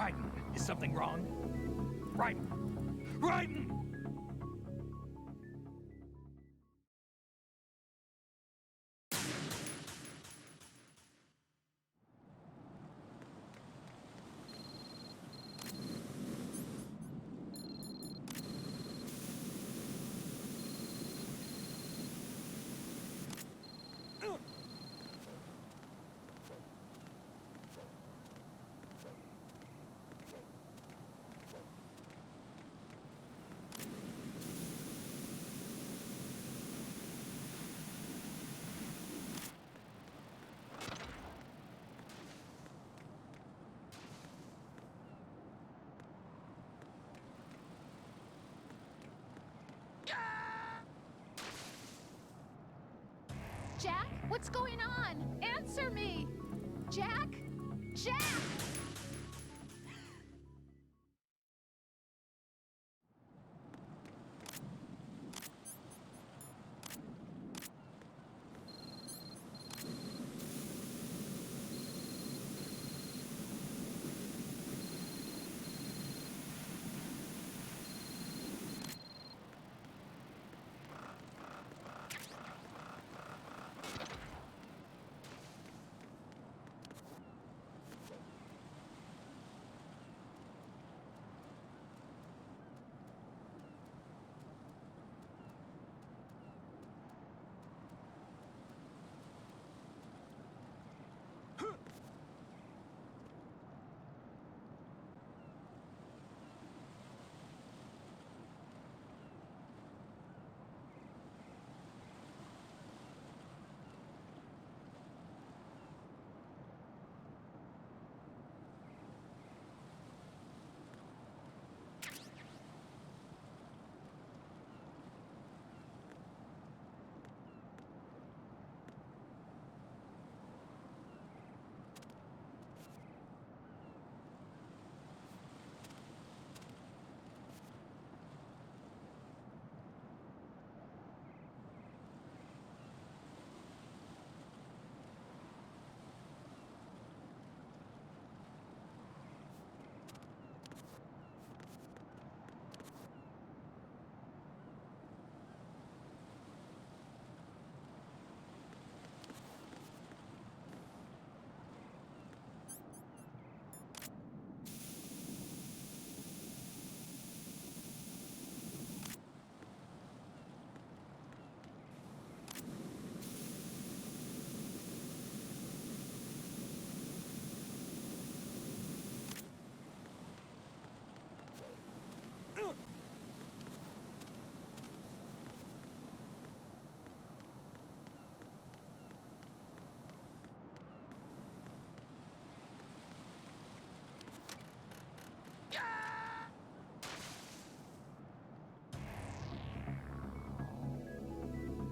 Raiden, is something wrong? Raiden! Raiden! Jack, what's going on? Answer me! Jack? Jack!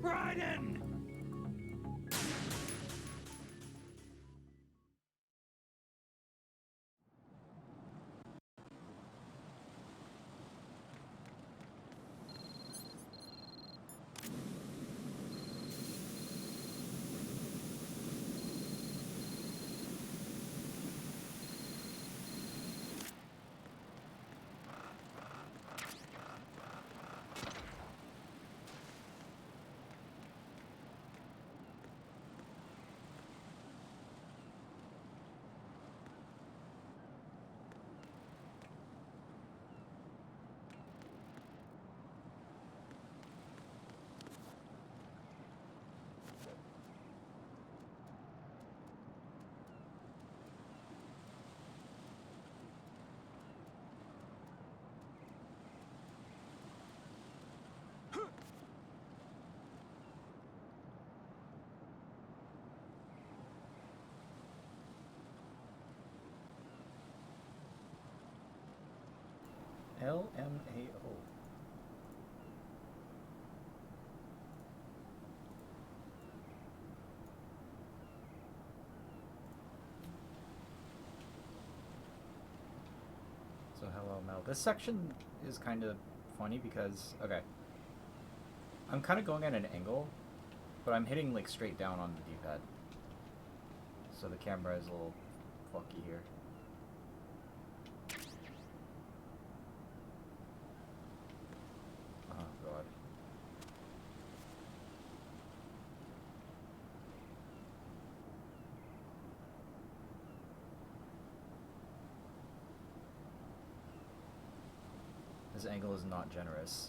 Raiden! LMAO. So hello Mel. This section is kind of funny because, okay, I'm kind of going at an angle, but I'm hitting like straight down on the D-pad. So the camera is a little funky here. This angle is not generous.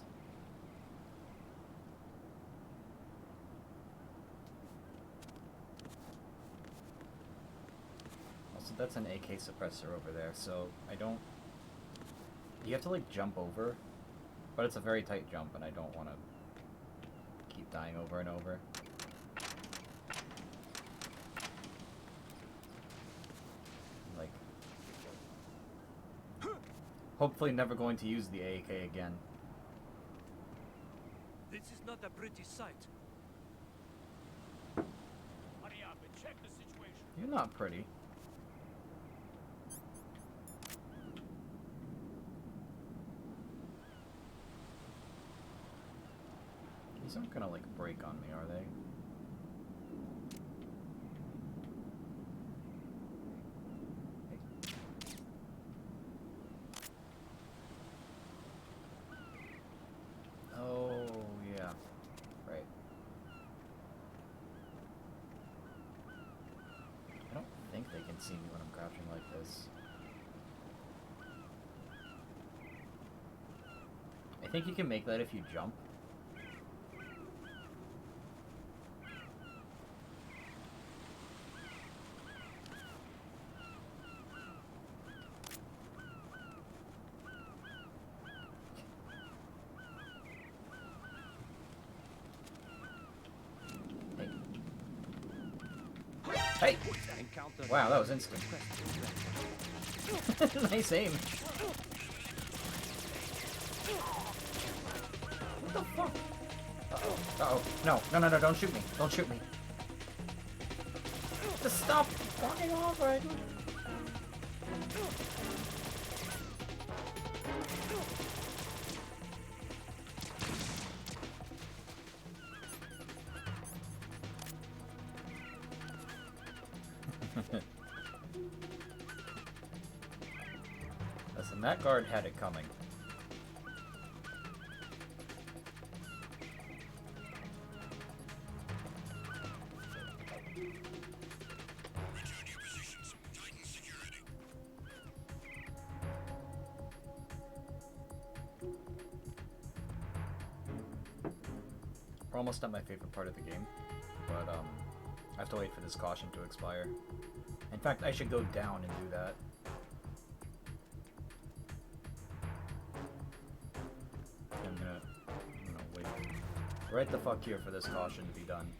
Also, that's an AK suppressor over there, so I don't... You have to, like, jump over, but it's a very tight jump, and I don't want to keep dying over and over. Like... Hopefully never going to use the AK again. This is not a pretty sight. Hurry up and check the situation. You're not pretty. These aren't gonna, like, break on me, are they? Oh, yeah. Right. I don't think they can see me when I'm crouching like this. I think you can make that if you jump. Hey! Wow, that was instant. Nice aim. What the fuck? Uh-oh. Uh-oh. No, no, no, no, don't shoot me. Don't shoot me. Just stop fucking off right now. Listen, that guard had it coming. We're almost at my favorite part of the game, but I have to wait for this caution to expire. In fact, I should go down and do that. I'm gonna wait right the fuck here for this caution to be done.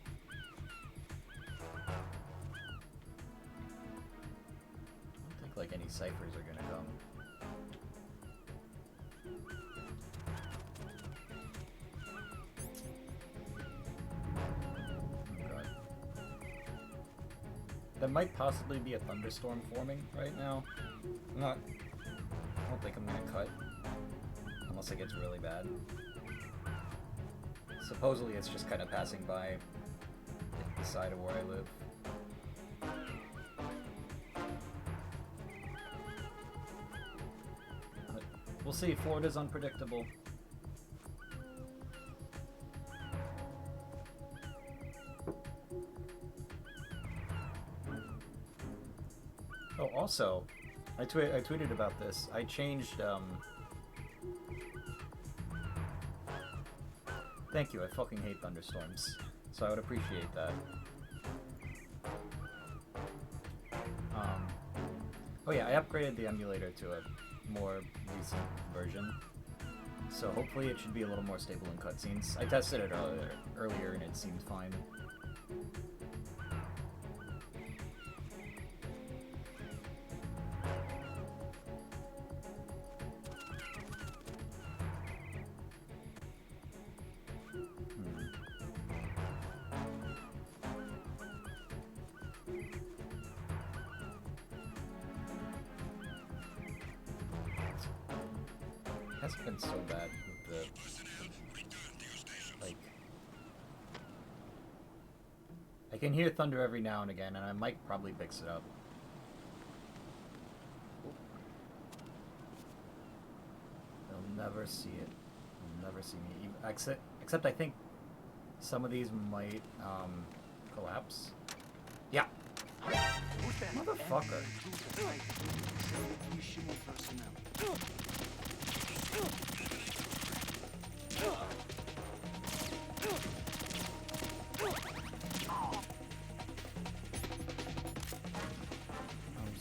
I don't think like any ciphers are gonna come. There might possibly be a thunderstorm forming right now. I don't think I'm gonna cut. Unless it gets really bad. Supposedly it's just kind of passing by the side of where I live. But we'll see, Florida's unpredictable. Oh, also, I tweeted about this. I changed, Thank you, I fucking hate thunderstorms. So I would appreciate that. Oh yeah, I upgraded the emulator to a more recent version. So hopefully it should be a little more stable in cutscenes. I tested it earlier and it seemed fine. It hasn't been so bad with the, like, I can hear thunder every now and again, and I might probably fix it up. They'll never see it. They'll never see me. Except I think some of these might, collapse. Yeah. Motherfucker.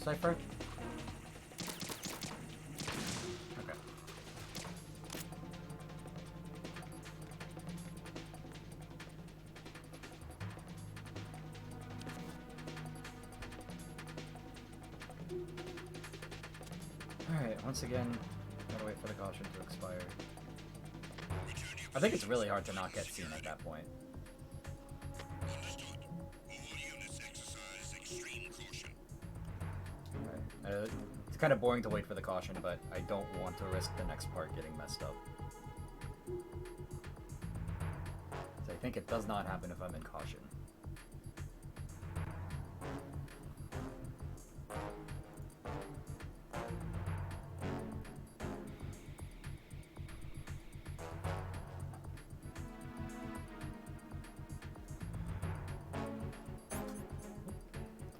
Cypher? Okay. Alright, once again, gotta wait for the caution to expire. I think it's really hard to not get seen at that point. Alright. It's kind of boring to wait for the caution, but I don't want to risk the next part getting messed up. So I think it does not happen if I'm in caution.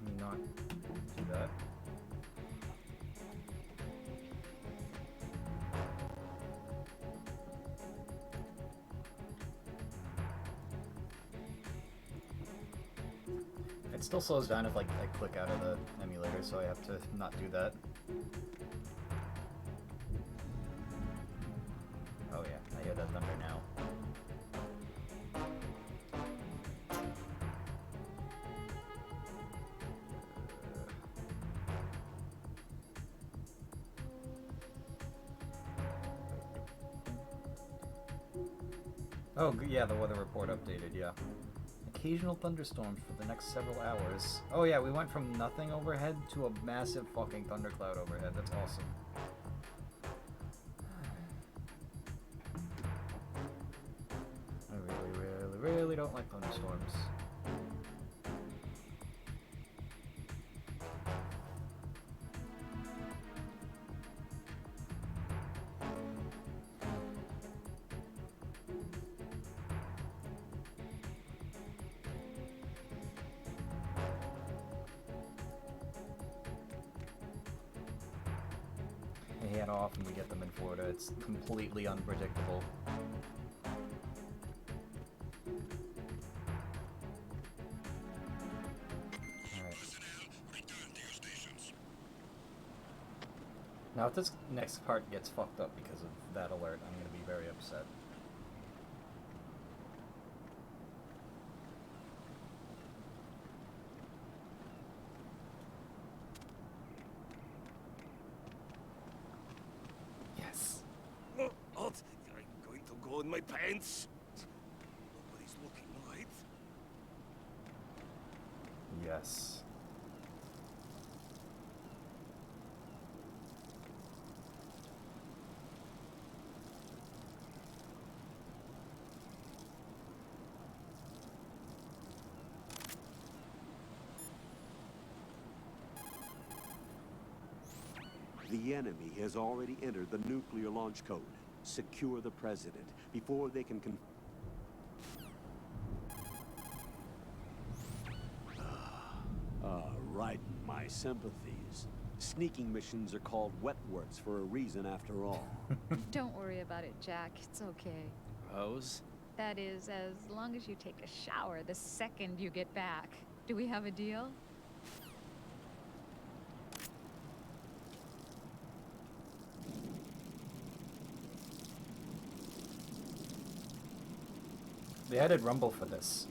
Let me not do that. It still slows down if like I click out of the emulator, so I have to not do that. Oh yeah, I hear that thunder now. Oh, yeah, the weather report updated, yeah. Occasional thunderstorms for the next several hours. Oh yeah, we went from nothing overhead to a massive fucking thundercloud overhead. That's awesome. I really don't like thunderstorms. They head off and we get them in Florida. It's completely unpredictable. Alright. Now if this next part gets fucked up because of that alert, I'm gonna be very upset. What? I'm going to go in my pants. Nobody's looking, right? Yes. The enemy has already entered the nuclear launch code. Secure the president before they can right, my sympathies. Sneaking missions are called wet works for a reason after all. Don't worry about it, Jack. It's okay. Rose? That is, as long as you take a shower the second you get back. Do we have a deal? They added Rumble for this.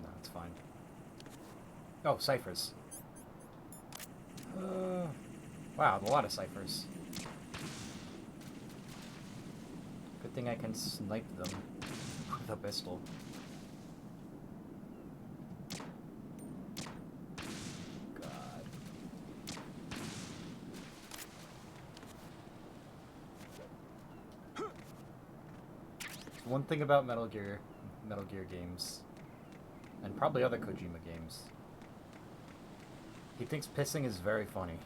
No, it's fine. Oh, ciphers. Wow, a lot of ciphers. Good thing I can snipe them with a pistol. God. One thing about Metal Gear games, and probably other Kojima games, he thinks pissing is very funny.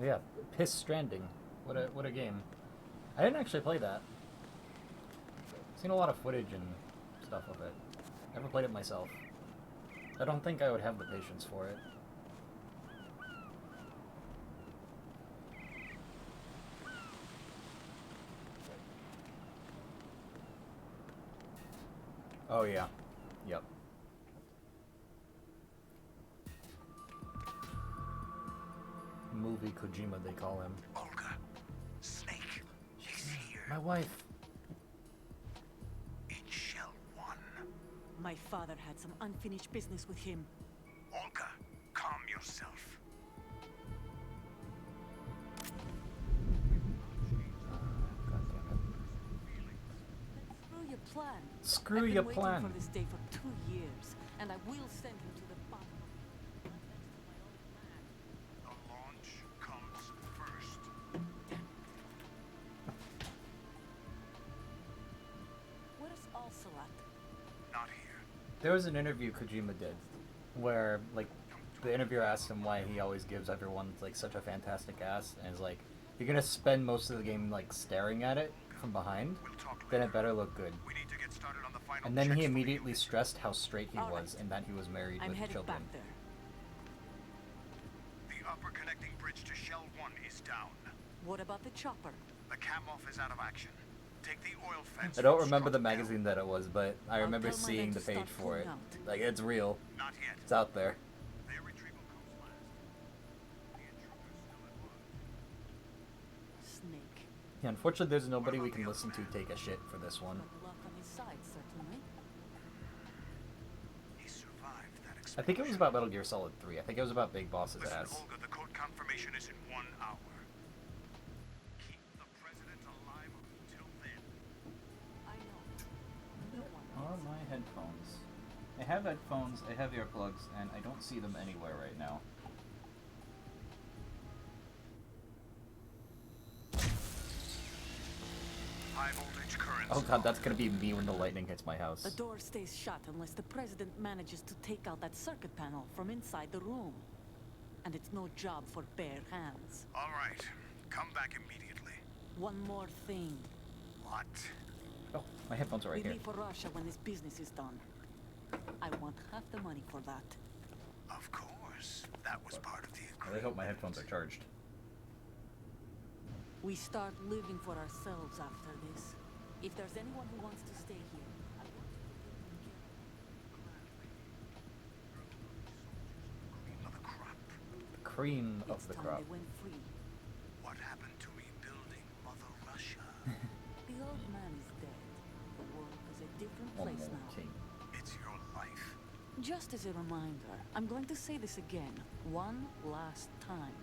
yeah, Piss Stranding. What a game. I didn't actually play that. Seen a lot of footage and stuff of it. Never played it myself. I don't think I would have the patience for it. Oh yeah. Yep. Movie Kojima, they call him. Olga. Snake. She's here. My wife. In Shell 1. My father had some unfinished business with him. Olga, calm yourself. God damn Screw your plan. it. Screw I've your been plan. waiting for this day for 2 years, and I will send him to the bottom. The launch comes first. Where's Ocelot? Not here. There was an interview Kojima did where, like, the interviewer asked him why he always gives everyone, like, such a fantastic ass, and is like, you're gonna spend most of the game, like, staring at it from behind, We'll talk then later. it better look good. We need to get started on the final And then checks he for the immediately unit. stressed how straight he All was right. and that he was married I'm with headed children. back there. The upper connecting bridge to Shell 1 is down. What about the chopper? The cam off is out of action. Take the oil fence. I don't from remember the Struck down. magazine that it was, but I I'll remember tell my seeing men the to page start for it. pulling out. Like, it's real. Not yet. It's out there. Their retrieval comes last. The intruder's still at large. Snake. Yeah, unfortunately, there's nobody we can listen to take a shit for this one. But luck on his side, certainly. He survived that explosion. I think it was about Metal Gear Solid 3. I think it was about Big Boss's Listen, ass. Olga, the code confirmation is in 1 hour. Keep the president alive until then. I know. No one Are my headphones? I have headphones, I have earplugs, and I don't see them anywhere right now. High voltage currents. Oh god, that's gonna be me when the lightning hits my house. The door stays shut unless the president manages to take out that circuit panel from inside the room. And it's no job for bare hands. All right. Come back immediately. One more thing. What? Oh, my headphones are right We here. leave for Russia when this business is done. I want half the money for that. Of course. That was part of the I agreement. really hope my headphones are charged. We start living for ourselves after this. If there's anyone who wants to stay here, I want Cream of the crop. The cream you to of the time crop. they went free. What happened to rebuilding Mother Russia? The old man is dead. The world is a different One place more now. king. It's your life. Just as a reminder, I'm going to say this again, one last time.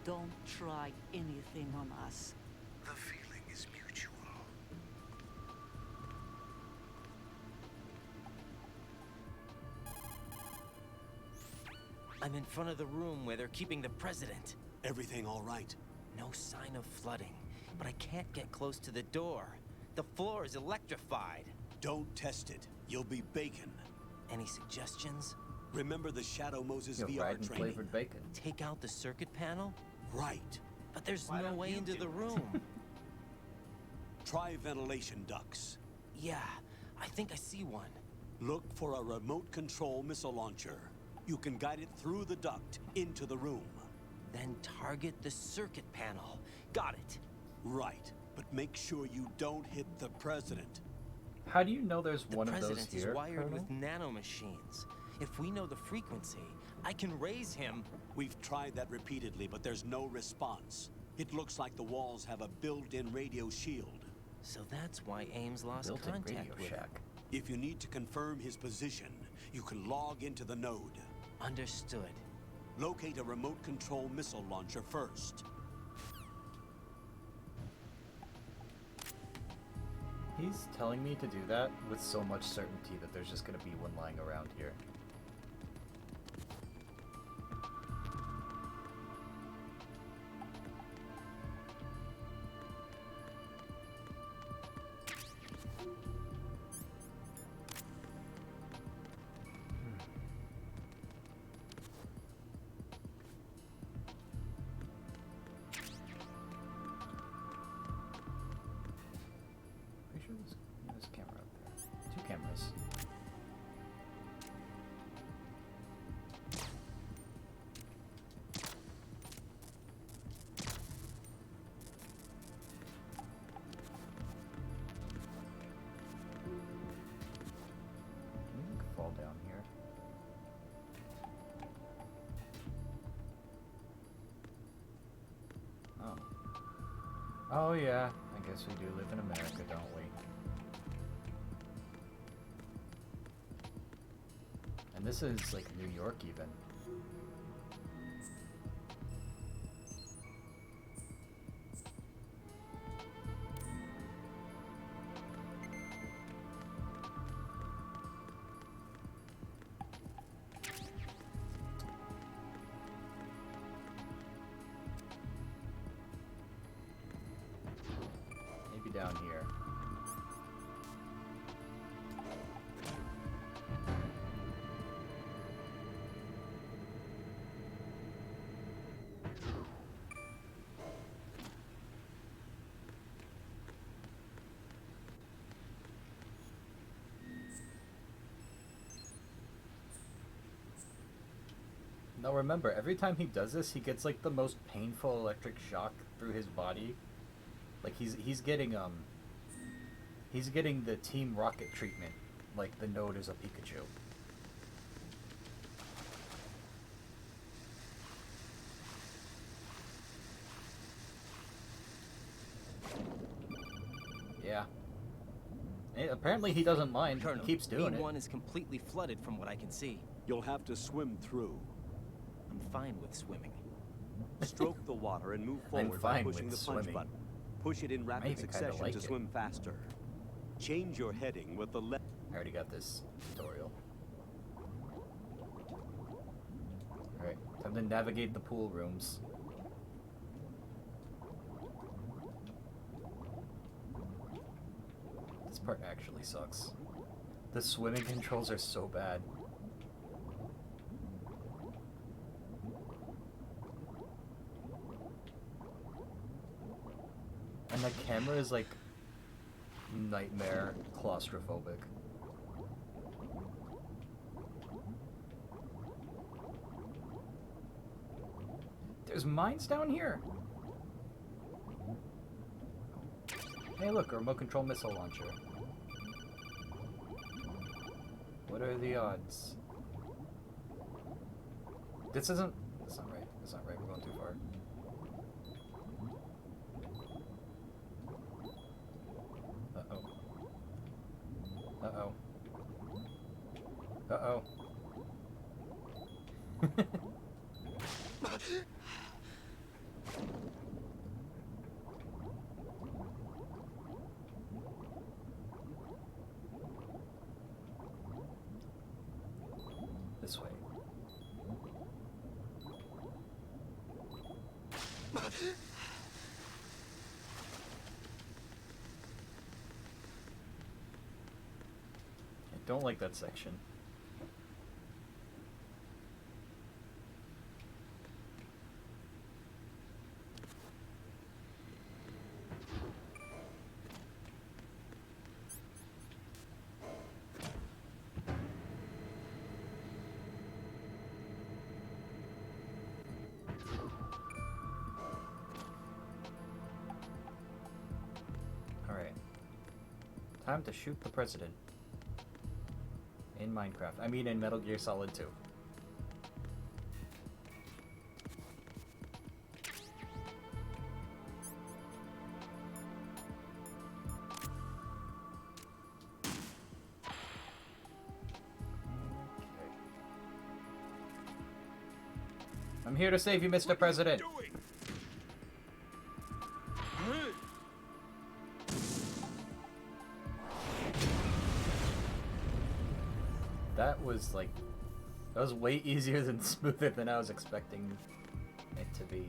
Don't try anything on us. The feeling is mutual. I'm in front of the room where they're keeping the president. Everything all right? No sign of flooding, but I can't get close to the door. The floor is electrified. Don't test it. You'll be bacon. Any suggestions? Remember the Shadow Moses You have VR Raiden training? flavored bacon. Take out the circuit panel? Right. But there's Why no don't way you into do the it? room. Try ventilation ducts. Yeah, I think I see one. Look for a remote control missile launcher. You can guide it through the duct into the room. Then target the circuit panel. Got it. Right. But make sure you don't hit the president. How do you know there's The one of those president is here, wired Colonel? with nanomachines. If we know the frequency, I can raise him. We've tried that repeatedly, but there's no response. It looks like the walls have a built-in radio shield. So that's why Ames lost Built-in contact Radio with him. Shack. If you need to confirm his position, you can log into the node. Understood. Locate a remote control missile launcher first. He's telling me to do that with so much certainty that there's just gonna be one lying around here. down here. Oh. Oh yeah, I guess we do live in America, don't we? And this is like New York even. Maybe down here. Now remember, every time he does this, he gets like the most painful electric shock through his body. Like he's getting the Team Rocket treatment, like the node is a Pikachu. Yeah. Apparently he doesn't mind. Colonel, He keeps doing B1 it. is completely flooded from what I can see. You'll have to swim through. I'm fine with swimming. Stroke the water and move I'm forward by fine pushing with the punch swimming. button. Push it in rapid even kinda succession like to it. swim faster. Change your heading with the left. I already got this tutorial. Alright, time to navigate the pool rooms. This part actually sucks. The swimming controls are so bad. And the camera is like nightmare claustrophobic. There's mines down here. Hey look, a remote control missile launcher. What are the odds? This isn't... That's not right. That's not right. We're going too far. Uh-oh. Uh-oh. Uh-oh. This way. I don't like that section. Alright. Time to shoot the president. In Minecraft. I mean in Metal Gear Solid 2. I'm here to save you, Mr. President. That was like, that was way easier than smoother than I was expecting it to be.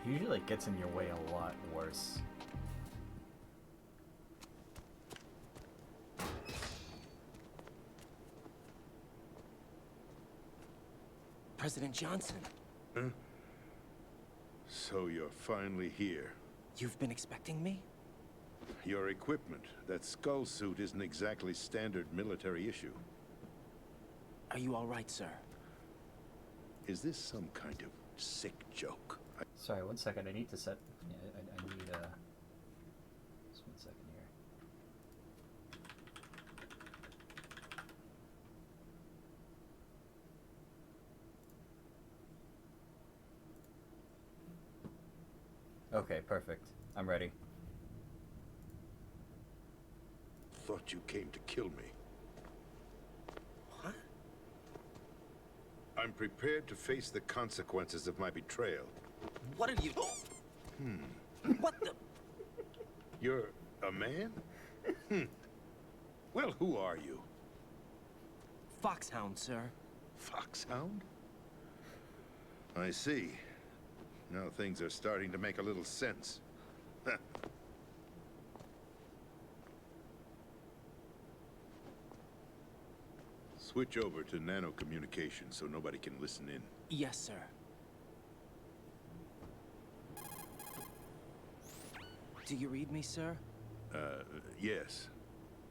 Usually it gets in your way a lot worse. President Johnson, Huh? So you're finally here. you've been expecting me? Your equipment, that skull suit isn't exactly standard military issue. Are you all right, sir? Is this some kind of sick joke? Sorry, 1 second. I need to set. Yeah, I need just 1 second here. Okay, perfect. I'm ready. Thought you came to kill me. What? I'm prepared to face the consequences of my betrayal. What are you... What the... You're a man? Well, who are you? Foxhound, sir. Foxhound? I see. Now things are starting to make a little sense. Switch over to nano communication so nobody can listen in. Yes, sir. Do you read me, sir? Yes.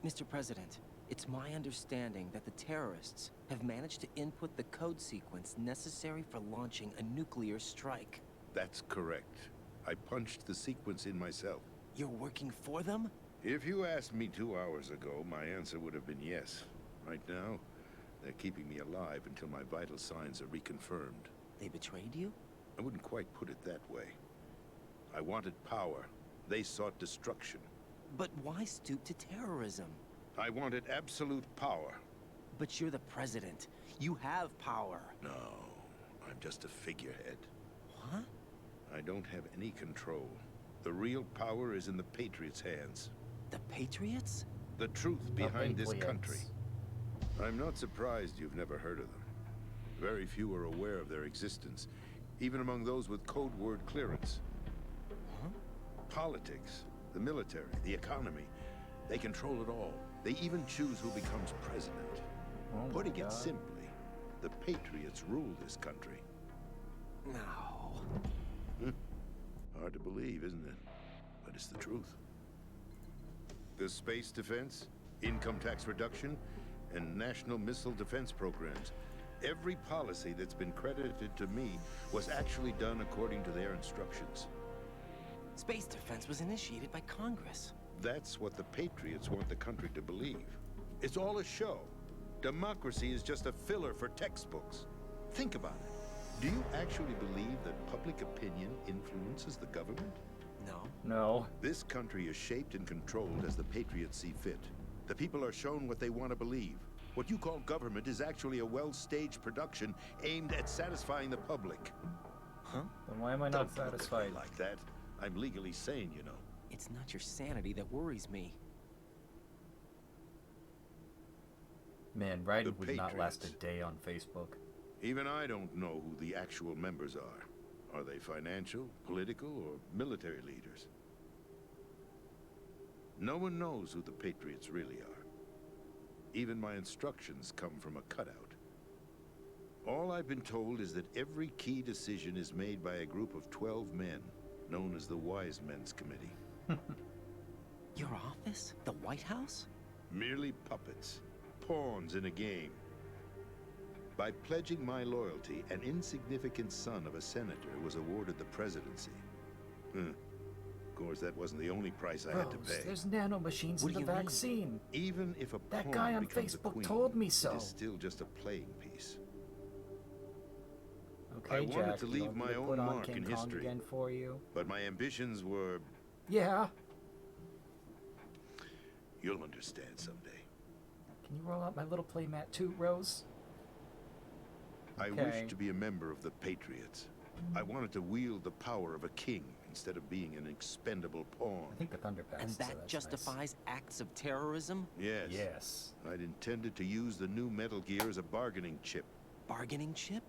Mr. President, it's my understanding that the terrorists have managed to input the code sequence necessary for launching a nuclear strike. That's correct. I punched the sequence in myself. You're working for them? If you asked me 2 hours ago, my answer would have been yes. Right now, they're keeping me alive until my vital signs are reconfirmed. They betrayed you? I wouldn't quite put it that way. I wanted power. They sought destruction. But why stoop to terrorism? I wanted absolute power. But you're the president. You have power. No, I'm just a figurehead. What? I don't have any control. The real power is in the Patriots' hands. The Patriots? The truth behind this Patriots. country. I'm not surprised you've never heard of them. Very few are aware of their existence, even among those with code word clearance. Huh? Politics, the military, the economy, they control it all. They even choose who becomes president. Oh my Putting God. it simply, the Patriots rule this country. No. Hard to believe, isn't it? But it's the truth. The space defense, income tax reduction, and national missile defense programs. Every policy that's been credited to me was actually done according to their instructions. Space defense was initiated by Congress. That's what the Patriots want the country to believe. It's all a show. Democracy is just a filler for textbooks. Think about it. Do you actually believe that public opinion influences the government? No. No. This country is shaped and controlled as the Patriots see fit. The people are shown what they want to believe. What you call government is actually a well-staged production aimed at satisfying the public. Huh? Then why am I not Don't look at me satisfied? like that. I'm legally sane, you know. It's not your sanity that worries me. Man, Ryden The would not last a Patriots. day on Facebook. Even I don't know who the actual members are. Are they financial, political, or military leaders? No one knows who the Patriots really are. Even my instructions come from a cutout. All I've been told is that every key decision is made by a group of 12 men, known as the Wise Men's Committee. Your office? The White House? Merely puppets, pawns in a game. By pledging my loyalty, an insignificant son of a senator was awarded the presidency. Of course, that wasn't the only price I had to pay. There's nanomachines What in do the you mean? vaccine. Even if a That pawn guy on becomes a Facebook queen, told me so. it is still just a playing piece. Okay, I wanted Jack, to you leave want me my to own put on mark King in Kong history. again for you? But my ambitions were... Yeah. You'll understand someday. Can you roll out my little playmat too, Rose? I Okay. wished to be a member of the Patriots. I wanted to wield the power of a king instead of being an expendable pawn. I think the Thunder passed. And so that that's justifies acts of terrorism? Yes. Nice. Yes. I'd intended to use the new Metal Gear as a bargaining chip, Bargaining chip?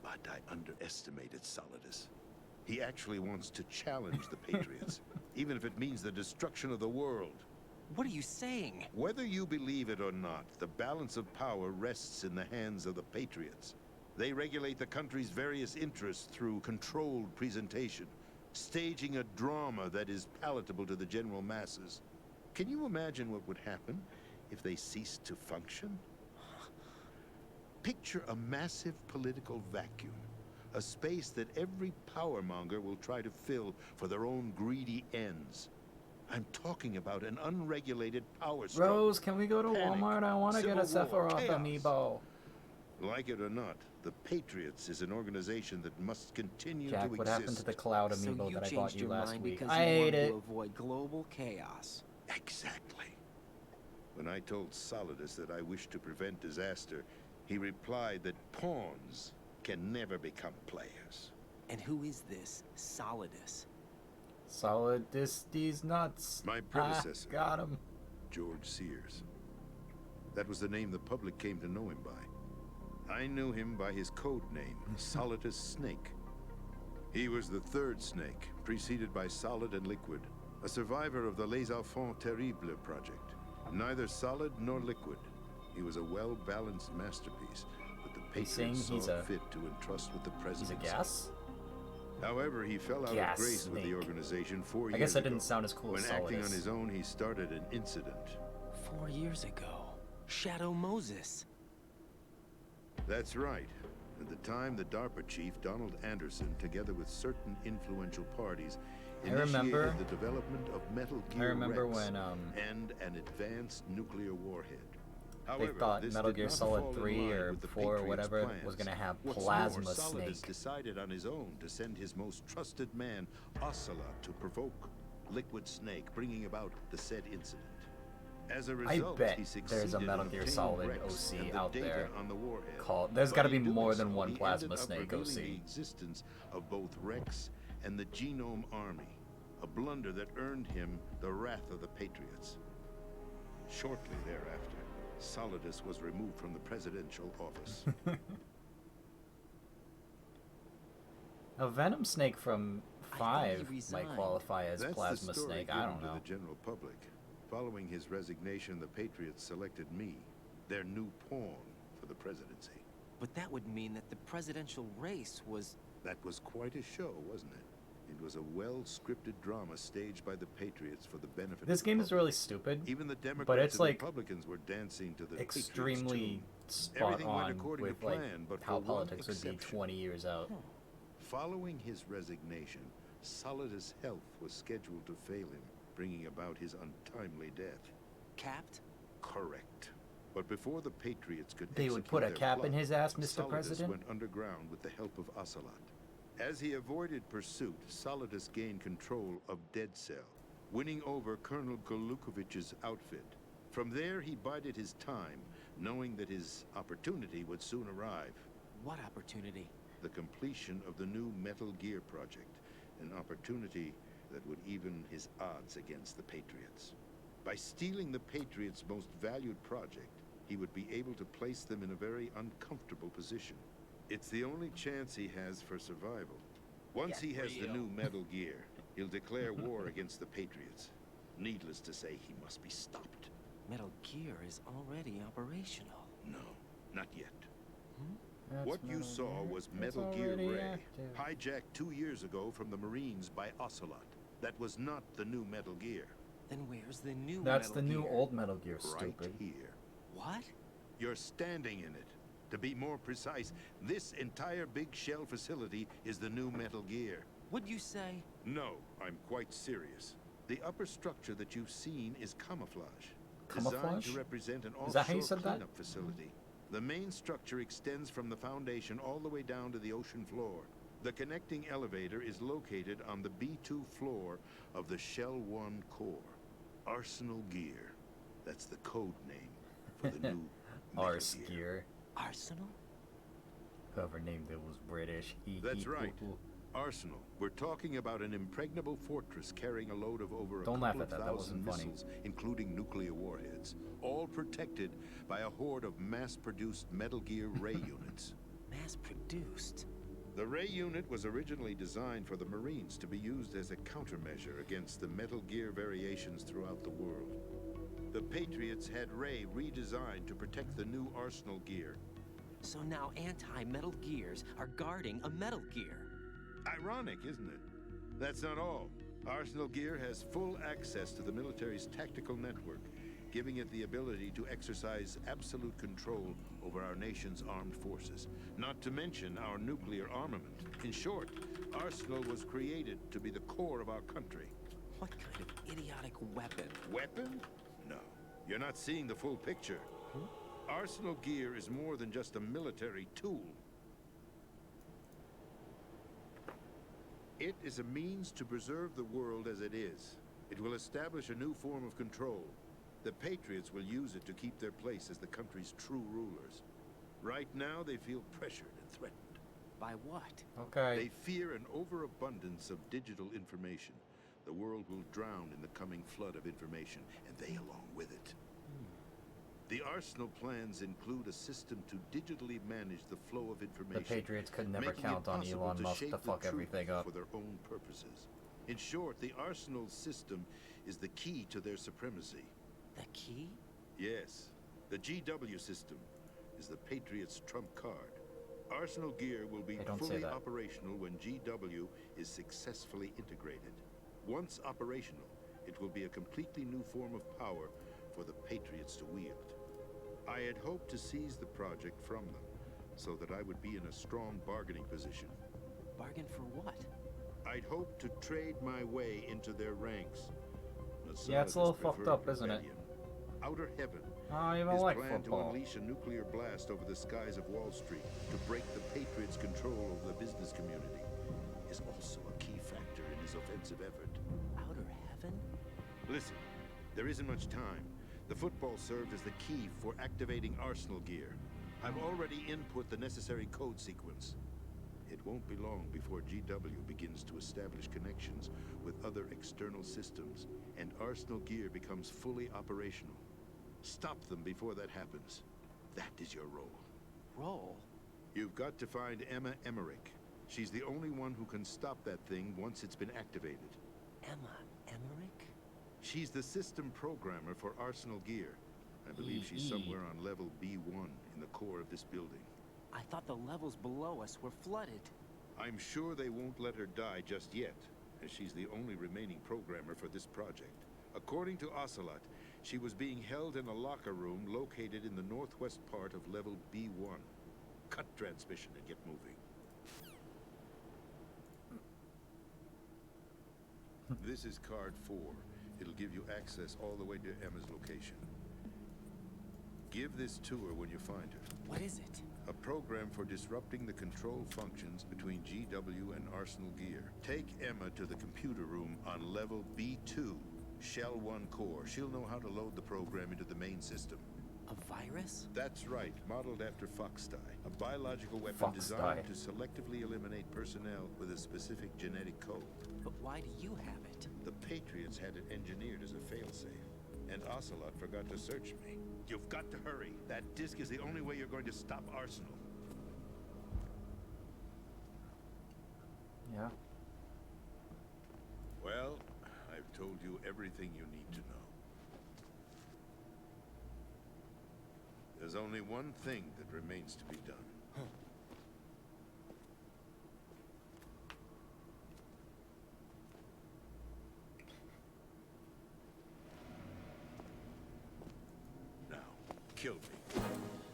but I underestimated Solidus. He actually wants to challenge the Patriots, even if it means the destruction of the world. What are you saying? Whether you believe it or not, the balance of power rests in the hands of the Patriots. They regulate the country's various interests through controlled presentation, staging a drama that is palatable to the general masses. Can you imagine what would happen if they ceased to function? Picture a massive political vacuum. A space that every powermonger will try to fill for their own greedy ends. I'm talking about an unregulated power struggle. Rose, can we go to Panic, Walmart? I want to get a civil war, Sephiroth chaos. amiibo. Like it or not, the Patriots is an organization that must continue Jack, to what exist. happened to the Cloud So amiibo you that I changed bought you your last mind week? because I you ate wanted it. to avoid global chaos. Exactly. When I told Solidus that I wished to prevent disaster, he replied that pawns can never become players. And who is this Solidus? Solid these nuts. My predecessor. Got him. George Sears. That was the name the public came to know him by. I knew him by his code name, Solidus Snake. He was the third snake, preceded by Solid and Liquid, a survivor of the Les Enfants Terribles project. Neither solid nor liquid. He was a well-balanced masterpiece that the Patriots saw fit to entrust with the presidency. He's a gas? However, he fell out of grace with the organization 4 years ago. I guess that didn't sound as cool when as acting Solidus. on his own, he started an incident. 4 years ago. Shadow Moses. That's right. At the time, the DARPA chief, Donald Anderson, together with certain influential parties, initiated the development of Metal Gear Rex and an advanced nuclear warhead. They However, thought this Metal did Gear not Solid fall in 3 line or with the 4 or Patriots' whatever plans. was going to have What's Plasma more, Solidus Snake. decided on his own to send his most trusted man, Ocelot, to provoke Liquid Snake, bringing about the said incident. As a result, bet he succeeded there's a Metal in Gear obtaining Solid Rex OC and the out data there on the warhead. called. There's But got to be in doing more than so, one he Plasma ended up Snake revealing OC. the existence of both Rex and the Genome Army, a blunder that earned him the wrath of the Patriots. Shortly thereafter, Solidus was removed from the presidential office. A Venom Snake from I 5 thought he might resigned. qualify as That's Plasma the story Snake. given I don't to know. the general public. Following his resignation, the Patriots selected me, their new pawn, for the presidency. But that would mean that the presidential race was... That was quite a show, wasn't it? It was a well-scripted drama staged by the Patriots for the benefit of This the game is public. really stupid, Even the Democrats but it's and like Republicans were dancing to the Patriots extremely tune. spot Everything went on according to with like plan, but how for one politics would be exception. 20 years out. Following his resignation, Solidus' health was scheduled to fail him, bringing about his untimely death. capped? Correct. But before the Patriots could They would execute put a their cap in plot, his ass, Mr. Solidus President? went underground with the help of Ocelot. As he avoided pursuit, Solidus gained control of Dead Cell, winning over Colonel Golukovich's outfit. From there, he bided his time, knowing that his opportunity would soon arrive. What opportunity? The completion of the new Metal Gear project, an opportunity that would even his odds against the Patriots. By stealing the Patriots' most valued project, he would be able to place them in a very uncomfortable position. It's the only chance he has for survival. Once he has the new Metal Gear, he'll declare war against the Patriots. Needless to say, he must be stopped. Metal Gear is already operational. No, not yet. That's What you Metal saw Gear. was It's Metal Gear already Ray, active. hijacked 2 years ago from the Marines by Ocelot. That was not the new Metal Gear. Then where's the new That's Metal the new Gear? old Metal Gear, Right stupid. here. What? You're standing in it. To be more precise, this entire big shell facility is the new Metal Gear. What'd you say? No, I'm quite serious. The upper structure that you've seen is camouflage. Designed Camouflage? to represent an Is that how offshore you said that? cleanup facility. The main structure extends from the foundation all the way down to the ocean floor. The connecting elevator is located on the B2 floor of the Shell 1 core. Arsenal Gear. That's the code name for the new Metal Arse Gear. Gear. Arsenal? Whoever named it was British. That's right. Arsenal. We're talking about an impregnable fortress carrying a load of over Don't a laugh couple at of that, that thousand wasn't funny. missiles, including nuclear warheads, all protected by a horde of mass-produced Metal Gear Ray units. Mass-produced? The Ray unit was originally designed for the Marines to be used as a countermeasure against the Metal Gear variations throughout the world. The Patriots had Ray redesigned to protect the new Arsenal Gear. So now anti-Metal Gears are guarding a Metal Gear. Ironic, isn't it? That's not all. Arsenal Gear has full access to the military's tactical network, giving it the ability to exercise absolute control over our nation's armed forces, not to mention our nuclear armament. In short, Arsenal was created to be the core of our country. What kind of idiotic weapon? Weapon? No. You're not seeing the full picture. Arsenal gear is more than just a military tool. It is a means to preserve the world as it is. It will establish a new form of control. The Patriots will use it to keep their place as the country's true rulers. Right now, they feel pressured and threatened. By what? Okay. They fear an overabundance of digital information. The world will drown in the coming flood of information, and they along with it. The Arsenal plans include a system to digitally manage the flow of information. The Patriots could never making count it on possible Elon Musk shape to the fuck truth everything up. for their own purposes. In short, the Arsenal system is the key to their supremacy. The key? Yes, the GW system is the Patriots' trump card. Arsenal gear will be They don't say fully that. operational when GW is successfully integrated. Once operational, it will be a completely new form of power for the Patriots to wield. I had hoped to seize the project from them, so that I would be in a strong bargaining position. Bargain for what? I'd hoped to trade my way into their ranks. Yeah, it's a little Masada's fucked preferred up, isn't it? rebellion. Outer Heaven I don't is like planned to football. unleash a nuclear blast over the skies of Wall Street to break the Patriots' control over the business community. Is also a key factor in his offensive effort. Outer heaven? Listen, there isn't much time. The football served as the key for activating Arsenal gear. I've already input the necessary code sequence. It won't be long before GW begins to establish connections with other external systems, and Arsenal gear becomes fully operational. Stop them before that happens. That is your role. Roll? You've got to find Emma Emmerich. She's the only one who can stop that thing once it's been activated. Emma Emmerich? She's the system programmer for Arsenal gear. I believe she's somewhere on level B1 in the core of this building. I thought the levels below us were flooded. I'm sure they won't let her die just yet, as she's the only remaining programmer for this project. According to Ocelot, she was being held in a locker room located in the northwest part of level B1. Cut transmission and get moving. This is card 4. It'll give you access all the way to Emma's location. Give this to her when you find her. What is it? A program for disrupting the control functions between GW and Arsenal gear. Take Emma to the computer room on level B2, Shell 1 core. She'll know how to load the program into the main system. A virus? That's right, modeled after Foxdie, a biological weapon Foxdie. designed to selectively eliminate personnel with a specific genetic code. But why do you have it? The Patriots had it engineered as a failsafe, and Ocelot forgot to search me. You've got to hurry. That disk is the only way you're going to stop Arsenal. Yeah. Well, I've told you everything you need to know. There's only one thing that remains to be done. Now, kill me.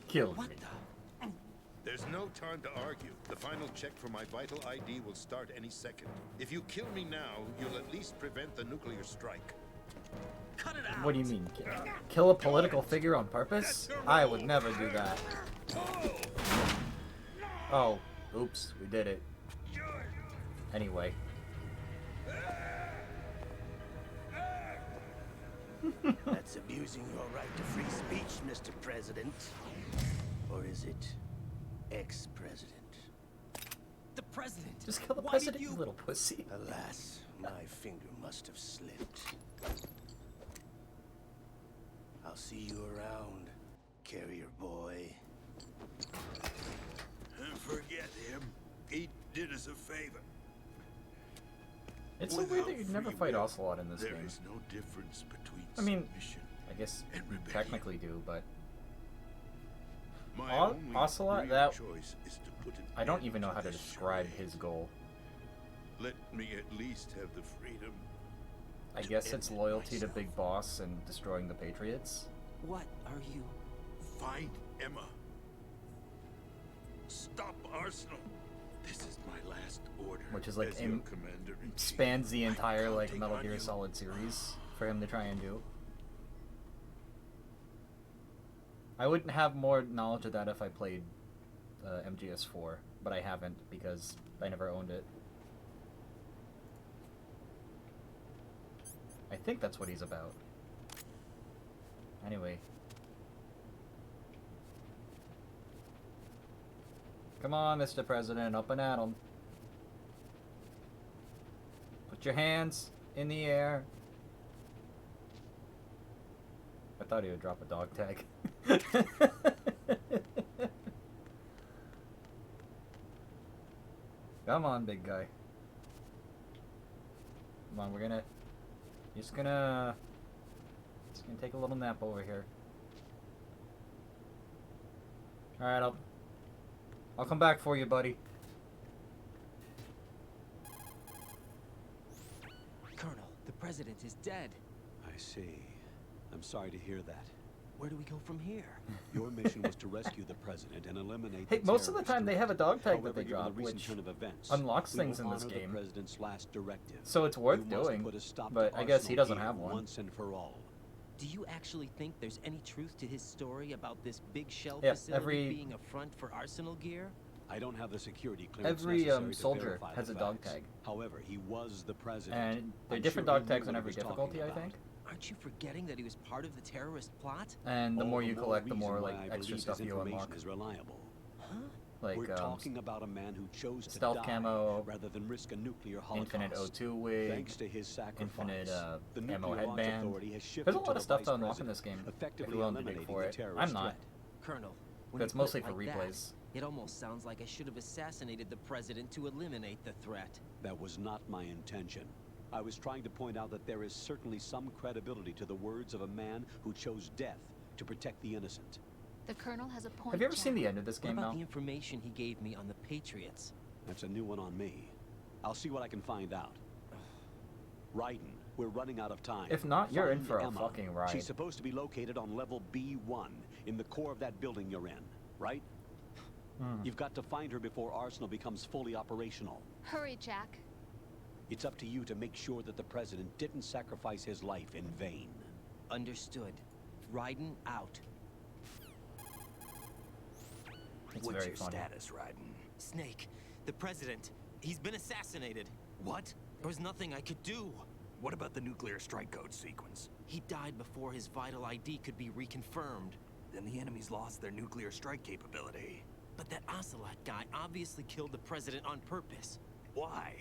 Kill What me. the? There's no time to argue. The final check for my vital ID will start any second. If you kill me now, you'll at least prevent the nuclear strike. Cut it out! What do you mean? Kill a political figure on purpose? I would never do that. Oh, oops, we did it. Anyway. That's abusing your right to free speech, Mr. President. Or is it ex-president? The president! Just kill the Why president, did you little pussy. Alas, my finger must have slipped. I'll see you around, carrier boy. Forget him. He did us a favor. It's so weird that you'd never fight Ocelot in this There game. is no difference between I mean, submission I guess and you rebellion. technically do, but My only Ocelot, real that choice is to put an I don't end even know to how to this describe charade. his goal. Let me at least have the freedom. I to guess end it's it loyalty to myself. Big Boss and destroying the Patriots. What are you... Find Emma. Stop Arsenal. This is my last order. Which is like as your commander-in-chief. spans the I'm entire like counting Metal on Gear you. Solid series for him to try and do. I wouldn't have more knowledge of that if I played MGS4, but I haven't because I never owned it. I think that's what he's about. Anyway. Come on, Mr. President, up and at 'em. Put your hands in the air. I thought he would drop a dog tag. Come on, big guy. Come on, we're gonna... Just gonna take a little nap over here. Alright, I'll come back for you, buddy. Colonel, the president is dead. I see. I'm sorry to hear that. Where do we go from here? Your mission was to rescue the president and eliminate Hey, the most of the terrorist time they threat. have a dog tag that However, they given drop, the recent which turn of events, unlocks we things will in this honor game. the president's last directive. So it's worth You must doing, put a stop but to I guess he Arsenal doesn't here have one. once and for all. Do you actually think there's any truth to his story about this big shell Yeah, facility being a front for Arsenal gear? I don't have the security clearance Every necessary to soldier verify has the a dog facts. tag. However, he was the president. And there are I'm different sure he dog knew tags on what he every was talking difficulty, I about. think. Aren't you forgetting that he was part of the terrorist plot? And the All more you collect, the reason more why like I extra believe stuff his you information unlock. is reliable. Huh? Like We're talking about a man who chose to stealth die camo, rather than risk a nuclear holocaust. infinite O2 wig, Thanks to his sacrifice, infinite the ammo Nuclear Launch headband. Authority has shifted There's a lot to of the stuff vice to unlock in president, this game if effectively you're willing to dig eliminating for the it. terrorist I'm not. threat. Colonel, when That's you put mostly it for like replays. That, it almost sounds like I should have assassinated the president to eliminate the threat. That was not my intention. I was trying to point out that there is certainly some credibility to the words of a man who chose death to protect the innocent. The Colonel has a point. Have you ever seen Jack. the end of this What game about now? the information he gave me on the Patriots? That's a new one on me. I'll see what I can find out. Raiden, we're running out of time. If not, you're in Find for a Emma. fucking ride. She's supposed to be located on level B1 in the core of that building you're in, right? You've got to find her before Arsenal becomes fully operational. Hurry, Jack. It's up to you to make sure that the president didn't sacrifice his life in vain. Understood. Raiden out. It's What's very your funny. status, Raiden? Snake, the president, he's been assassinated. What? There was nothing I could do. What about the nuclear strike code sequence? He died before his vital ID could be reconfirmed. Then the enemy's lost their nuclear strike capability. But that Ocelot guy obviously killed the president on purpose. Why?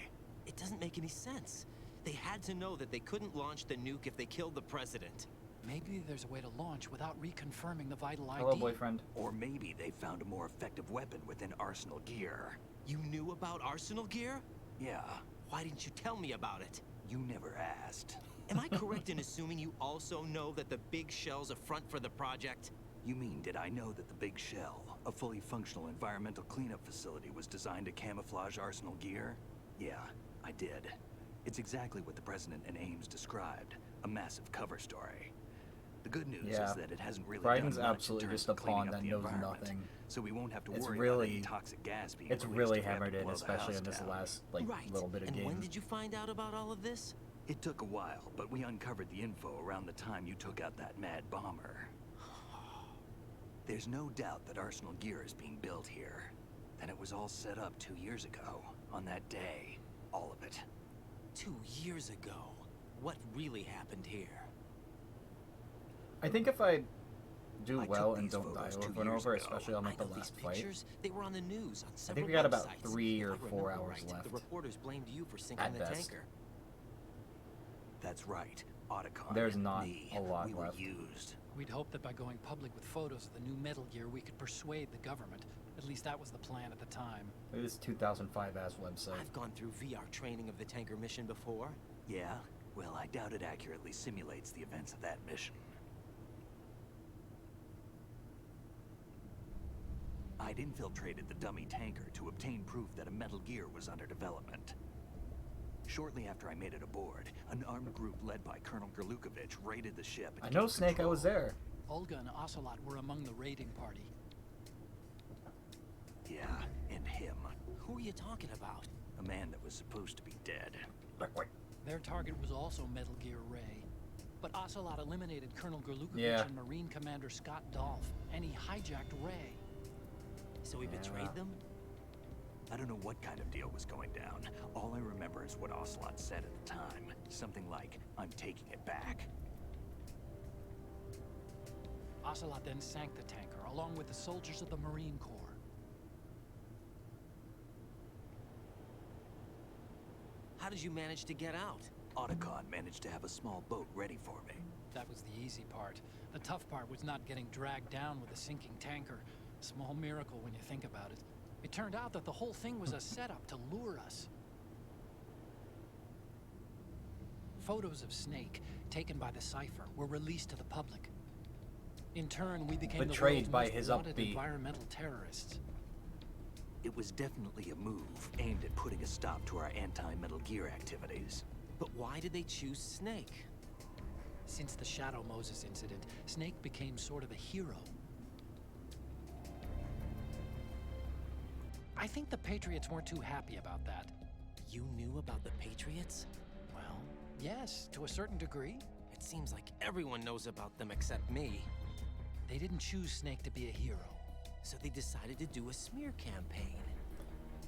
It doesn't make any sense. They had to know that they couldn't launch the nuke if they killed the president. Maybe there's a way to launch without reconfirming the vital ID. Hello, boyfriend. Or maybe they found a more effective weapon within Arsenal gear. You knew about Arsenal gear? Yeah, Why didn't you tell me about it? you never asked. Am I correct in assuming you also know that the big shell's a front for the project? You mean, did I know that the Big Shell, a fully functional environmental cleanup facility, was designed to camouflage Arsenal gear? Yeah, I did. It's exactly what the President and Ames described, a massive cover story. The good news Yeah. is that it hasn't really Raiden's done much absolutely in terms just a of cleaning pawn up that the knows environment, nothing. so we won't have to It's worry really- about any toxic gas being It's released really if we have to hammered in, blow the especially house in this down. last Right. little bit of and game. when did you find out about all of this? It took a while, but we uncovered the info around the time you took out that mad bomber. There's no doubt that Arsenal gear is being built here. And it was all set up 2 years ago, on that day. All of it. 2 years ago. What really happened here? I think if I do I well took and these don't die photos 2 over and years over, ago. especially on I like the know last these fight. pictures. They were on the news on I several think we got about websites. 3 or If I 4 remember hours right, left. The reporters blamed you for sinking At the best. tanker. That's right. Otacon There's and not me, a lot we left. were used. We'd hoped that by going public with photos of the new Metal Gear, we could persuade the government. At least that was the plan at the time. Look at this 2005 ass website. I've gone through VR training of the tanker mission before. Yeah? Well, I doubt it accurately simulates the events of that mission. I'd infiltrated the dummy tanker to obtain proof that a Metal Gear was under development. Shortly after I made it aboard, an armed group led by Colonel Gerlukovich raided the ship and I know, took Snake, I was control. there. Olga and Ocelot were among the raiding party. Yeah, and him. Who are you talking about? A man that was supposed to be dead. Their target was also Metal Gear Ray. But Ocelot eliminated Colonel Gerlukovich Yeah. and Marine Commander Scott Dolph, and he hijacked Ray. So we betrayed them? I don't know what kind of deal was going down. All I remember is what Ocelot said at the time. Something like, I'm taking it back. Ocelot then sank the tanker, along with the soldiers of the Marine Corps. How did you manage to get out? Otacon managed to have a small boat ready for me. That was the easy part. The tough part was not getting dragged down with a sinking tanker. A small miracle when you think about it. It turned out that the whole thing was a setup to lure us. Photos of Snake, taken by the Cypher, were released to the public. In turn, we became Betrayed the by world's his most wanted upbeat. environmental terrorists. It was definitely a move aimed at putting a stop to our anti-Metal Gear activities. But why did they choose Snake? Since the Shadow Moses incident, Snake became sort of a hero. I think the Patriots weren't too happy about that. You knew about the Patriots? Well, yes, to a certain degree. It seems like everyone knows about them except me. They didn't choose Snake to be a hero. So they decided to do a smear campaign.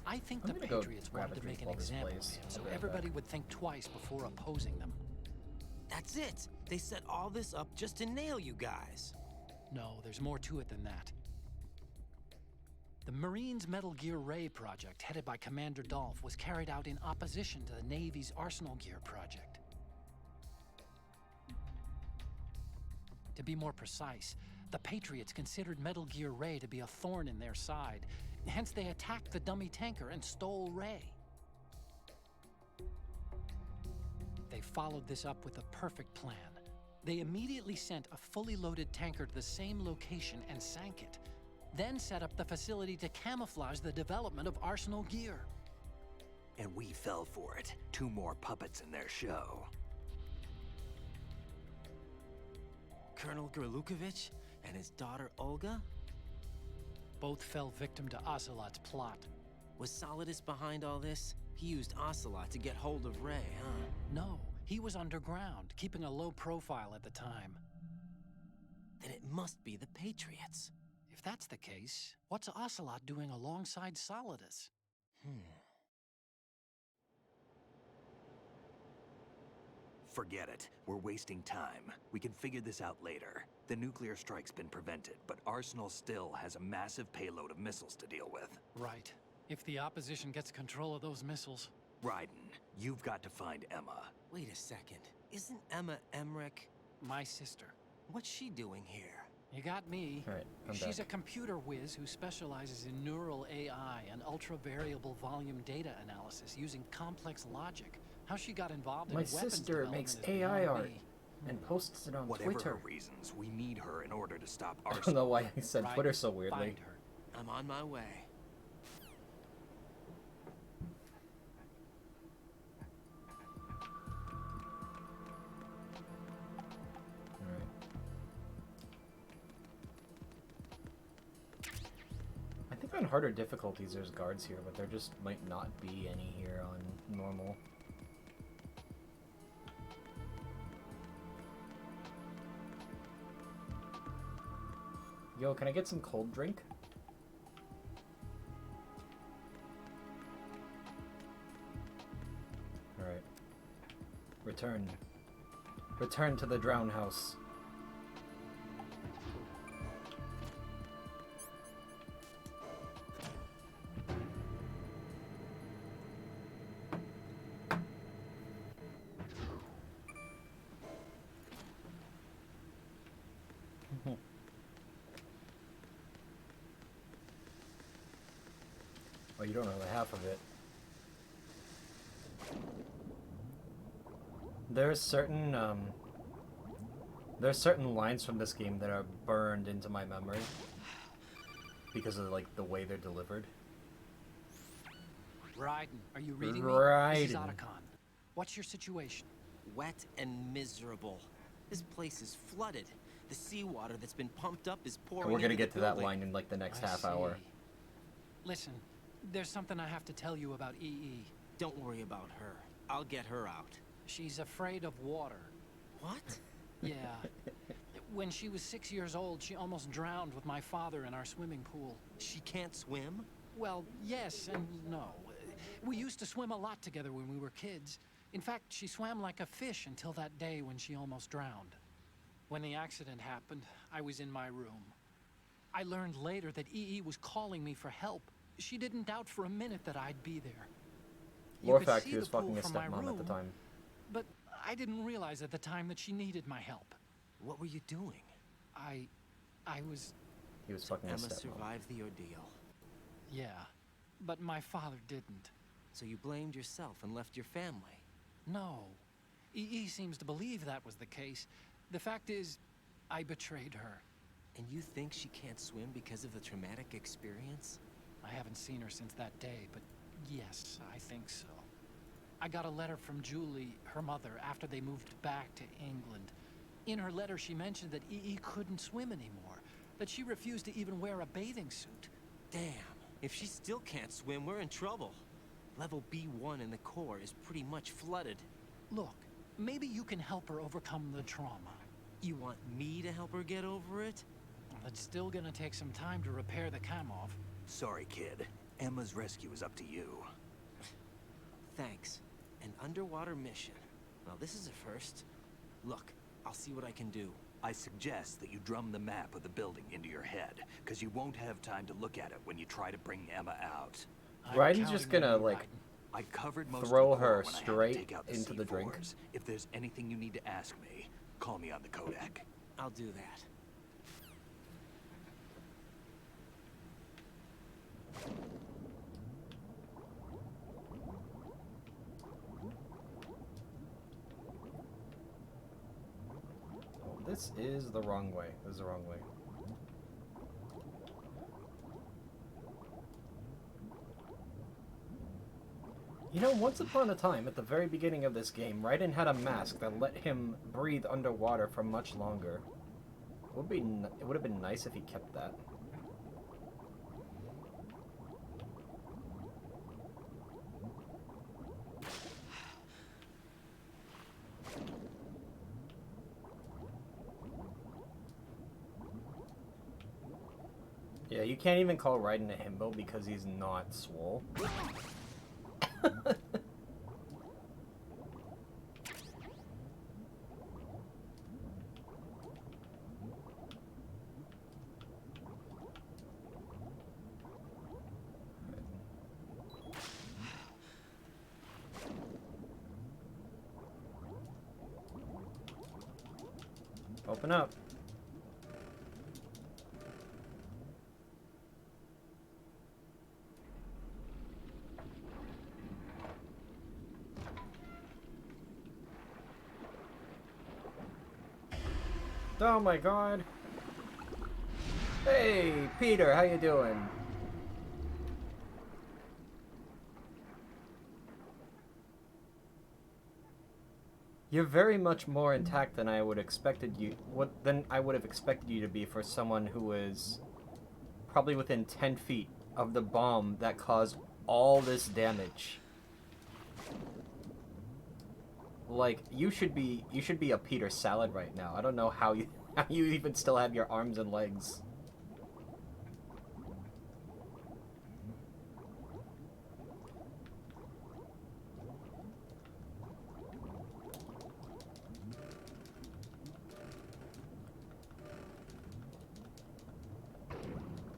I think I'm the gonna go Patriots grab wanted a to make drink an while this example of plays. him, I'll so be right everybody back. would think twice before opposing them. That's it! They set all this up just to nail you guys. No, there's more to it than that. The Marines' Metal Gear Ray project, headed by Commander Dolph, was carried out in opposition to the Navy's Arsenal Gear project. To be more precise, the Patriots considered Metal Gear Ray to be a thorn in their side. Hence, they attacked the dummy tanker and stole Ray. They followed this up with a perfect plan. They immediately sent a fully loaded tanker to the same location and sank it. Then set up the facility to camouflage the development of Arsenal Gear. And we fell for it. 2 more puppets in their show. Colonel Gerlukovich and his daughter Olga? Both fell victim to Ocelot's plot. Was Solidus behind all this? He used Ocelot to get hold of Ray, huh? No, he was underground, keeping a low profile at the time. Then it must be the Patriots. If that's the case, what's Ocelot doing alongside Solidus? Forget it. We're wasting time. We can figure this out later. The nuclear strike's been prevented, but Arsenal still has a massive payload of missiles to deal with. Right. If the opposition gets control of those missiles. Raiden, you've got to find Emma. Wait a second. Isn't Emma Emmerich? My sister. What's she doing here? You got me. All right, I'm She's back. a computer whiz who specializes in neural AI and ultra-variable volume data analysis using complex logic. How she got involved in My weapons sister development makes is AI beyond art me. and posts it on Whatever Twitter. her reasons, we need her in order to stop I don't Arsenal. know why I said Right, Twitter so weirdly. Find her. I'm on my way. Alright. I think on harder difficulties there's guards here, but there just might not be any here on normal. Yo, can I get some cold drink? Alright. Return. Return to the drown house. Oh, you don't know the half of it. There's certain lines from this game that are burned into my memory because of like the way they're delivered. Raiden, are you reading me? This is Raiden. Otacon. What's your situation? Wet and miserable. This place is flooded. The seawater that's been pumped up is pouring. And we're gonna into get the to that building. line in like the next I half hour. see. Listen, there's something I have to tell you about EE. Don't worry about her. I'll get her out. She's afraid of water. What? Yeah. When she was 6 years old, she almost drowned with my father in our swimming pool. She can't swim? Well, yes and no. We used to swim a lot together when we were kids. In fact, she swam like a fish until that day when she almost drowned. When the accident happened, I was in my room. I learned later that EE was calling me for help. She didn't doubt for a minute that I'd be there. You Lore could fact, see he was the pool fucking his from my stepmom at the room, time. But I didn't realize at the time that she needed my help. What were you doing? I was... He was fucking his Emma stepmom. survived the ordeal. Yeah, but my father didn't. So you blamed yourself and left your family. No. EE seems to believe that was the case. The fact is, I betrayed her. And you think she can't swim because of the traumatic experience? I haven't seen her since that day, but yes, I think so. I got a letter from Julie, her mother, after they moved back to England. In her letter, she mentioned that EE couldn't swim anymore, that she refused to even wear a bathing suit. Damn. If she still can't swim, we're in trouble. Level B1 in the core is pretty much flooded. Look, maybe you can help her overcome the trauma. You want me to help her get over it? Well, it's still gonna take some time to repair the Kamov. Sorry, kid. Emma's rescue is up to you. Thanks. An underwater mission. Well, this is a first. Look, I'll see what I can do. I suggest that you drum the map of the building into your head, because you won't have time to look at it when you try to bring Emma out. I'm Ryan's just counting on gonna, you, like, Raiden. I covered most throw of the core her when I had to straight take out the into the drink. C4s. If there's anything you need to ask me, call me on the Kodak. I'll do that. Oh, this is the wrong way. This is the wrong way. You know, once upon a time, at the very beginning of this game, Raiden had a mask that let him breathe underwater for much longer. It would have been nice if he kept that. Yeah, you can't even call Raiden a himbo because he's not swole. Open up. Oh my god. Hey, Peter, how you doing? You're very much more intact than I would expected you than I would have expected you to be for someone who is probably within 10 feet of the bomb that caused all this damage. Like, you should be a Peter salad right now. I don't know how you even still have your arms and legs.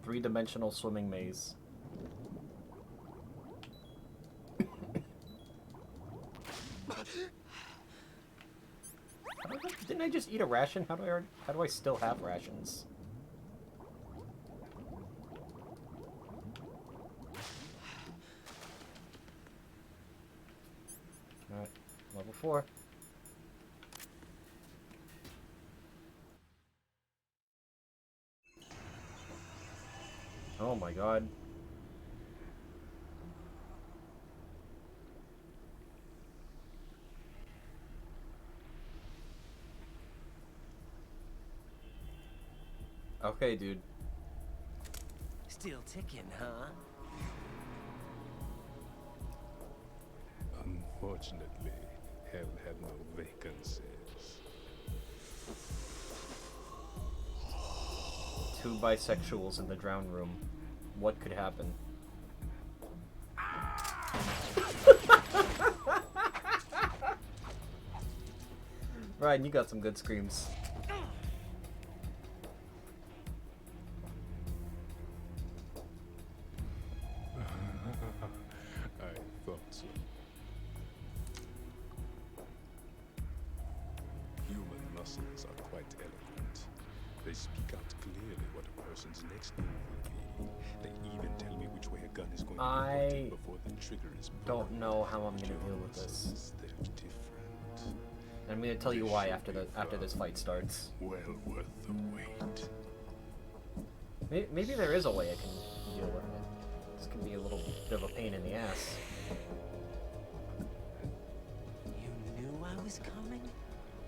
Three-dimensional swimming maze. Didn't I just eat a ration? How do I still have rations? Alright, level 4. Oh my god. Okay, dude. Still ticking, huh? Unfortunately, hell had no vacancies. Two bisexuals in the drown room. What could happen? Ryan, you got some good screams. I thought so. Human muscles are quite eloquent. They speak out clearly what a person's next move will be. They even tell me which way a gun is going to be pointed before the trigger is pulled. Don't know how I'm gonna deal with this. I'm gonna tell you why after this fight starts. Well worth the wait. Maybe there is a way I can deal with it. This can be a little bit of a pain in the ass. You knew I was coming?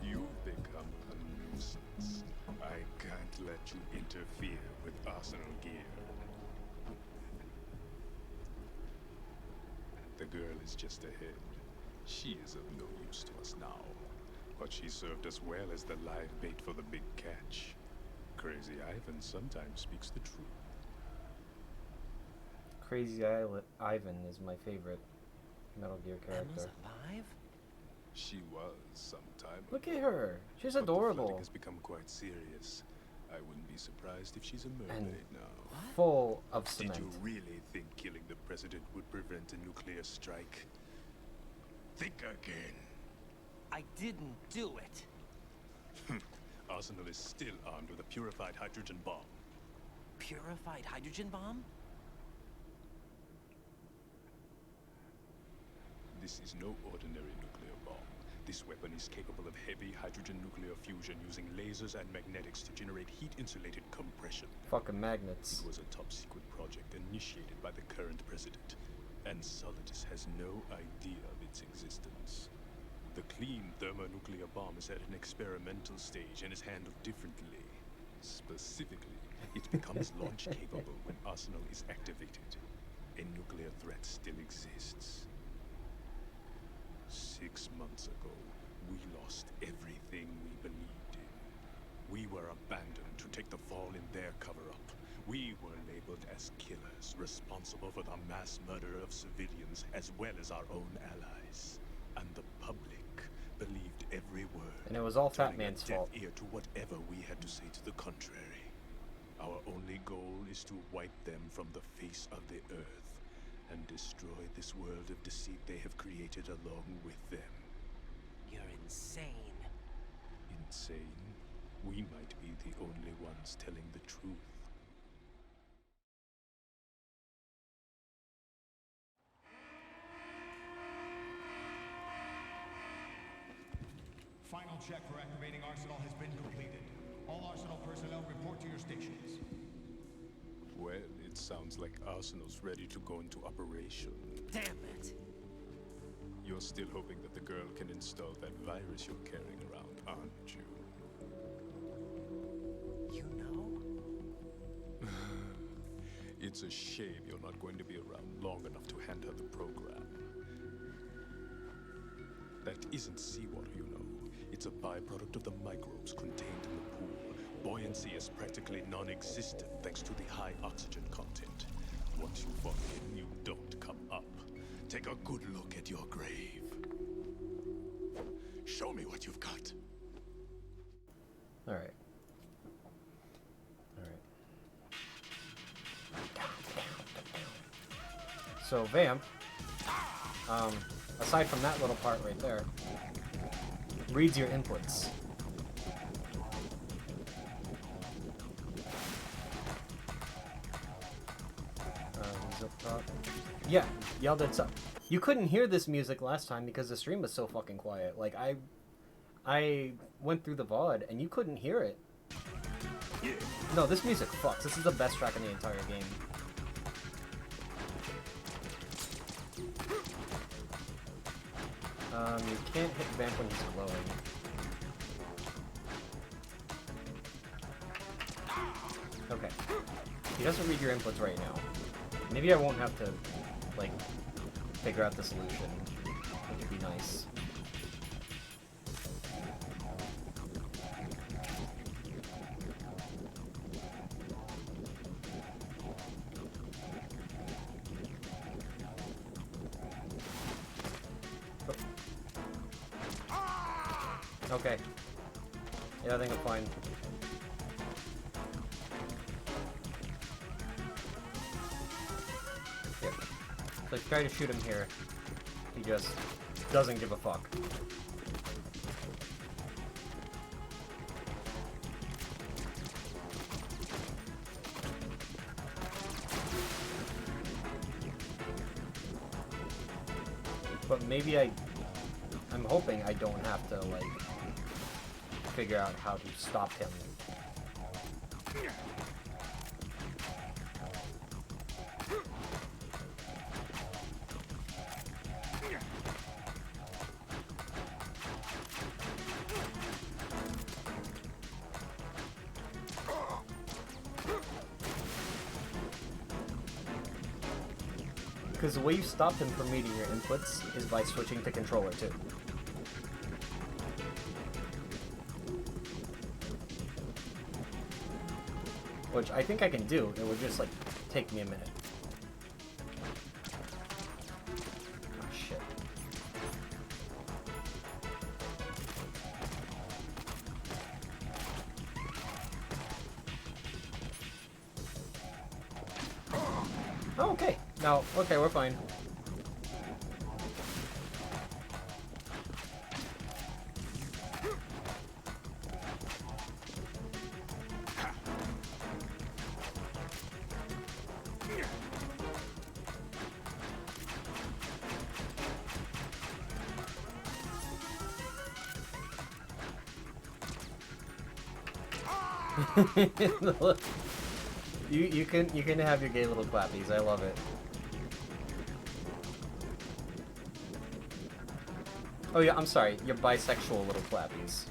You've become a nuisance. I can't let you interfere with Arsenal gear. The girl is just ahead. She is of no use to us now. But she served us well as the live bait for the big catch. Crazy Ivan sometimes speaks the truth. Crazy Ivan is my favorite Metal Gear character. Emma's alive? She was sometime. Look at her. She's But adorable. the flooding has become quite serious. I wouldn't be surprised if she's a mermaid now. Full of cement. Did you really think killing the president would prevent a nuclear strike? Think again. I didn't do it. Arsenal is still armed with a purified hydrogen bomb. Purified hydrogen bomb? This is no ordinary nuclear bomb. This weapon is capable of heavy hydrogen nuclear fusion using lasers and magnetics to generate heat-insulated compression. Fucking magnets. It was a top-secret project initiated by the current president, and Solidus has no idea of its existence. The clean thermonuclear bomb is at an experimental stage and is handled differently. Specifically, it becomes launch-capable when Arsenal is activated. A nuclear threat still exists. 6 months ago, we lost everything we believed in. We were abandoned to take the fall in their cover-up. We were labeled as killers, responsible for the mass murder of civilians as well as our own allies. And the public believed every word. And it was all Fat turning a Man's deaf fault. ear to whatever we had to say to the contrary. Our only goal is to wipe them from the face of the earth and destroy this world of deceit they have created along with them. You're insane. Insane? We might be the only ones telling the truth. Final check for activating Arsenal has been completed. All Arsenal personnel report to your stations. Well, it sounds like Arsenal's ready to go into operation. Damn it! You're still hoping that the girl can install that virus you're carrying around, aren't you? You know? It's a shame you're not going to be around long enough to hand her the program. That isn't seawater, you know. It's a byproduct of the microbes contained in the pool. Buoyancy is practically non-existent thanks to the high oxygen content. Once you fall in, you don't come up. Take a good look at your grave. Show me what you've got. Alright. So, Vamp, aside from that little part right there, reads your inputs. He's up top. Yeah, yelled at up. You couldn't hear this music last time because the stream was so fucking quiet. Like, I went through the VOD and you couldn't hear it. Yeah. No, this music fucks. This is the best track in the entire game. You can't hit Vamp when he's glowing. doesn't read your inputs right now. Maybe I won't have to, like, figure out the solution, which would be nice. Okay. Yeah, I think I'm fine. Yep. So I try to shoot him here. He just doesn't give a fuck. But maybe I'm hoping I don't have to, like, figure out how to stop him. Because the way you stop him from reading your inputs is by switching to controller 2. Which I think I can do. It would just, like, take me a minute. Oh, shit. Oh, okay. No, okay, we're fine. you can have your gay little clappies. I love it. Oh yeah, I'm sorry. Your bisexual little clappies.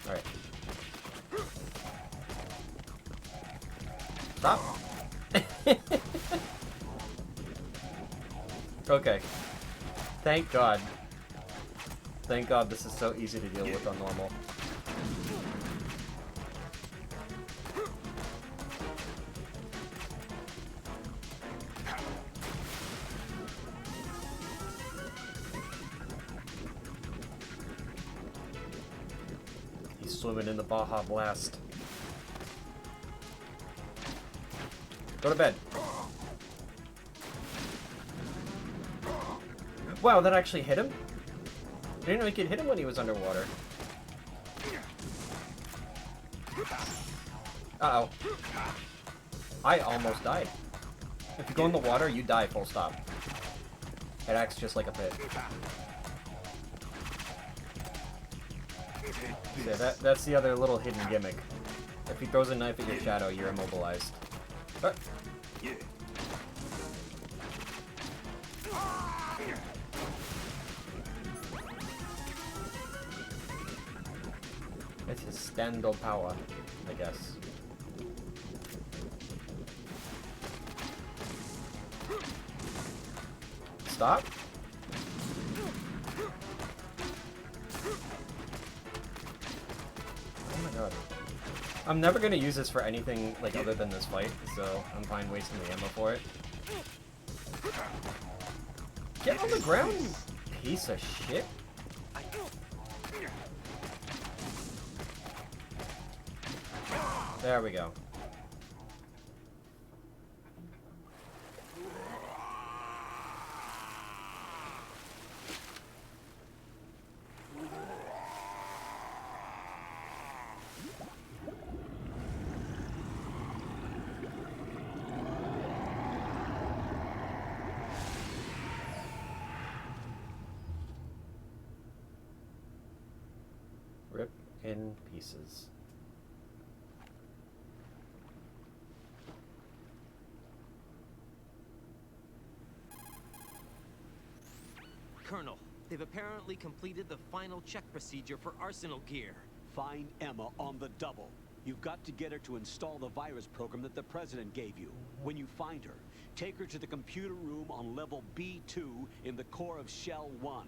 All right. Stop. Okay. Thank God. Thank God this is so easy to deal with on normal. He's swimming in the Baja Blast. Go to bed. Wow, that actually hit him? I didn't know he could hit him when he was underwater. Uh-oh. I almost died. If you go in the water, you die full stop. It acts just like a pit. Yeah, that's the other little hidden gimmick. If he throws a knife at your shadow, you're immobilized. It's his stand-up power, I guess. Stop? Oh my god. I'm never gonna use this for anything, like, other than this fight, so I'm fine wasting the ammo for it. Get on the ground, you piece of shit! There we go. Rip in pieces. Colonel, They've apparently completed the final check procedure for arsenal gear. Find Emma on the double. You've got to get her to install the virus program that the President gave you. When you find her, take her to the computer room on level B2 in the core of Shell 1.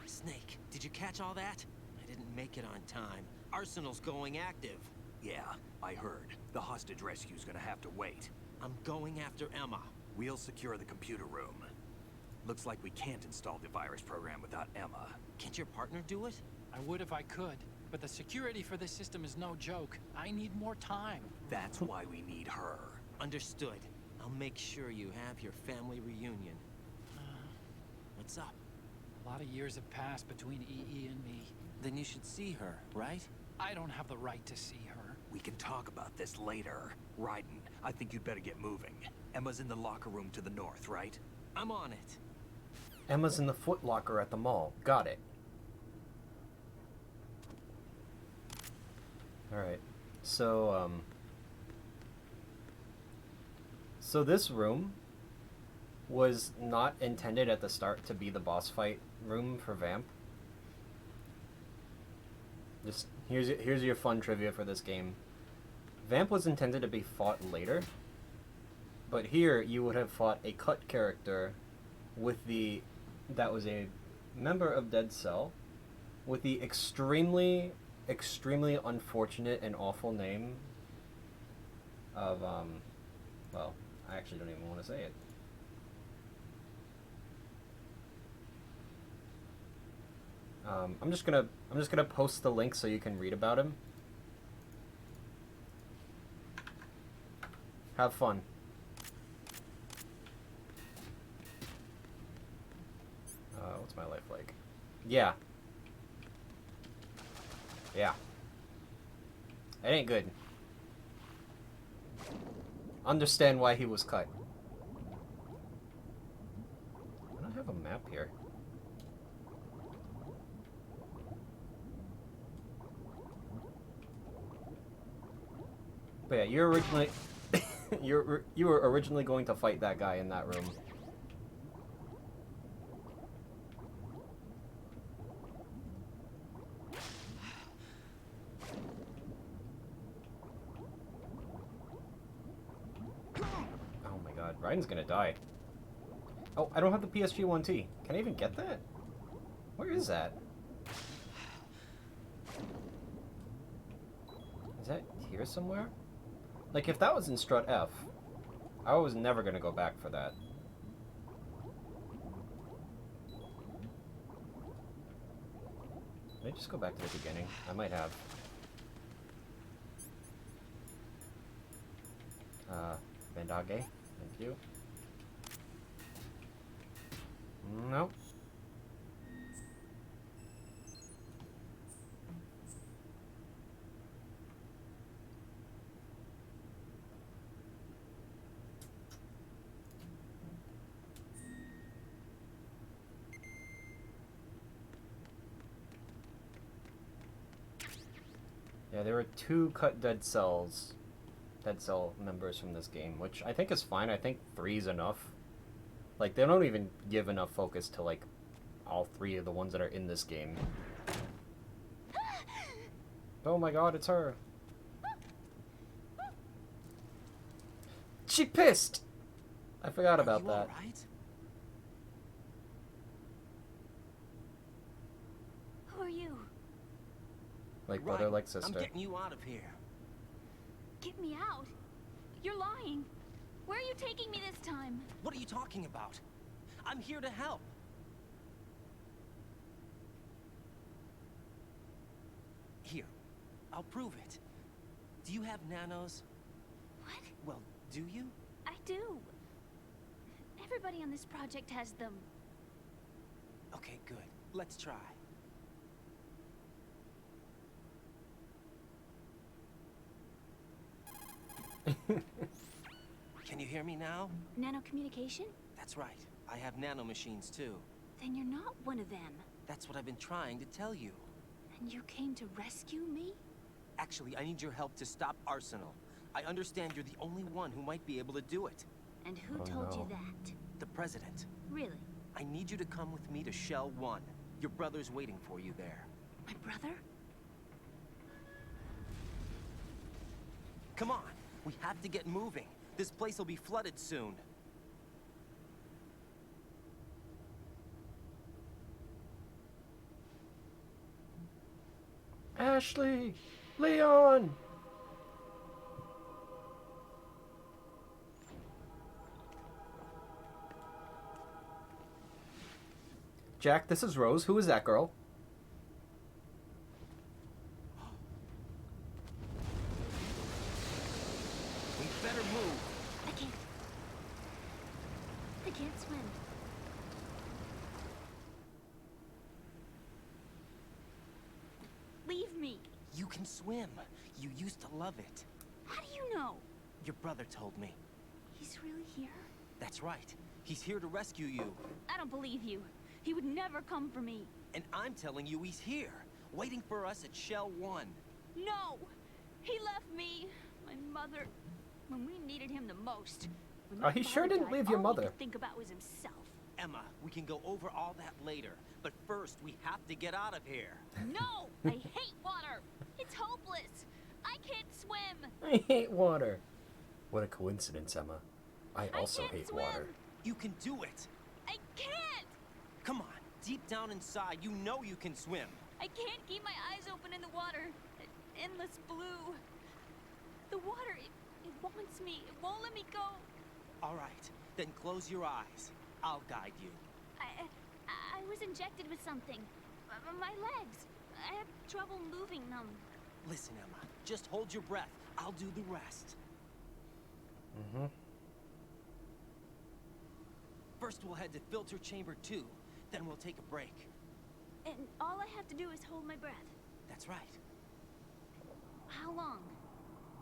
Snake, did you catch all that? I didn't make it on time. Arsenal's going active. Yeah, I heard. The hostage rescue's gonna have to wait. I'm going after Emma. We'll secure the computer room. Looks like we can't install the virus program without Emma. Can't your partner do it? I would if I could, but the security for this system is no joke. I need more time. That's why we need her. Understood. I'll make sure you have your family reunion. What's up? A lot of years have passed between EE and me. Then you should see her, right? I don't have the right to see her. We can talk about this later. Raiden, I think you'd better get moving. Emma's in the locker room to the north, right? I'm on it. Emma's in the Foot Locker at the mall. Got it. Alright. So, So this room was not intended at the start to be the boss fight room for Vamp. Just here's your fun trivia for this game. Vamp was intended to be fought later, but here you would have fought a cut character with that was a member of Dead Cell with the extremely unfortunate and awful name of well, I actually don't even want to say it. I'm just gonna post the link so you can read about him. Have fun. What's my life like? Yeah. Yeah. It ain't good. Understand why he was cut. I don't have a map here. But yeah, you're originally you were originally going to fight that guy in that room. Oh my god, Raiden's gonna die. Oh, I don't have the PSG-1T. Can I even get that? Where is that? Is that here somewhere? Like, if that was in Strut F, I was never gonna go back for that. Did I just go back to the beginning? I might have. Bandage, thank you. Nope. Yeah, there were 2 cut Dead Cell members from this game, which I think is fine. I think 3's enough. Like, they don't even give enough focus to, like, all 3 of the ones that are in this game. Oh my god, it's her. She pissed! I forgot about that. All right? Who are you? Like brother, like sister. I'm getting you out of here. Get me out. You're lying. Where are you taking me this time? What are you talking about? I'm here to help. Here, I'll prove it. Do you have nanos? What? Well, do you? I do. Everybody on this project has them. Okay, good. Let's try. Can you hear me now? Nanocommunication? That's right. I have nanomachines too. Then you're not one of them. That's what I've been trying to tell you. And you came to rescue me? Actually, I need your help to stop Arsenal. I understand you're the only one who might be able to do it. And who told you that? The President. Really? I need you to come with me to Shell 1. Your brother's waiting for you there. My brother? Come on, we have to get moving. This place will be flooded soon. Ashley! Leon! Jack, this is Rose. Who is that girl? We better move. I can't swim. Leave me. You can swim. You used to love it. How do you know? Your brother told me. He's really here? That's right. He's here to rescue you. I don't believe you. He would never come for me. And I'm telling you he's here, waiting for us at Shell 1. No! He left me, my mother, when we needed him the most. When Oh, he my sure father didn't died, leave your all mother. he could think about was himself. Emma, we can go over all that later. But first, we have to get out of here. No! I hate water! It's hopeless! I can't swim! I hate water. What a coincidence, Emma. I also can't hate swim. water. You can do it. I can't! Come on, deep down inside, you know you can swim. I can't keep my eyes open in the water. Endless blue. The water, it wants me. It won't let me go. All right, then close your eyes. I'll guide you. I was injected with something. My legs. I have trouble moving them. Listen, Emma, just hold your breath. I'll do the rest. Mm-hmm. First, we'll head to filter chamber 2. Then we'll take a break. And all I have to do is hold my breath. That's right. How long?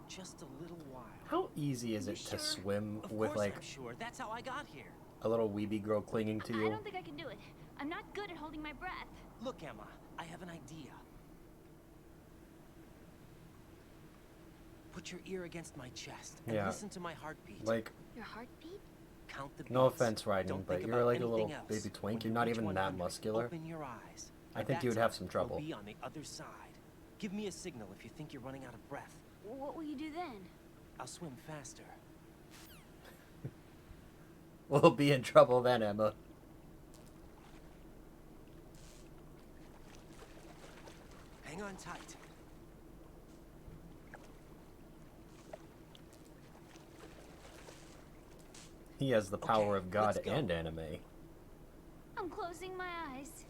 Just a little while. How easy is it to swim Of with, course like, I'm sure. That's how I got here. a little weeby girl clinging to I you? don't think I can do it. I'm not good at holding my breath. Look, Emma, I have an idea. Put your ear against my chest and Yeah. listen to my heartbeat. Like, Your heartbeat? Count the beats. no offense, Ryden, Don't but think you're about like a little anything else. baby twink. When You're you not reach even that 100, muscular. Open your eyes. I By think that you would have time, some trouble. We'll be on the other side. Give me a signal if you think you're running out of breath. What will you do then? I'll swim faster. We'll be in trouble then, Emma. Hang on tight. He has the power of God let's go. and anime. I'm closing my eyes.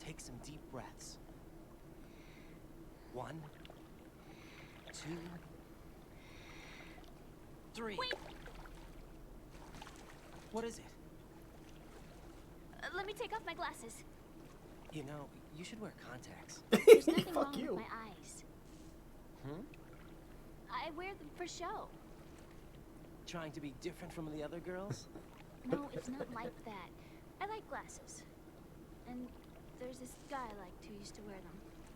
Take some deep breaths. 1, 2, 3. Wait! What is it? Let me take off my glasses. You know, you should wear contacts. There's nothing Fuck wrong you. with my eyes. Hmm? I wear them for show. Trying to be different from the other girls? No, it's not like that. I like glasses. And there's this guy I liked who used to wear them.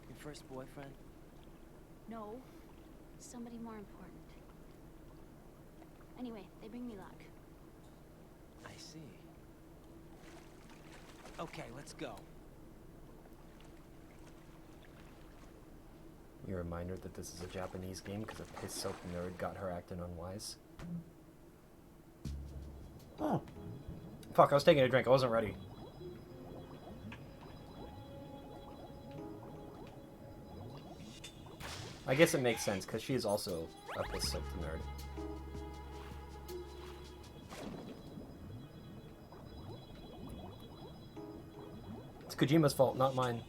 Your first boyfriend? No, somebody more important. Anyway, they bring me luck. I see. Okay, let's go. Your reminder that this is a Japanese game because a piss soaked nerd got her acting unwise. Oh. Fuck, I was taking a drink. I wasn't ready. I guess it makes sense because she is also a piss soaked nerd. It's Kojima's fault, not mine.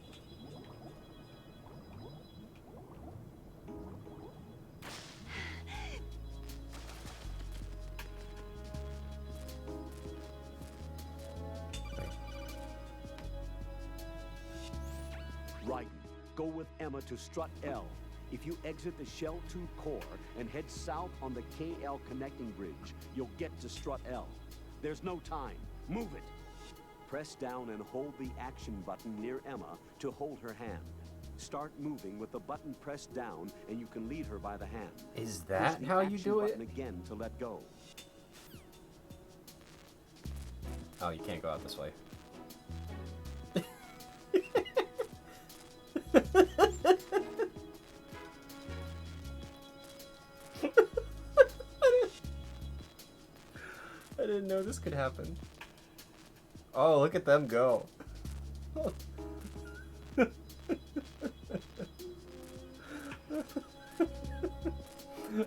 Right. Go with Emma to Strut L. If you exit the Shell 2 core and head south on the KL connecting bridge, you'll get to Strut L. There's no time. Move it. Press down and hold the action button near Emma to hold her hand. Start moving with the button pressed down and you can lead her by the hand. Is Push that the how you action do it? button again to let go. Oh, you can't go out this way. I didn't know this could happen. Oh, look at them go.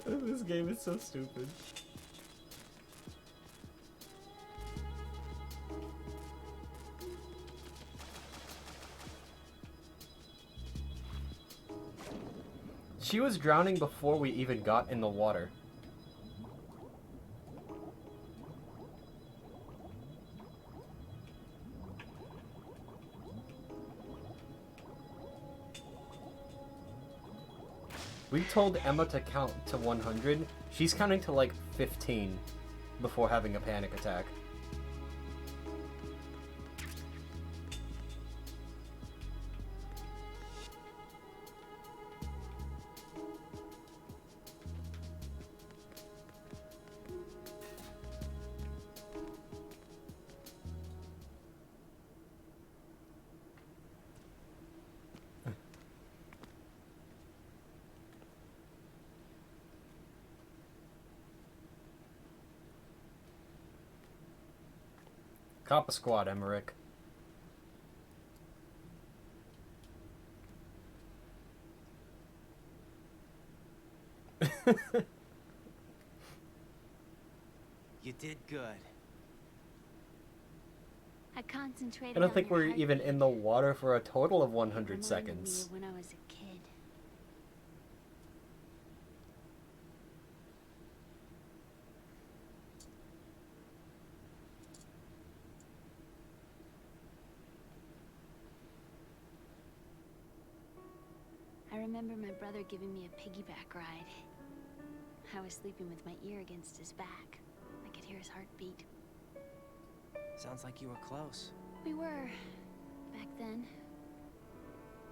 This game is so stupid. She was drowning before we even got in the water. We told Emma to count to 100. She's counting to like 15 before having a panic attack. Coppa squad, Emmerich. You did good. I concentrated I don't on think your we're even in the water for a total of 100 seconds. When I was a kid. I remember my brother giving me a piggyback ride. I was sleeping with my ear against his back. I could hear his heartbeat. Sounds like you were close. We were, back then.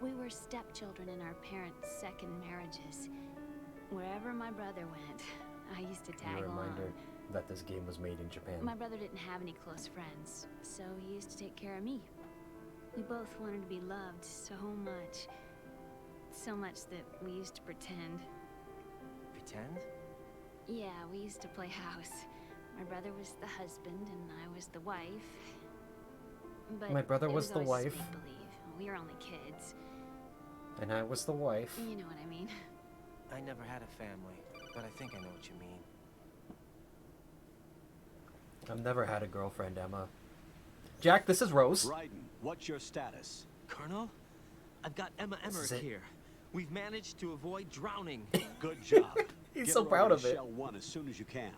We were stepchildren in our parents' second marriages. Wherever my brother went, I used to tag A along. reminder that this game was made in Japan. My brother didn't have any close friends, so he used to take care of me. We both wanted to be loved so much. So much that we used to pretend. Pretend? Yeah, we used to play house. My brother was the husband and I was the wife. But My brother it was the always wife. make-believe. We were only kids. And I was the wife. You know what I mean. I never had a family, but I think I know what you mean. I've never had a girlfriend, Emma. Jack, this is Rose. Raiden, what's your status? Colonel, I've got Emma This is Emmerich it. here. We've managed to avoid drowning. Good job. He's Get so her proud over of to it. Shell 1 as soon as you can.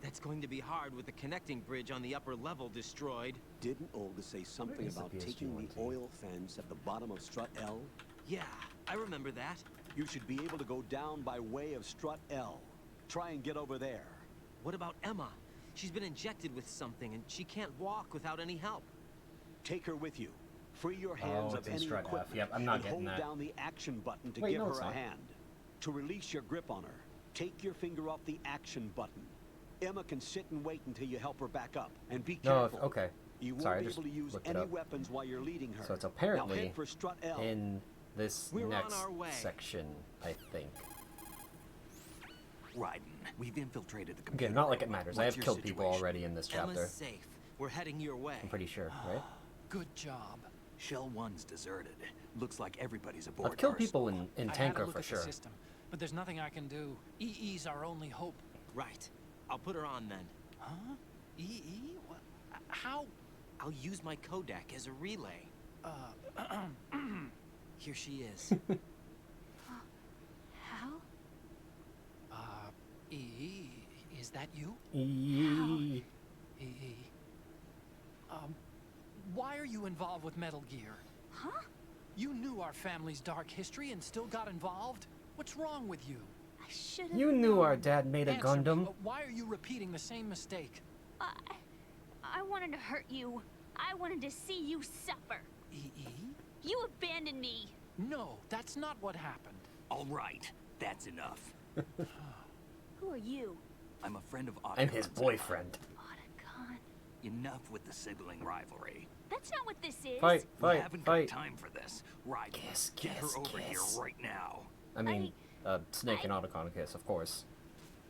That's going to be hard with the connecting bridge on the upper level destroyed. Didn't Olga say something is the about PSG taking one, the too? oil fence at the bottom of Strut L? Yeah, I remember that. You should be able to go down by way of Strut L. Try and get over there. What about Emma? She's been injected with something and she can't walk without any help. Take her with you. Free your hands Oh, of it's in any Strut F. equipment Yep, I'm not and getting hold that. down the action button to Wait, give no, her it's a not. hand. To release your grip on her, take your finger off the action button. Emma can sit and wait until you help her back up. And be No, careful. okay. You won't Sorry, I be just able to use looked it any up. weapons while you're leading her. So it's Now apparently head for Strut L. in this We're on next our way. section, I think. Raiden, we've infiltrated the computer. Again, not like it matters. I What's have your killed people situation? already in this chapter. Emma's safe. We're heading your way. I'm pretty sure, right? Good job. Shell 1's deserted. Looks like everybody's aboard. I've killed Arsenal. people in I had a Tanker look for at sure. the system, but there's nothing I can do. EE's our only hope. Right. I'll put her on then. Huh? EE? What? How? I'll use my Kodak as a relay. Here she is. How? EE, is that you? Eee. EE. Why are you involved with Metal Gear? Huh? You knew our family's dark history and still got involved? What's wrong with you? I should have You knew our dad made a Answer me, Gundam. why are you repeating the same mistake? I wanted to hurt you. I wanted to see you suffer. EE? You abandoned me. No, that's not what happened. All right, that's enough. Who are you? I'm a friend of I'm his Ottocon's. boyfriend. Otacon. Enough with the sibling rivalry. That's not what this is. Fight, We fight, haven't fight. got time for this. Right, Kiss, get her kiss, over kiss. here right now. I mean, Snake and Otacon kiss, of course.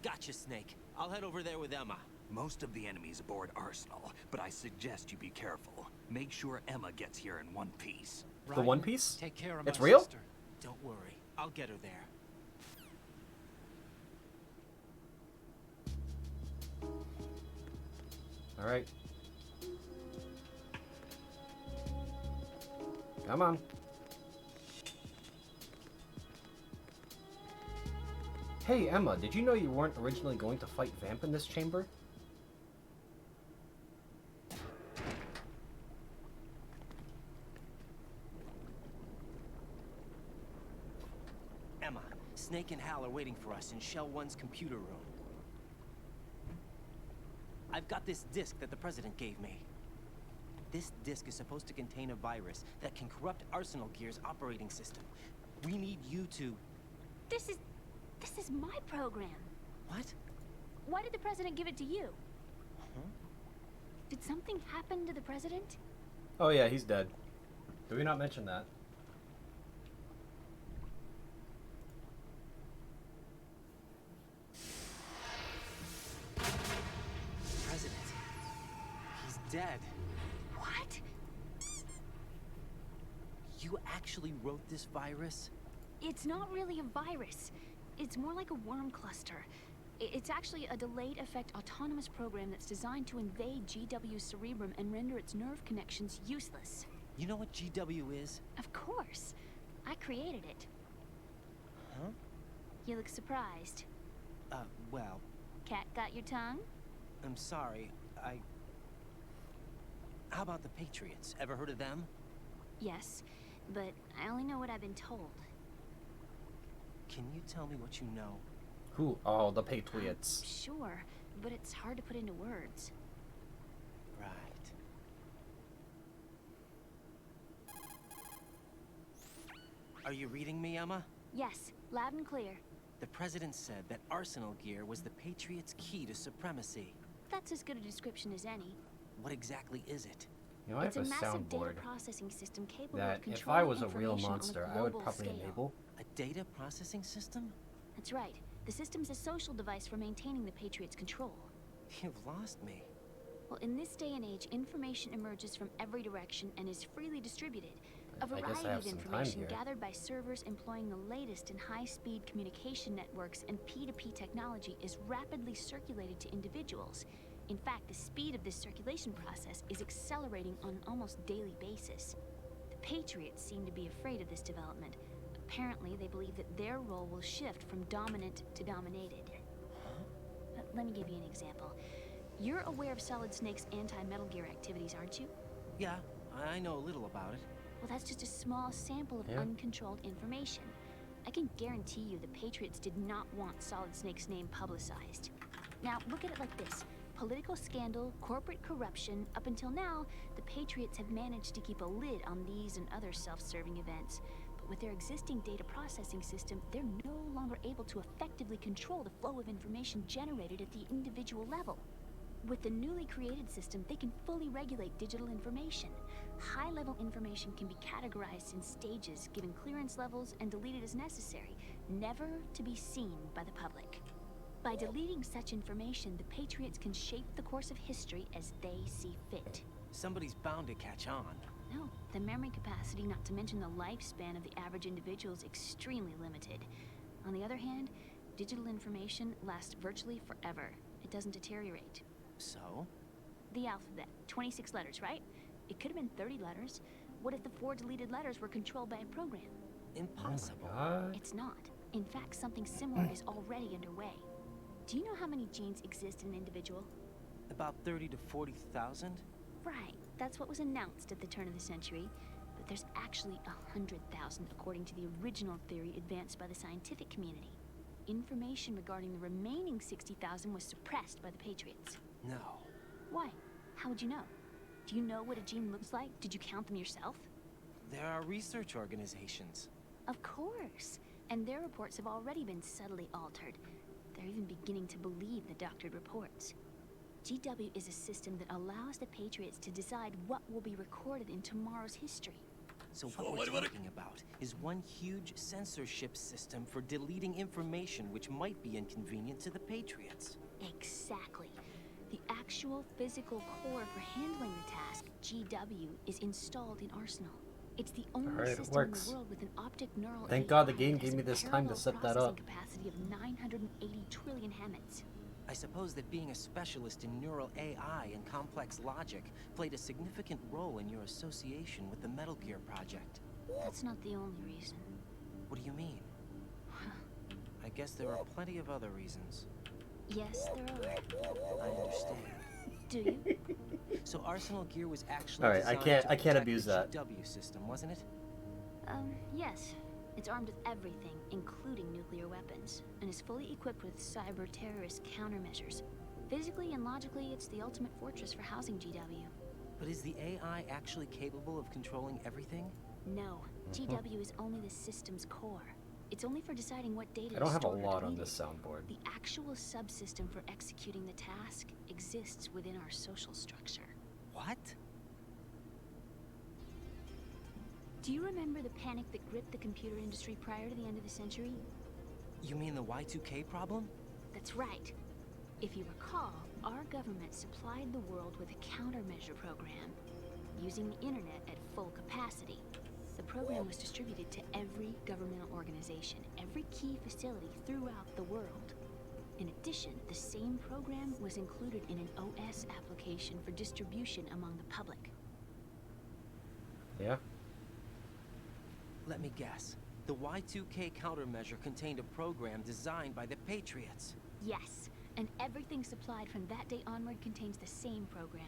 Gotcha, Snake. I'll head over there with Emma. Most of the enemies aboard Arsenal, but I suggest you be careful. Make sure Emma gets here in one piece. The One Piece? Take care of It's my real? sister. Don't worry. I'll get her there. Alright. Come on. Hey, Emma, did you know you weren't originally going to fight Vamp in this chamber? Emma, Snake and Hal are waiting for us in Shell 1's computer room. I've got this disk that the President gave me. This disk is supposed to contain a virus that can corrupt Arsenal Gear's operating system. We need you to... This is my program. What? Why did the president give it to you? Huh? Did something happen to the president? Oh yeah, he's dead. Did we not mention that? President. He's dead. What? You actually wrote this virus? It's not really a virus. It's more like a worm cluster. It's actually a delayed effect autonomous program that's designed to invade GW's cerebrum and render its nerve connections useless. You know what GW is? Of course. I created it. Huh? You look surprised. Well, Cat got your tongue? I'm sorry. How about the Patriots? Ever heard of them? Yes, but I only know what I've been told. Can you tell me what you know? Who? Oh, the Patriots. Sure, but it's hard to put into words. Right. Are you reading me, Emma? Yes, loud and clear. The President said that Arsenal Gear was the Patriots' key to supremacy. That's as good a description as any. What exactly is it? You know, I It's have a a massive data soundboard processing system capable that of if controlling I was a real information on monster, a I would global probably scale. enable. A data processing system? That's right. The system's a social device for maintaining the Patriots' control. You've lost me. Well, in this day and age, information emerges from every direction and is freely distributed. A I guess I variety have of some time information here. gathered by servers employing the latest in high-speed communication networks and P2P technology is rapidly circulated to individuals. In fact, the speed of this circulation process is accelerating on an almost daily basis. The Patriots seem to be afraid of this development. Apparently, they believe that their role will shift from dominant to dominated. Let me give you an example. You're aware of Solid Snake's anti-Metal Gear activities, aren't you? Yeah, I know a little about it. Well, that's just a small sample of uncontrolled information. I can guarantee you the Patriots did not want Solid Snake's name publicized. Now, look at it like this. Political scandal, corporate corruption, up until now, the Patriots have managed to keep a lid on these and other self-serving events. But with their existing data processing system, they're no longer able to effectively control the flow of information generated at the individual level. With the newly created system, they can fully regulate digital information. High-level information can be categorized in stages, given clearance levels, and deleted as necessary, never to be seen by the public. By deleting such information, the Patriots can shape the course of history as they see fit. Somebody's bound to catch on. No, the memory capacity, not to mention the lifespan of the average individual, is extremely limited. On the other hand, digital information lasts virtually forever. It doesn't deteriorate. So? The alphabet, 26 letters, right? It could have been 30 letters. What if the 4 deleted letters were controlled by a program? Impossible. It's not. In fact, something similar is already underway. Do you know how many genes exist in an individual? About 30 to 40,000? Right. That's what was announced at the turn of the century. But there's actually 100,000 according to the original theory advanced by the scientific community. Information regarding the remaining 60,000 was suppressed by the Patriots. No. Why? How would you know? Do you know what a gene looks like? Did you count them yourself? There are research organizations. Of course. And their reports have already been subtly altered. They're even beginning to believe the doctored reports. GW is a system that allows the Patriots to decide what will be recorded in tomorrow's history. So what we're talking about is one huge censorship system for deleting information which might be inconvenient to the Patriots. Exactly. The actual physical core for handling the task, GW, is installed in Arsenal. It's the only Alright, it system works. in the world with an optic neural Thank AI God the game that has gave me a this time to parallel set that processing up. capacity of 980 trillion Hammonds. I suppose that being a specialist in neural AI and complex logic played a significant role in your association with the Metal Gear project. That's not the only reason. What do you mean? I guess there are plenty of other reasons. Yes, there are. I understand. Do you? So Arsenal Gear was actually Alright, I designed to can't protect abuse the that. GW system, wasn't it? Yes. It's armed with everything, including nuclear weapons, and is fully equipped with cyber-terrorist countermeasures. Physically and logically, it's the ultimate fortress for housing GW. But is the AI actually capable of controlling everything? No. GW is only the system's core. It's only for deciding what data I don't is have a stored or lot on deleted. this soundboard. The actual subsystem for executing the task exists within our social structure. What? Do you remember the panic that gripped the computer industry prior to the end of the century? You mean the Y2K problem? That's right. If you recall, our government supplied the world with a countermeasure program, using the internet at full capacity. The program was distributed to every governmental organization, every key facility throughout the world. In addition, the same program was included in an OS application for distribution among the public. Yeah. Let me guess. The Y2K countermeasure contained a program designed by the Patriots. Yes, and everything supplied from that day onward contains the same program.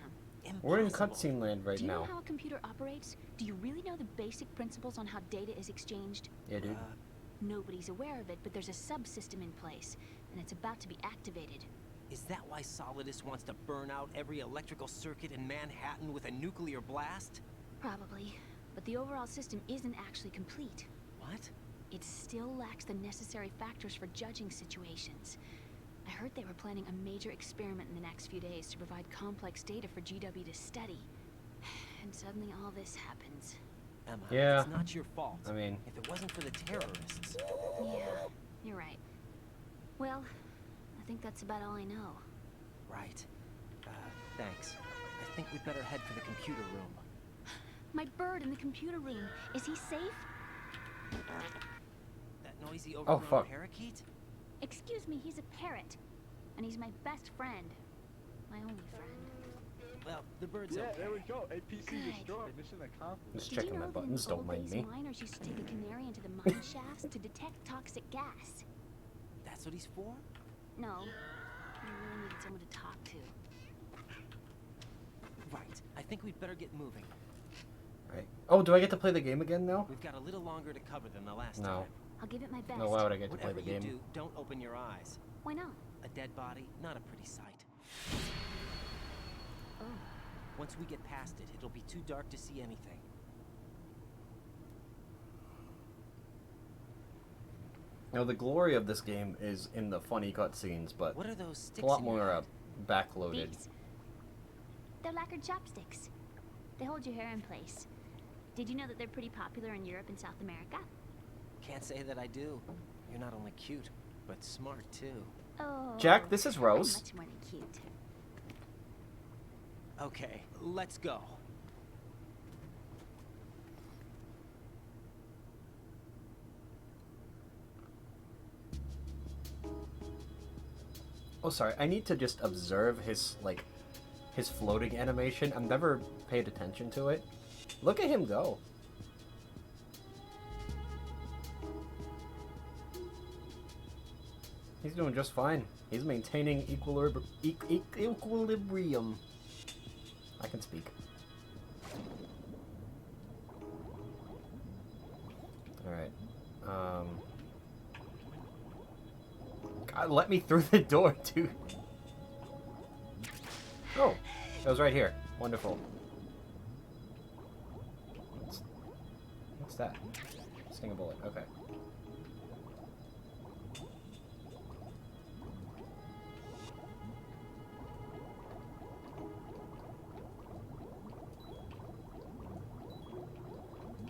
We're in Impossible. cutscene land right Do you know now. how a computer operates? Do you really know the basic principles on how data is exchanged? Yeah, dude. Nobody's aware of it, but there's a subsystem in place, and it's about to be activated. Is that why Solidus wants to burn out every electrical circuit in Manhattan with a nuclear blast? Probably, but the overall system isn't actually complete. What? It still lacks the necessary factors for judging situations. I heard they were planning a major experiment in the next few days to provide complex data for GW to study. And suddenly all this happens. Emma, Yeah. it's not your fault. I mean, if it wasn't for the terrorists. Yeah, you're right. Well, I think that's about all I know. Right. Thanks. I think we'd better head for the computer room. My bird in the computer room. Is he safe? That noisy Oh, overgrown fuck. parakeet? Excuse me, he's a parrot. And he's my best friend. My only friend. Well, the bird's Yeah, okay. there we go. APC Good. destroyed. Mission accomplished. Just Did you checking know my that in buttons, the don't old mind days, me. miners used to take a canary into the mine shafts to detect toxic gas? That's what he's for? No. I really needed someone to talk to. Right. I think we'd better get moving. Right. Oh, do I get to play the game again now? We've got a little longer to cover than the last No. time. I'll give it my best. No, why would I get to play Whatever the game? you do, don't open your eyes. Why not? A dead body, not a pretty sight. Oh. Once we get past it, it'll be too dark to see anything. No, the glory of this game is in the funny cutscenes, but What are those it's sticks a lot in your more hand? backloaded. These. They're lacquered chopsticks. They hold your hair in place. Did you know that they're pretty popular in Europe and South America? Can't say that I do. You're not only cute, but smart too. Oh. Jack, this is I'm Rose. much more than cute. Okay, let's go. Oh, sorry. I need to just observe his, like, his floating animation. I've never paid attention to it. Look at him go. He's doing just fine. He's maintaining equilibrium. I can speak. Alright. God, let me through the door, dude. Oh, it was right here. Wonderful. What's that? Sting a bullet. Okay.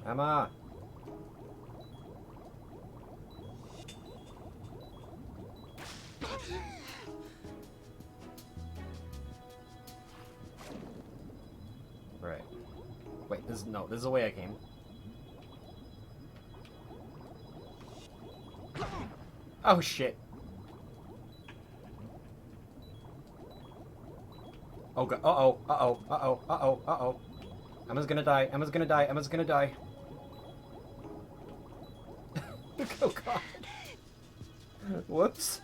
Emma! Right. Wait, this is the way I came. Oh shit. Oh god. Uh-oh. Uh-oh. Uh-oh. Uh-oh. Uh-oh. Emma's gonna die. Emma's gonna die. Emma's gonna die. Oh god. Whoops.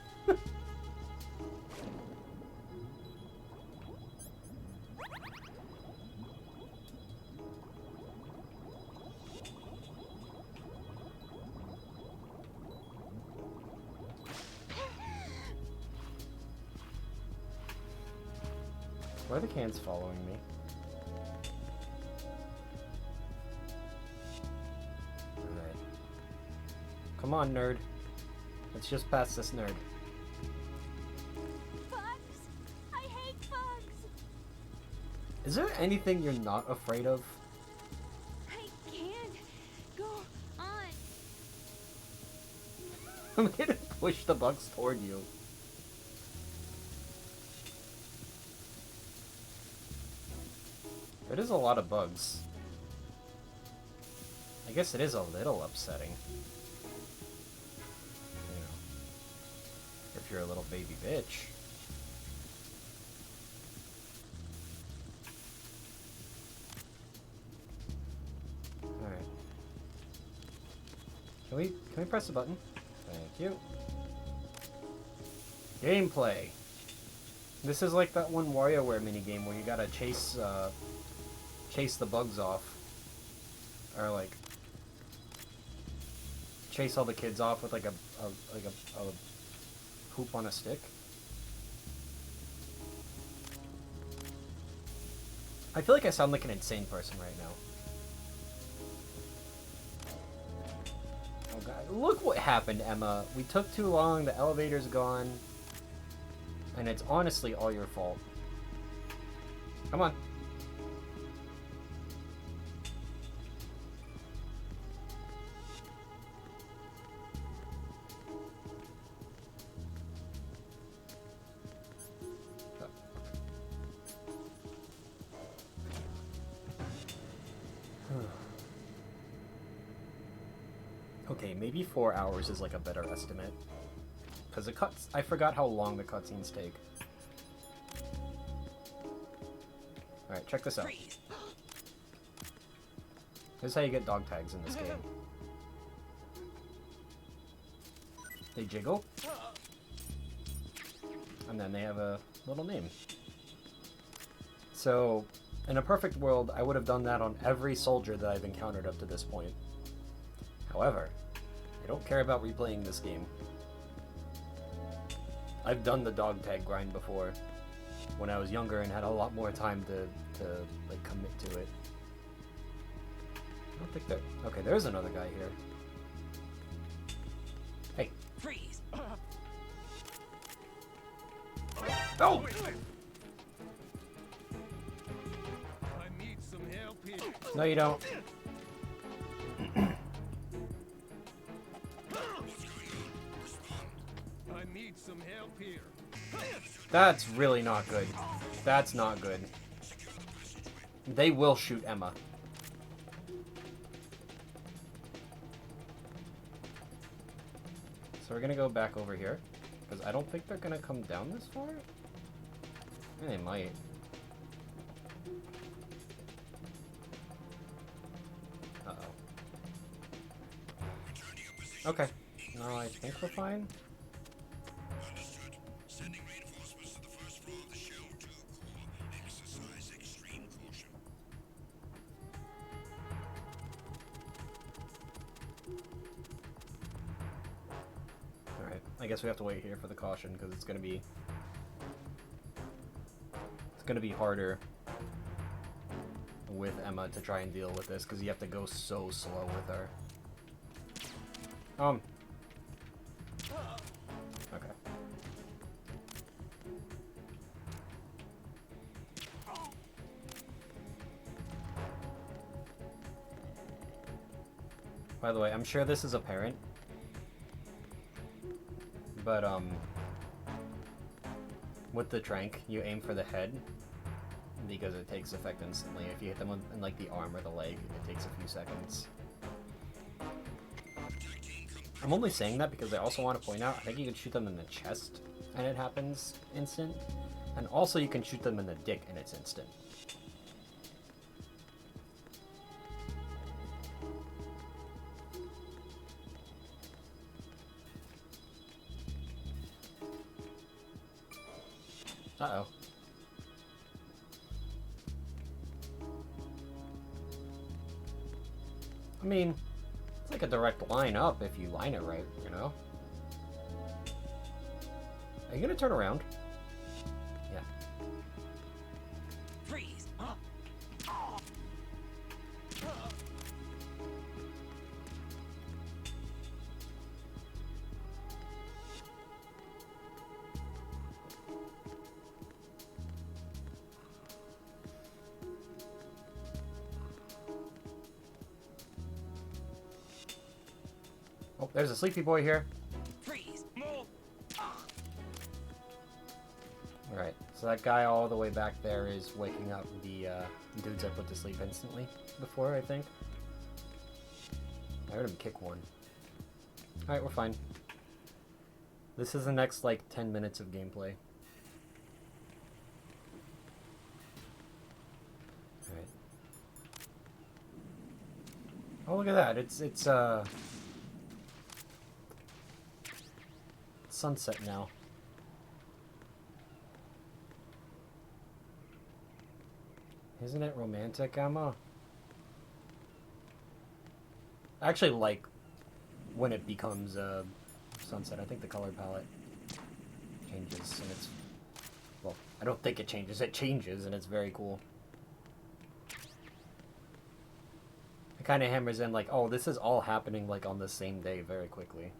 Why are the cans following me? Alright. Come on, nerd. Let's just pass this nerd. Bugs? I hate bugs! Is there anything you're not afraid of? I can't go on. I'm gonna push the bugs toward you. It is a lot of bugs. I guess it is a little upsetting. You know, if you're a little baby bitch. Alright. Can we press the button? Thank you. Gameplay. This is like that one WarioWare minigame where you gotta chase the bugs off. Or like chase all the kids off with like a hoop on a stick. I feel like I sound like an insane person right now. Oh god, look what happened, Emma. We took too long, the elevator's gone. And it's honestly all your fault. Come on. Okay, maybe 4 hours is like a better estimate. Because I forgot how long the cutscenes take. Alright, check this out. This is how you get dog tags in this game. They jiggle. And then they have a little name. So, in a perfect world, I would have done that on every soldier that I've encountered up to this point. However, I don't care about replaying this game. I've done the dog tag grind before, when I was younger and had a lot more time to like commit to it. I don't think that. Okay, there's another guy here. Hey. Freeze! Oh! I need some help here. No, you don't. I need some help here. That's really not good. That's not good. They will shoot Emma. So we're gonna go back over here, because I don't think they're gonna come down this far. They might. Uh-oh. Okay. No, I think we're fine. Understood. Sending reinforcements to the first floor of the Shell 2 core. Exercise extreme caution. Alright, I guess we have to wait here for the caution, because it's gonna be harder with Emma to try and deal with this, because you have to go so slow with her. Okay. By the way, I'm sure this is apparent, but with the trank, you aim for the head because it takes effect instantly. If you hit them in like the arm or the leg, it takes a few seconds. I'm only saying that because I also want to point out, I think you can shoot them in the chest and it happens instant, and also you can shoot them in the dick and it's instant. Uh-oh. I mean, it's like a direct line up if you line it right, you know? Are you gonna turn around? Yeah. Freeze! Oh, there's a sleepy boy here. Freeze! Move! Alright, so that guy all the way back there is waking up the dudes I put to sleep instantly before, I think. I heard him kick one. Alright, we're fine. This is the next, like, 10 minutes of gameplay. Alright. Oh, look at that. It's sunset now. Isn't it romantic, Emma? I actually like when it becomes sunset. I think the color palette changes, and it's... Well, I don't think it changes. It changes, and it's very cool. It kind of hammers in, like, oh, this is all happening, like, on the same day very quickly.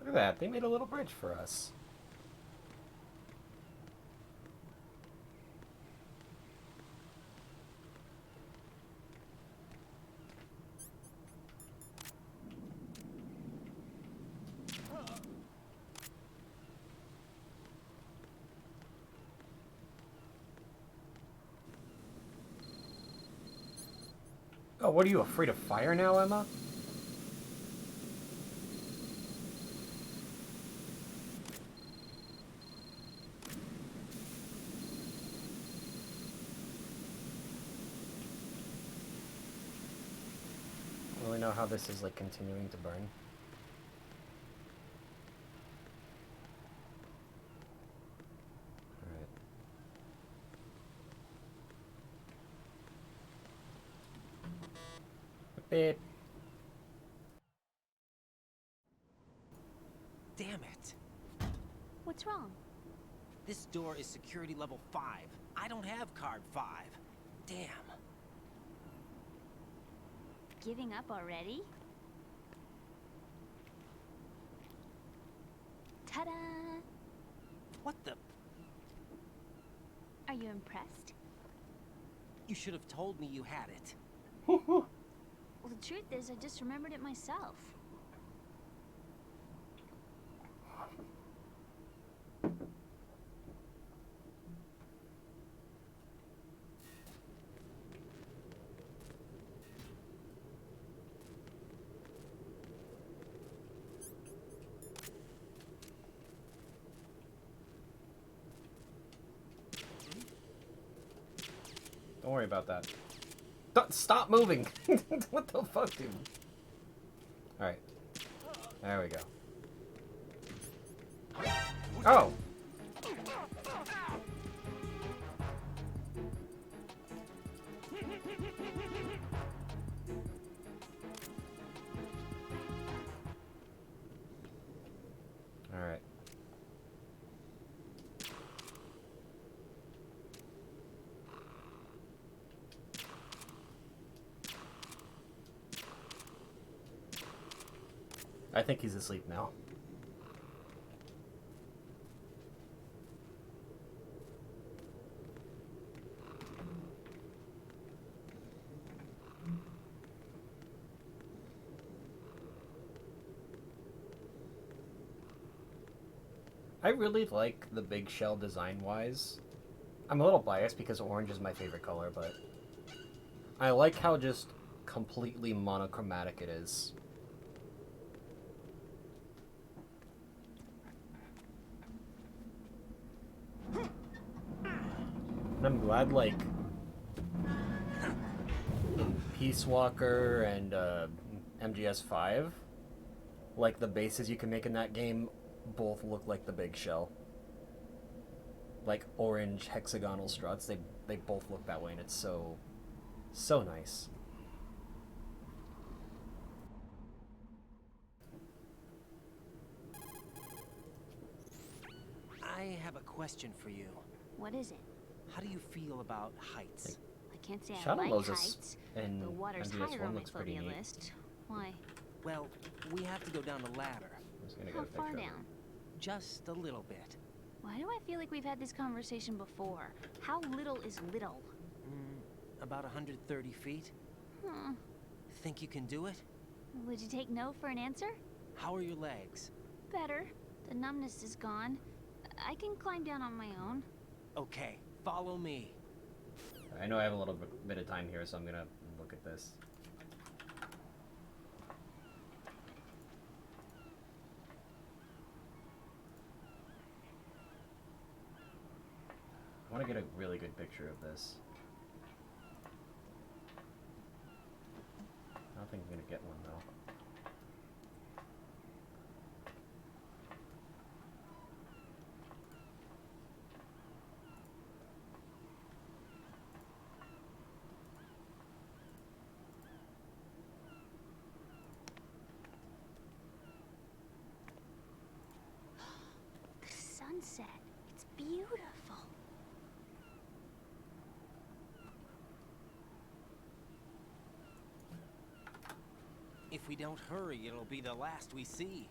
Look at that. They made a little bridge for us. Oh, what are you, afraid of fire now, Emma? I don't really know how this is, like, continuing to burn. Alright. Beep. Damn it! What's wrong? This door is security level 5. I don't have card 5. Damn. Giving up already? Ta-da! What the? Are you impressed? You should have told me you had it. Well, the truth is, I just remembered it myself. Don't worry about that. Stop moving! What the fuck, dude? Alright. There we go. Oh! Alright. I think he's asleep now. I really like the big shell design-wise. I'm a little biased because orange is my favorite color, but I like how just completely monochromatic it is. And I'm glad, like, in Peace Walker and MGS5, like, the bases you can make in that game both look like the big shell. Like, orange hexagonal struts, they both look that way, and it's so nice. I have a question for you. What is it? How do you feel about heights? I can't say I Shadow like Moses heights. in The water's MGS1 higher on my looks pretty phobia neat. list. Why? Well, we have to go down the ladder. I'm just gonna How get a far picture of down? Just a little bit. Why do I feel like we've had this conversation before? How little is little? About 130 feet. Hmm. Think you can do it? Would you take no for an answer? How are your legs? Better. The numbness is gone. I can climb down on my own. Okay, follow me. I know I have a little bit of time here, so I'm gonna look at this. I want to get a really good picture of this. I don't think I'm gonna get one though. The sunset. It's beautiful. If we don't hurry, it'll be the last we see.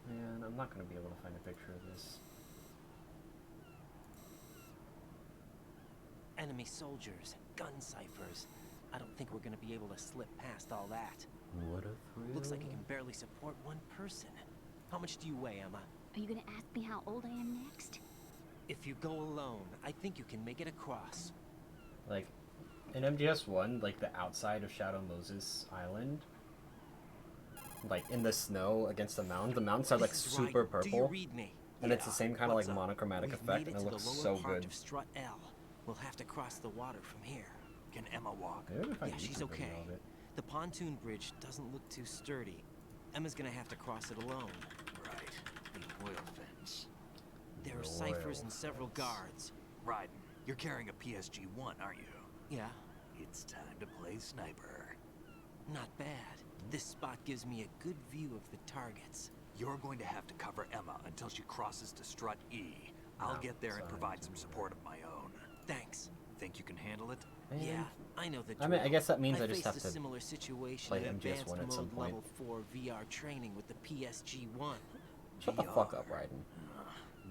Man, I'm not gonna be able to find a picture of this. Enemy soldiers, gun ciphers. I don't think we're gonna be able to slip past all that. What a thrill. Looks like it can barely support one person. How much do you weigh, Emma? Are you gonna ask me how old I am next? If you go alone, I think you can make it across. Like, in MGS1, like, the outside of Shadow Moses Island, like, in the snow against the mountains are, like, This is super right. purple. Do you read me? And it's the same kind of, like, What's up? monochromatic We've effect, made and it to looks the lower so part good. of Strut L. We'll have to cross the water from here. Can Emma walk? Maybe if I Yeah, YouTube she's video okay. of it. The pontoon bridge doesn't look too sturdy. Emma's gonna have to cross it alone. Right. The oil fence. There are The ciphers oil and several fence. guards. Raiden, you're carrying a PSG-1, aren't you? Yeah, It's time to play sniper. not bad. This spot gives me a good view of the targets. You're going to have to cover Emma until she crosses to Strut E. I'll get there and provide some support of my own. Thanks. Think you can handle it? Man. Yeah, I know the drill. I mean, I guess that means I just faced have a to similar situation play in MGS1 advanced at some mode point. level 4 VR training with the PSG-1. Shut the fuck up, Raiden.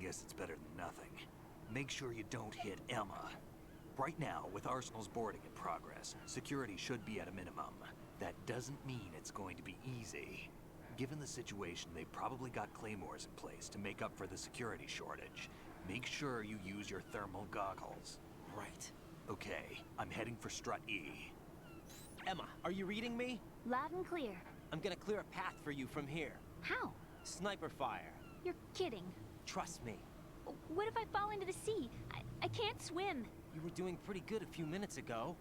Guess it's better than nothing. Make sure you don't hit Emma. Right now, with Arsenal's boarding in progress, security should be at a minimum. That doesn't mean it's going to be easy. Given the situation, they've probably got claymores in place to make up for the security shortage. Make sure you use your thermal goggles. Right. Okay, I'm heading for Strut E. Emma, are you reading me? Loud and clear. I'm gonna clear a path for you from here. How? Sniper fire. You're kidding. Trust me. What if I fall into the sea? I can't swim. You were doing pretty good a few minutes ago.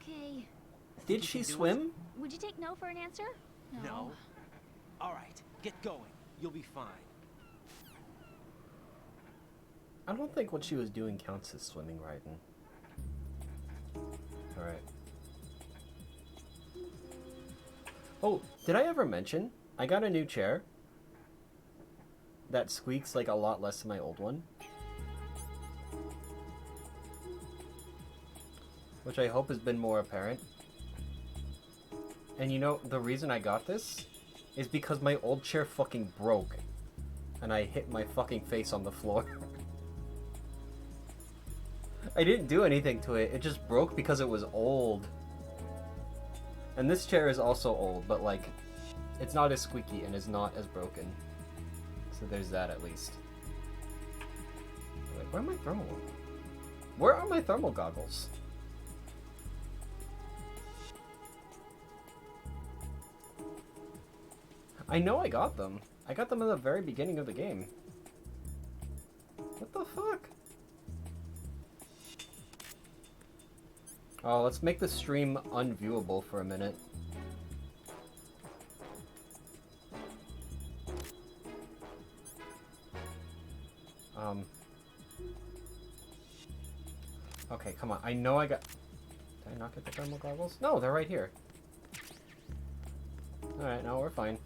Okay. Did she swim? Would you take no for an answer? No. All right, get going. You'll be fine. I don't think what she was doing counts as swimming, Raiden. Alright. Oh, did I ever mention I got a new chair that squeaks like a lot less than my old one? Which I hope has been more apparent. And you know, the reason I got this is because my old chair fucking broke. And I hit my fucking face on the floor. I didn't do anything to it. It just broke because it was old. And this chair is also old, but like, it's not as squeaky and is not as broken. So there's that at least. Wait, where are my thermal? Where are my thermal goggles? I know I got them. I got them at the very beginning of the game. What the fuck? Oh, let's make the stream unviewable for a minute. Okay, come on. I know I got... Did I not get the thermal goggles? No, they're right here. Alright, now we're fine.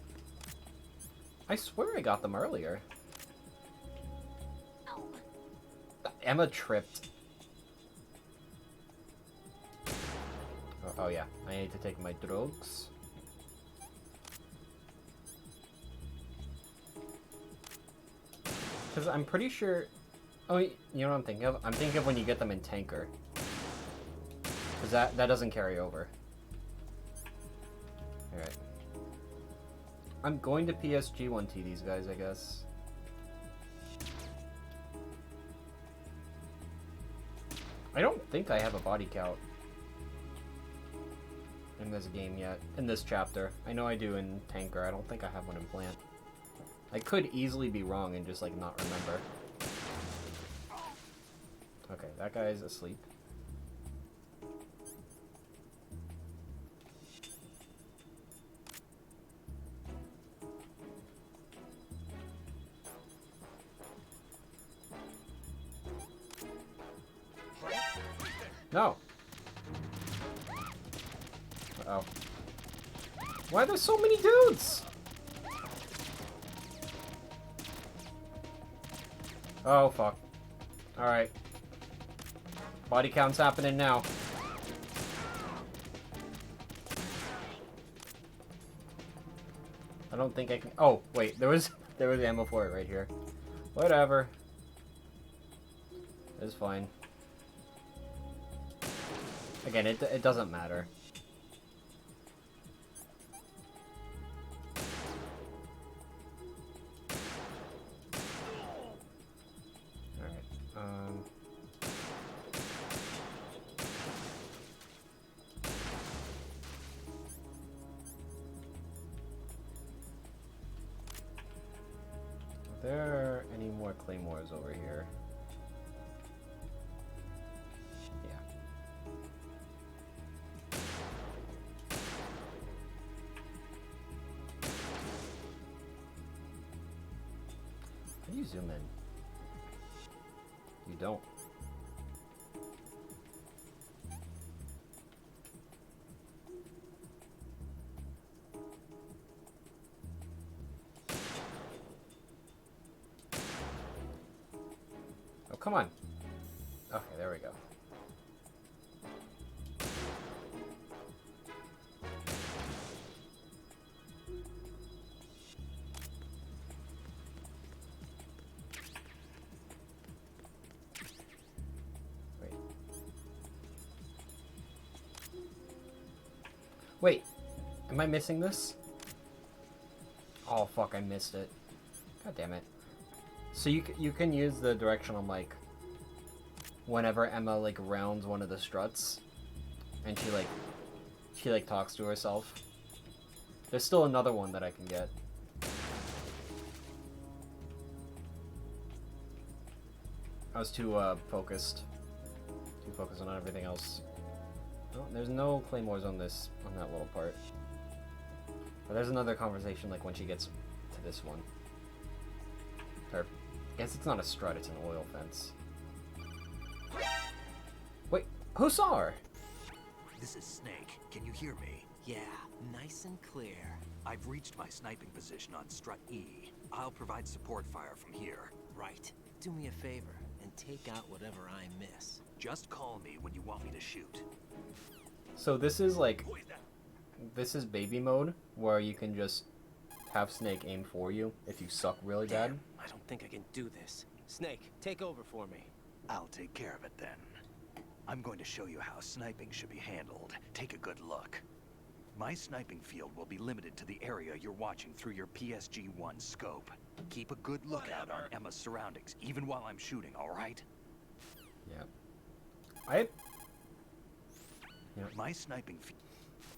I swear I got them earlier. Emma tripped. Oh yeah, I need to take my drugs. Because I'm pretty sure... Oh, you know what I'm thinking of? I'm thinking of when you get them in Tanker. Because that doesn't carry over. Alright. I'm going to PSG1T these guys, I guess. I don't think I have a body count in this game yet. In this chapter. I know I do in Tanker. I don't think I have one in Plant. I could easily be wrong and just, like, not remember. Okay, that guy's asleep. No! Uh-oh. Why are there so many dudes? Oh, fuck. Alright. Body count's happening now. I don't think I can... Oh, wait. There was ammo for it right here. Whatever. It's fine. Again, it doesn't matter. Are there any more claymores over here? Yeah. How do you zoom in? You don't. Oh, come on. Okay, there we go. Wait, am I missing this? Oh fuck, I missed it. God damn it. So you can use the directional mic whenever Emma like rounds one of the struts, and she talks to herself. There's still another one that I can get. I was too focused on everything else. Oh, there's no claymores on that little part. But there's another conversation like when she gets to this one. Or, I guess it's not a strut, it's an oil fence. Wait, who saw her? This is Snake. Can you hear me? Yeah, nice and clear. I've reached my sniping position on strut E. I'll provide support fire from here. Right. Do me a favor and take out whatever I miss. Just call me when you want me to shoot. So this is like... This is baby mode, where you can just have Snake aim for you if you suck really bad. I don't think I can do this. Snake, take over for me. I'll take care of it then. I'm going to show you how sniping should be handled. Take a good look. My sniping field will be limited to the area you're watching through your PSG-1 scope. Keep a good lookout on Emma's surroundings, even while I'm shooting, all right? Yeah. My sniping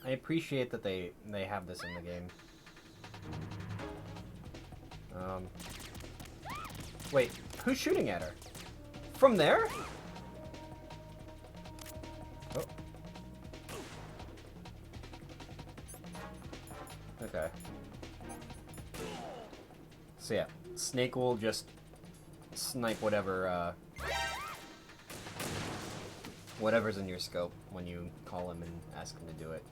I appreciate that they have this in the game. Wait, who's shooting at her? From there? Oh. Okay. So yeah, Snake will just snipe whatever, whatever's in your scope when you call him and ask him to do it.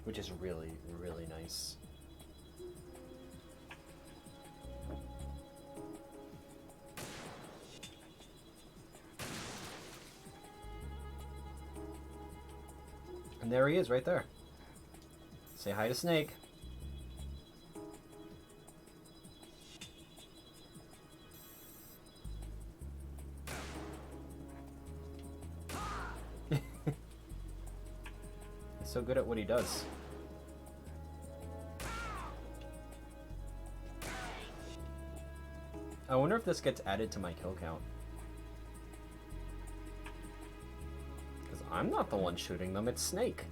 Which is really, really nice. And there he is, right there. Say hi to Snake. He's so good at what he does. I wonder if this gets added to my kill count. Because I'm not the one shooting them, it's Snake.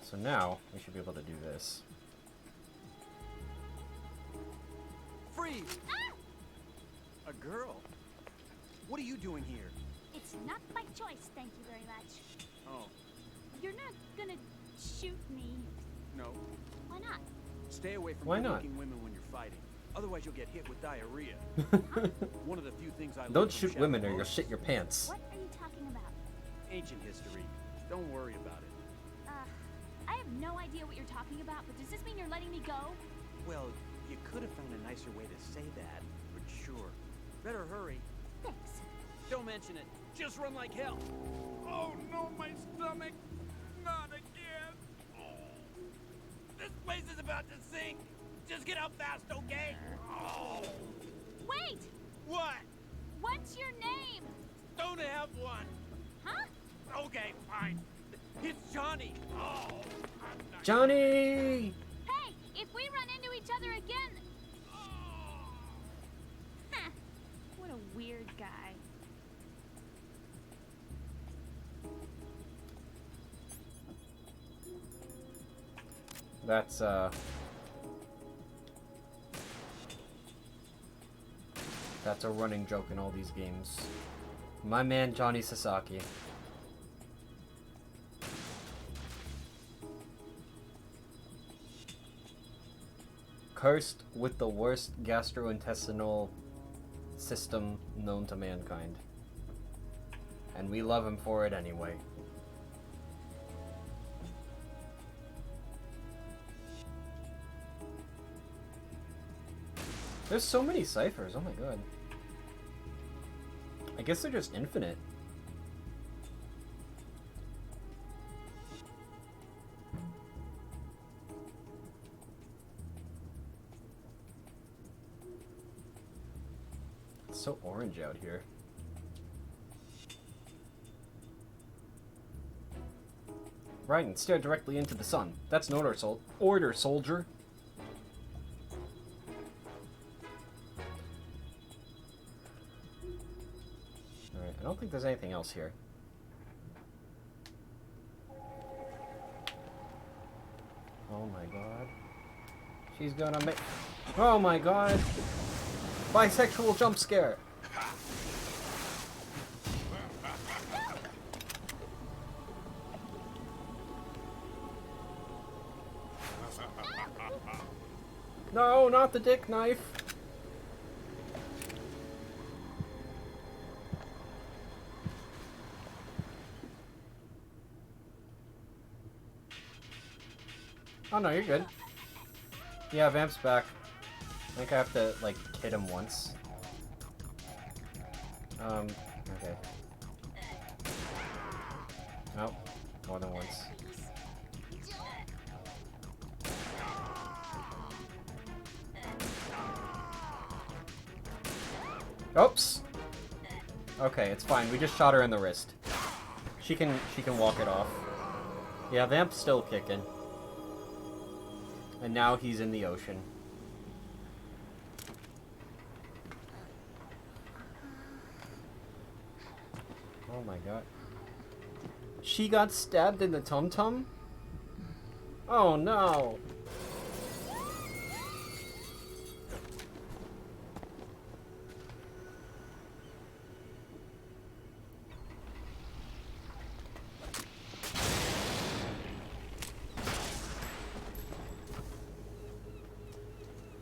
So now, we should be able to do this. Freeze! A girl? What are you doing here? It's not by choice, thank you very much. Oh, You're not gonna shoot me. no. Why not? Stay away from Why not? good-looking women when you're fighting. Otherwise you'll get hit with diarrhea. One of the few things I learned Don't from shoot Shadow women or you'll Bones- shit your pants. What are you talking about? Ancient history. Don't worry about it. I have no idea what you're talking about, but does this mean you're letting me go? Well, you could have found a nicer way to say that, but sure. Better hurry. Thanks. Don't mention it. Just run like hell. Oh no, my stomach! Not again! This place is about to sink. Just get out fast, okay? Oh. Wait! What? What's your name? Don't have one. Huh? Okay, fine. It's Johnny. Oh. Johnny! Hey, if we run into each other again... Huh. What a weird guy. That's a running joke in all these games. My man Johnny Sasaki. Cursed with the worst gastrointestinal system known to mankind. And we love him for it anyway. There's so many ciphers, oh my god. I guess they're just infinite. It's so orange out here. Right, and stare directly into the sun. That's an order, soldier. Alright, I don't think there's anything else here. Oh my god. She's gonna make... Oh my god! Bisexual jump scare! No, not the dick knife. Oh no, you're good. Yeah, Vamp's back. I think I have to, like, hit him once. Okay. Nope, more than once. Oops! Okay, it's fine. We just shot her in the wrist. She can walk it off. Yeah, Vamp's still kicking. And now he's in the ocean. Oh my god. She got stabbed in the tum-tum? Oh no!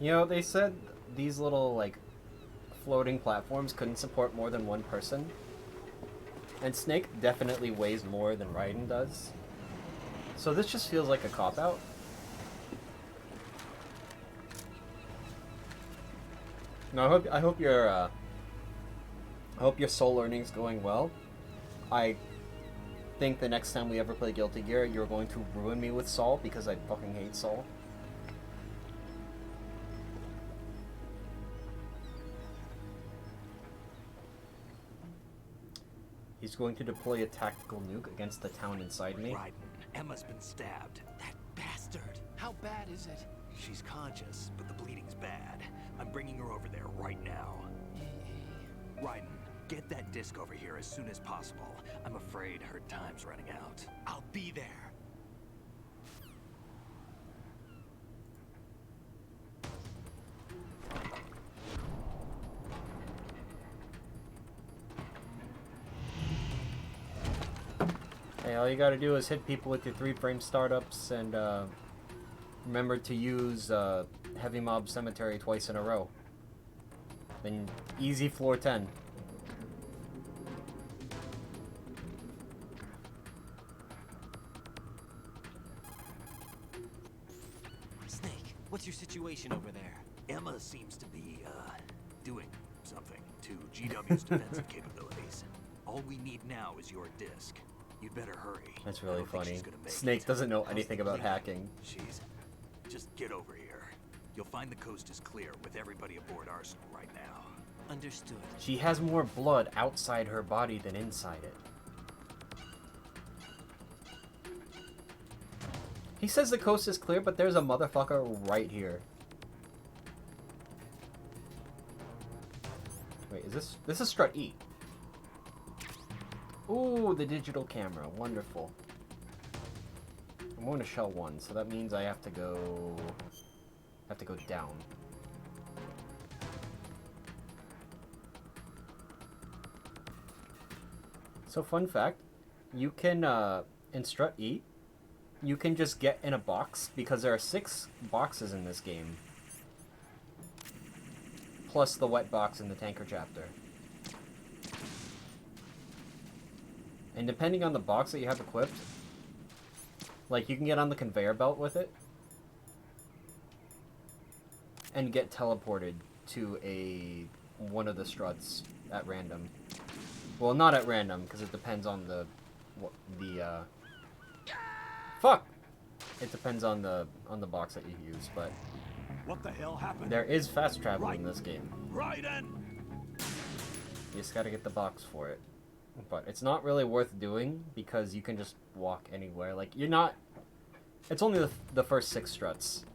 You know, they said these little, like, floating platforms couldn't support more than one person. And Snake definitely weighs more than Raiden does. So this just feels like a cop-out. No, I hope your soul learning's going well. I think the next time we ever play Guilty Gear, you're going to ruin me with Saul because I fucking hate Saul. He's going to deploy a tactical nuke against the town inside me. Raiden, Emma's been stabbed. That bastard. How bad is it? She's conscious, but the bleeding's bad. I'm bringing her over there right now. Raiden, get that disc over here as soon as possible. I'm afraid her time's running out. I'll be there. Hey, all you gotta do is hit people with your 3-frame startups and remember to use Heavy Mob Cemetery twice in a row. Then easy floor 10. Snake, what's your situation over there? Emma seems to be, doing something to GW's defensive capabilities. All we need now is your disc. You'd better hurry. That's really funny. Snake doesn't know anything about hacking. She's... Just get over here. You'll find the coast is clear with everybody aboard Arsenal right now. Understood. She has more blood outside her body than inside it. He says the coast is clear, but there's a motherfucker right here. Wait, is this is strut E? Ooh, the digital camera. Wonderful. I'm going to shell 1, so that means I have to go down. So fun fact, you can in strut E, you can just get in a box because there are 6 boxes in this game. Plus the wet box in the tanker chapter. And depending on the box that you have equipped, like, you can get on the conveyor belt with it and get teleported to one of the struts at random. Well, not at random, because it depends on fuck! It depends on the box that you use, but What the hell happened? there is fast travel in this game. Raiden! You just gotta get the box for it. But it's not really worth doing because you can just walk anywhere. Like, you're not... It's only the first 6 struts.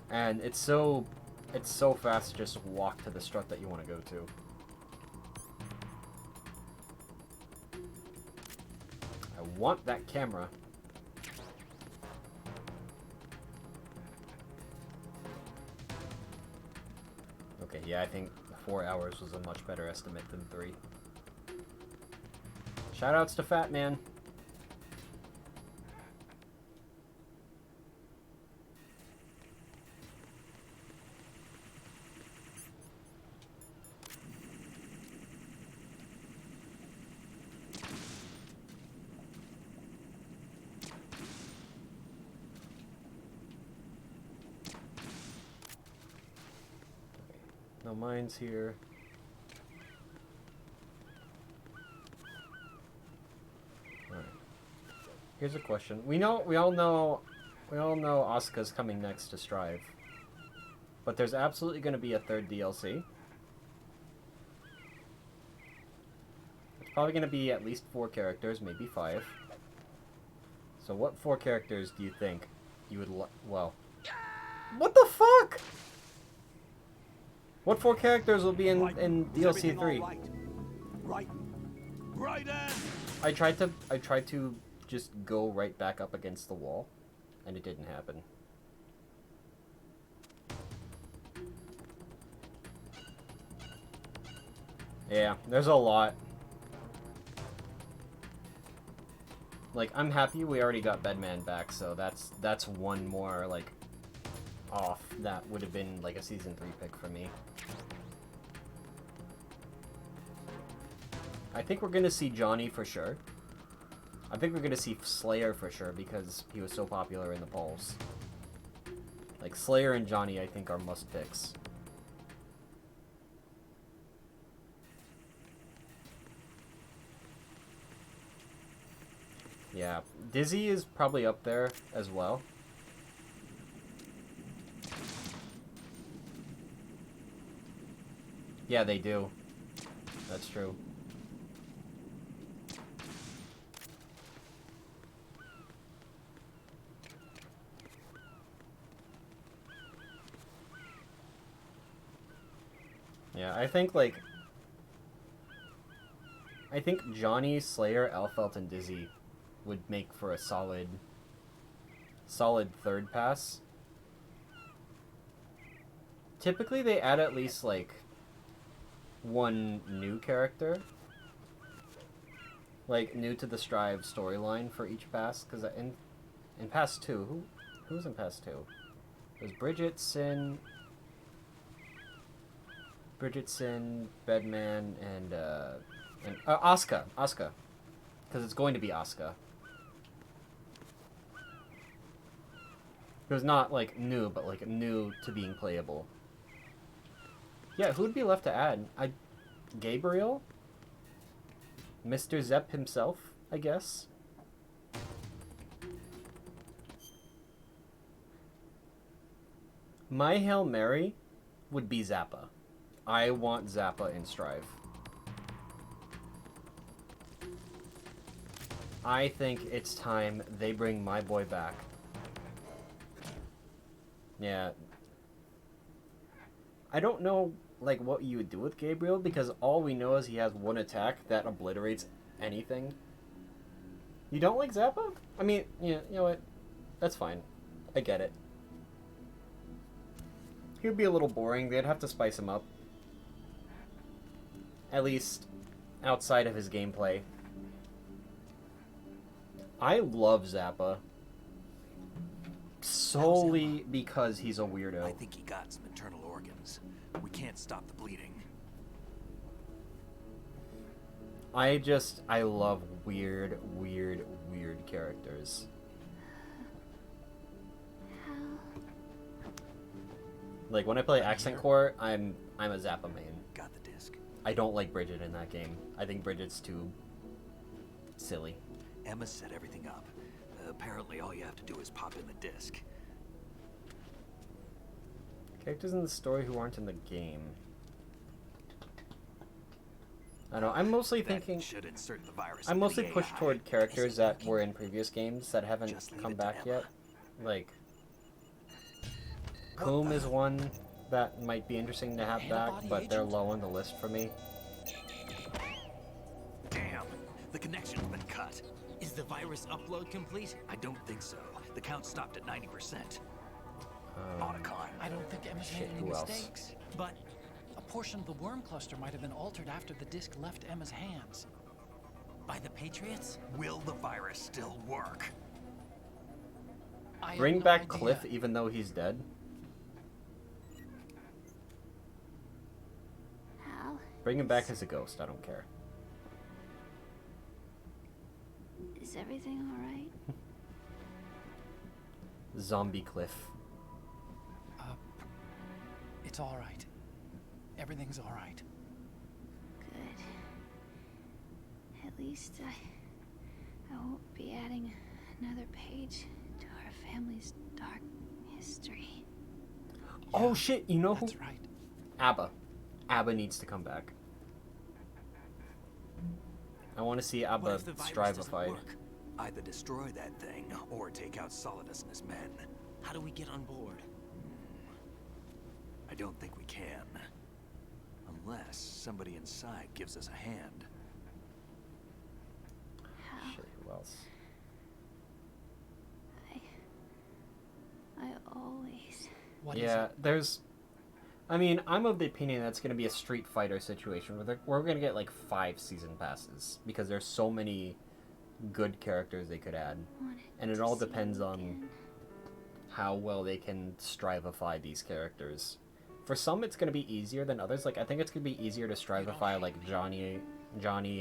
And it's so fast to just walk to the strut that you want to go to. I want that camera. Okay, yeah, I think 4 hours was a much better estimate than 3. Shoutouts to Fat Man. No mines here. Alright. Here's a question. We all know Asuka's coming next to Strive. But there's absolutely going to be a third DLC. It's probably going to be at least 4 characters, maybe 5. So what 4 characters do you think you would well... What the fuck?! What 4 characters will be in DLC 3? Right in. I tried to just go right back up against the wall, and it didn't happen. Yeah, there's a lot. Like, I'm happy we already got Bedman back, so that's one more, like, off. That would have been, like, a Season 3 pick for me. I think we're gonna see Johnny for sure. I think we're gonna see Slayer for sure, because he was so popular in the polls. Like, Slayer and Johnny, I think, are must picks. Yeah, Dizzy is probably up there as well. Yeah, they do. That's true. Yeah, I think, like... I think Johnny, Slayer, Elfelt, and Dizzy would make for a solid third pass. Typically, they add at least, like, 1 new character. Like, new to the Strive storyline for each pass. Because in Pass 2, who was in Pass 2? It was Bridget, Sin, Bedman, and Asuka. Because it's going to be Asuka. It was not, like, new, but, like, new to being playable. Yeah, who would be left to add? Gabriel? Mr. Zepp himself, I guess? My Hail Mary would be Zappa. I want Zappa in Strive. I think it's time they bring my boy back. Yeah. I don't know, like, what you would do with Gabriel, because all we know is he has 1 attack that obliterates anything. You don't like Zappa? I mean, yeah, you know what? That's fine. I get it. He would be a little boring. They'd have to spice him up. At least outside of his gameplay. I love Zappa. Solely because he's a weirdo. I think he got some internal organs. We can't stop the bleeding. I love weird characters. Like, when I play Accent Core, I'm a Zappa main. Got the disc. I don't like Bridget in that game. I think Bridget's too silly. Emma set everything up. Apparently all you have to do is pop in the disc. Characters in the story who aren't in the game. I don't know. I'm mostly thinking... Should insert the virus. I'm mostly pushed toward characters that were in previous games that haven't come back yet. Like... Coom is one that might be interesting to have back, but they're low on the list for me. Damn! The connection's been cut. Is the virus upload complete? I don't think so. The count stopped at 90%. Otacon. I don't think Emma's made any mistakes. But a portion of the worm cluster might have been altered after the disc left Emma's hands. By the Patriots? Will the virus still work? Bring back Cliff even though he's dead? How? Bring him back as a ghost, I don't care. Is everything alright? Zombie Cliff. It's all right. Everything's all right. Good. At least I won't be adding another page to our family's dark history. Oh shit, you know who? That's right. Abba. Abba needs to come back. I want to see What Abba if the virus doesn't strivified. work? Either destroy that thing, or take out Solidus and his men. How do we get on board? I don't think we can. Unless somebody inside gives us a hand. How? Shit, who else? I always... What is Yeah, it? there's... I mean, I'm of the opinion that's going to be a Street Fighter situation where we're going to get like 5 season passes because there's so many good characters they could add. And it all depends on how well they can strivify these characters. For some, it's going to be easier than others. Like, I think it's going to be easier to strivify like Johnny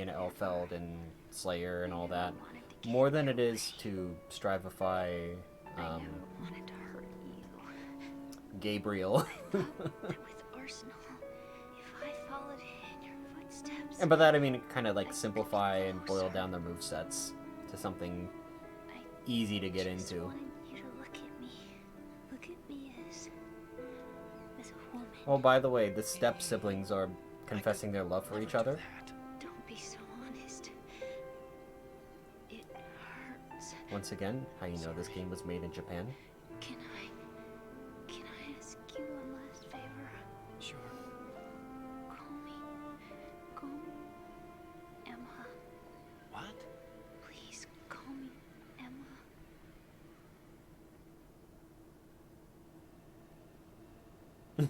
and Elfeld and Slayer and all that, more than it is to strivify wanted to hurt you. Gabriel. With Arsenal, if I followed in your footsteps... And by that I mean kind of like simplify and boil down the movesets to something easy to get into. I wanted you to look at me. Look at me as a woman. Oh, by the way, the step siblings are confessing their love for each other. Don't be so honest. It hurts. Once again, how you know this game was made in Japan? Can I ask you one last favor? Sure. Call me Emma. What? Please call me Emma.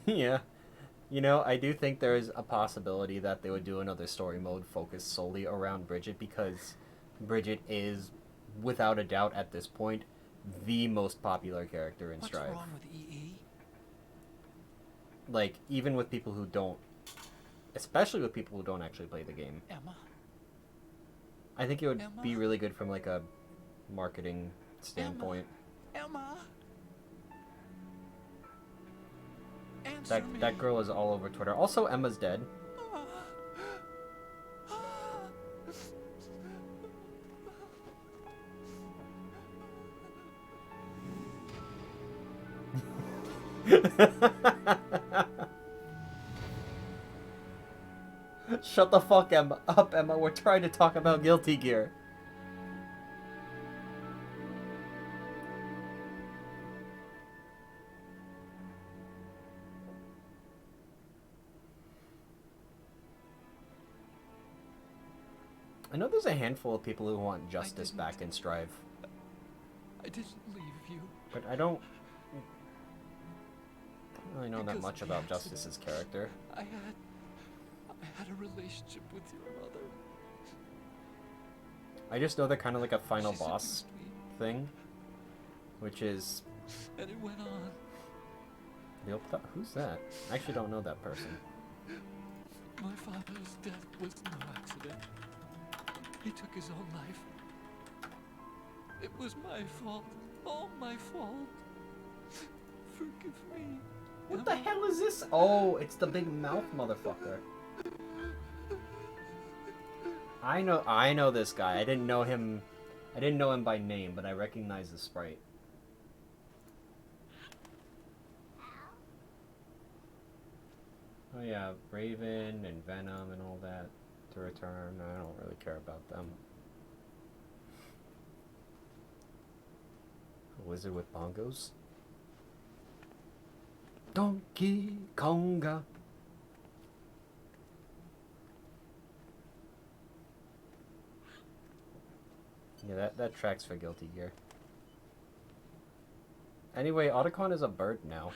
Yeah. You know, I do think there is a possibility that they would do another story mode focused solely around Bridget because Bridget is, without a doubt at this point, the most popular character in Strive. What's wrong with EE? Like, even with people who don't, especially with people who don't actually play the game. Emma? I think it would Emma? be really good from like a marketing standpoint. Emma? Answer me. That girl is all over Twitter. Also, Emma's dead. Shut the fuck up, Emma. We're trying to talk about Guilty Gear. I know there's a handful of people who want justice back in Strive, I didn't leave you. but I don't really know that Because much of the about accident. Justice's character. I had a relationship with your mother. I just know they're kind of like a final She boss seduced me, thing, which is... and it went on. Who's that? I actually don't know that person. My father's death was no accident. He took his own life. It was my fault. All my fault. Forgive me. What the hell is this? Oh, it's the big mouth motherfucker. I know this guy. I didn't know him by name, but I recognize the sprite. Oh yeah, Raven and Venom and all that to return. I don't really care about them. A wizard with bongos? Donkey Konga. Yeah, that tracks for Guilty Gear. Anyway, Otacon is a bird now.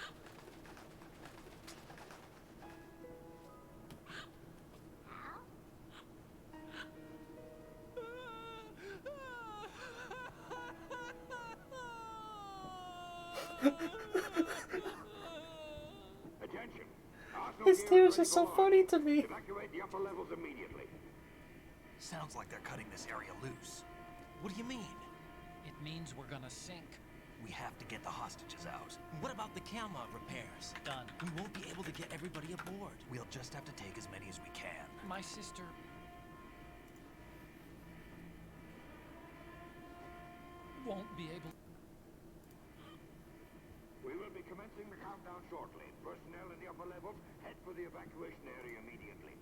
Attention. His tears are so funny to me. Evacuate the upper levels immediately. Sounds like they're cutting this area loose. What do you mean? It means we're gonna sink. We have to get the hostages out. What about the camera repairs? Done. We won't be able to get everybody aboard. We'll just have to take as many as we can. My sister... won't be able... We will be commencing the countdown shortly. Personnel in the upper levels, head for the evacuation area immediately.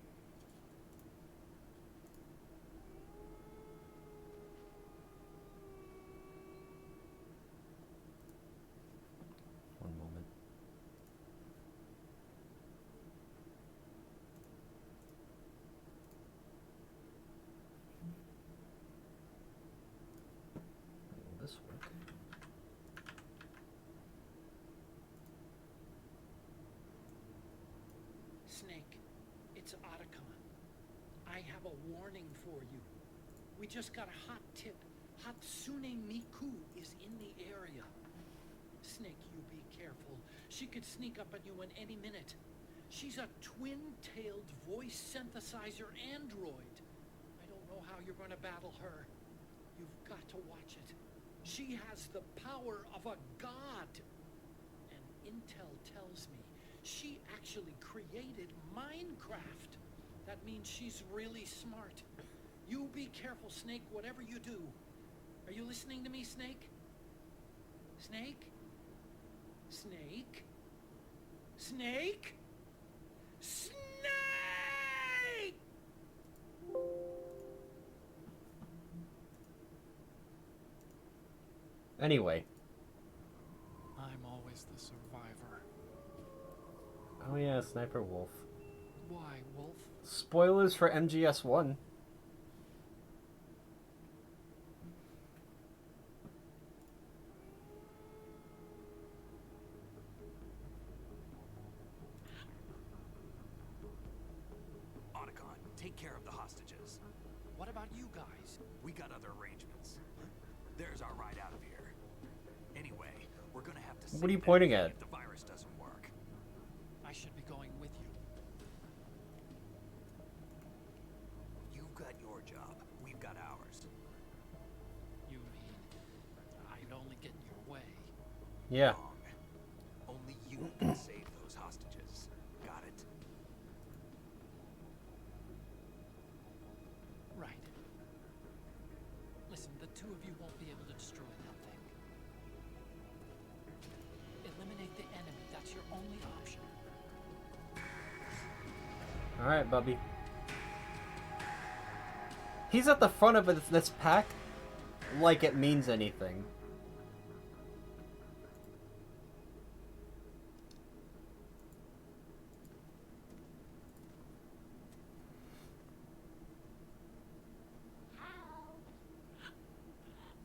One moment. Will this work? Snake, it's Otacon. I have a warning for you. We just got a hot tip. Hatsune Miku is in the area. Snake, you be careful. She could sneak up on you in any minute. She's a twin-tailed voice synthesizer android. I don't know how you're going to battle her. You've got to watch it. She has the power of a god. And intel tells me she actually created Minecraft. That means she's really smart. You be careful, Snake, whatever you do. Are you listening to me, Snake? Snake? Snake? Snake? Snake! Anyway. I'm always the survivor. Oh yeah, Sniper Wolf. Why, Wolf? Spoilers for MGS1. Otacon, take care of the hostages. What about you guys? We got other arrangements. There's our ride out of here. Anyway, we're gonna have to. What are you pointing at? If the virus doesn't work. I should be going with you. You've got your job. We've got ours. You mean I'd only get in your way? Yeah. Wrong. Only you can save those hostages. Got it? Right. Listen, the two of you won't be able to destroy that thing. Eliminate the enemy. That's your only option. Alright, Bubby. He's at the front of this pack like it means anything.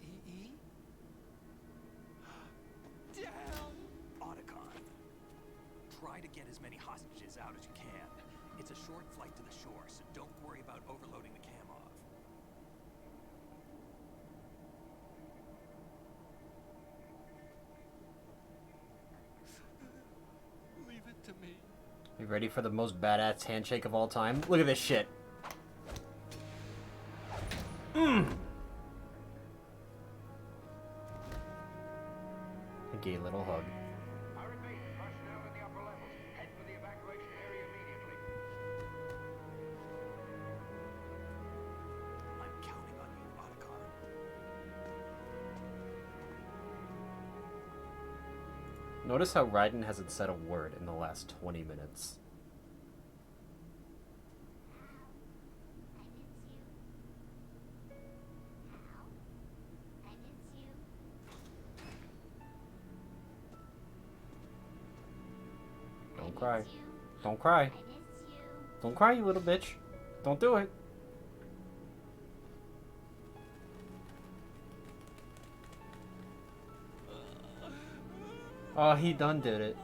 E.E.? Otacon, try to get as many hostages out as you can. It's a short flight to the shore, so don't worry about overloading the cam off. Leave it to me. You ready for the most badass handshake of all time? Look at this shit. A gay little hug. I repeat, personnel in the upper levels, head for the evacuation area immediately. I'm counting on you, Otacon. Notice how Raiden hasn't said a word in the last 20 minutes. Don't cry. Don't cry. Don't cry, you little bitch. Don't do it. Oh, he done did it.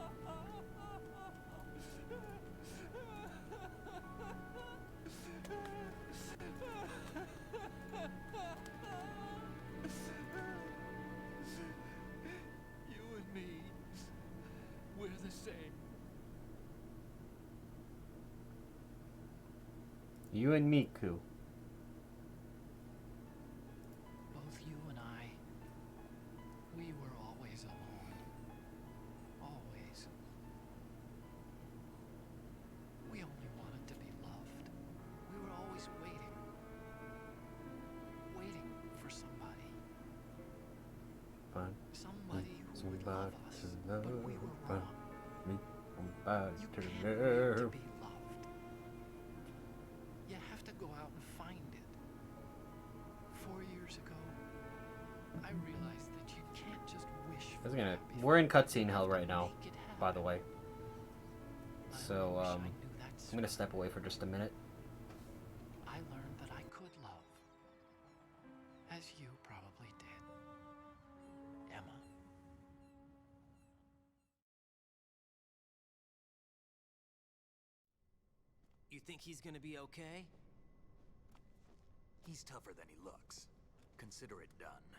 You and me, we're the same. You and Miku. Both you and I, we were always Somebody who would Somebody love us, to but we were wrong. me. Somebody You to can't wait to love. be loved. You have to go out and find it. 4 years ago, I realized that you can't just wish for We're in cutscene hell right now, by the way. So, I'm gonna step away for just a minute. I learned that I could love, as you probably did, Emma. You think he's gonna be okay? He's tougher than he looks. Consider it done.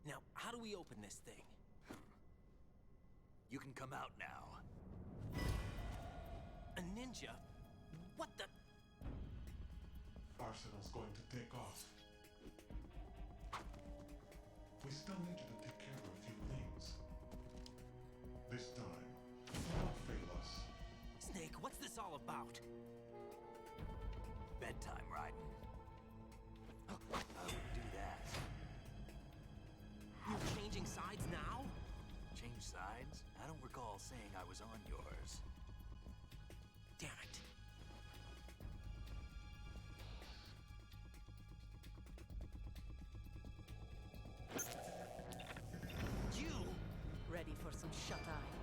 Now, how do we open this thing? You can come out now. A ninja? What the? Arsenal's going to take off. We still need you to take care of a few things. This time, don't fail us. Snake, what's this all about? Bedtime, Raiden. I wouldn't do that. You're changing sides now? Change sides? I don't recall saying I was on yours. Damn it. You! Ready for some shut-eye?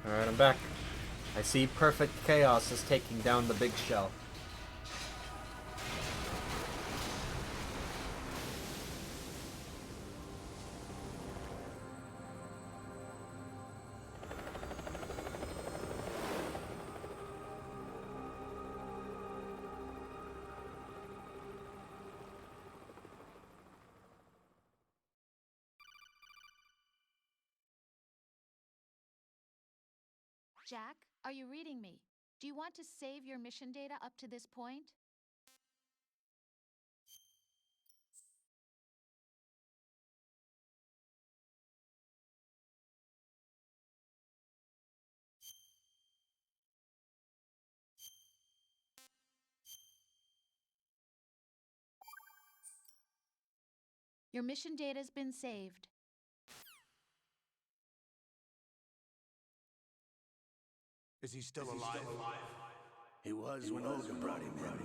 Alright, I'm back. I see Perfect Chaos is taking down the big shell. Jack, are you reading me? Do you want to save your mission data up to this point? Your mission data's been saved. Is he still alive? He was when Olga brought him in.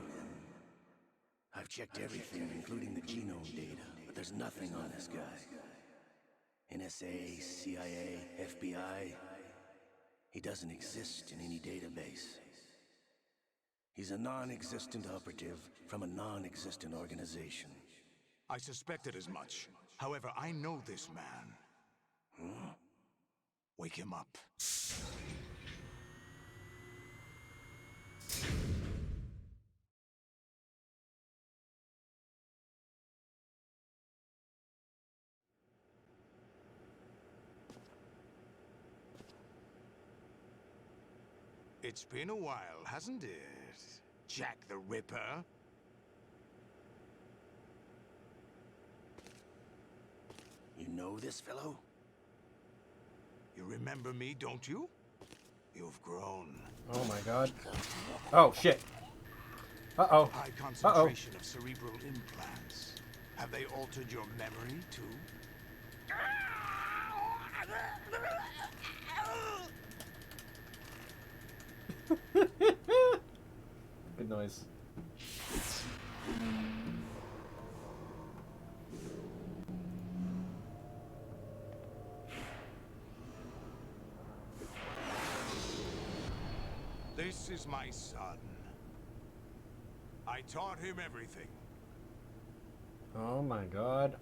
I've checked everything, including the genome data, but there's nothing on this guy. NSA, CIA, FBI. He doesn't exist in any database. He's a non-existent operative from a non-existent organization. I suspected as much. However, I know this man. Huh? Wake him up. It's been a while, hasn't it, Jack the Ripper? You know this fellow? You remember me, don't you? You've grown. Oh my god. Oh shit. Uh-oh. High concentration of cerebral implants. Have they altered your memory, too? Good noise. This is my son. I taught him everything. Oh my god.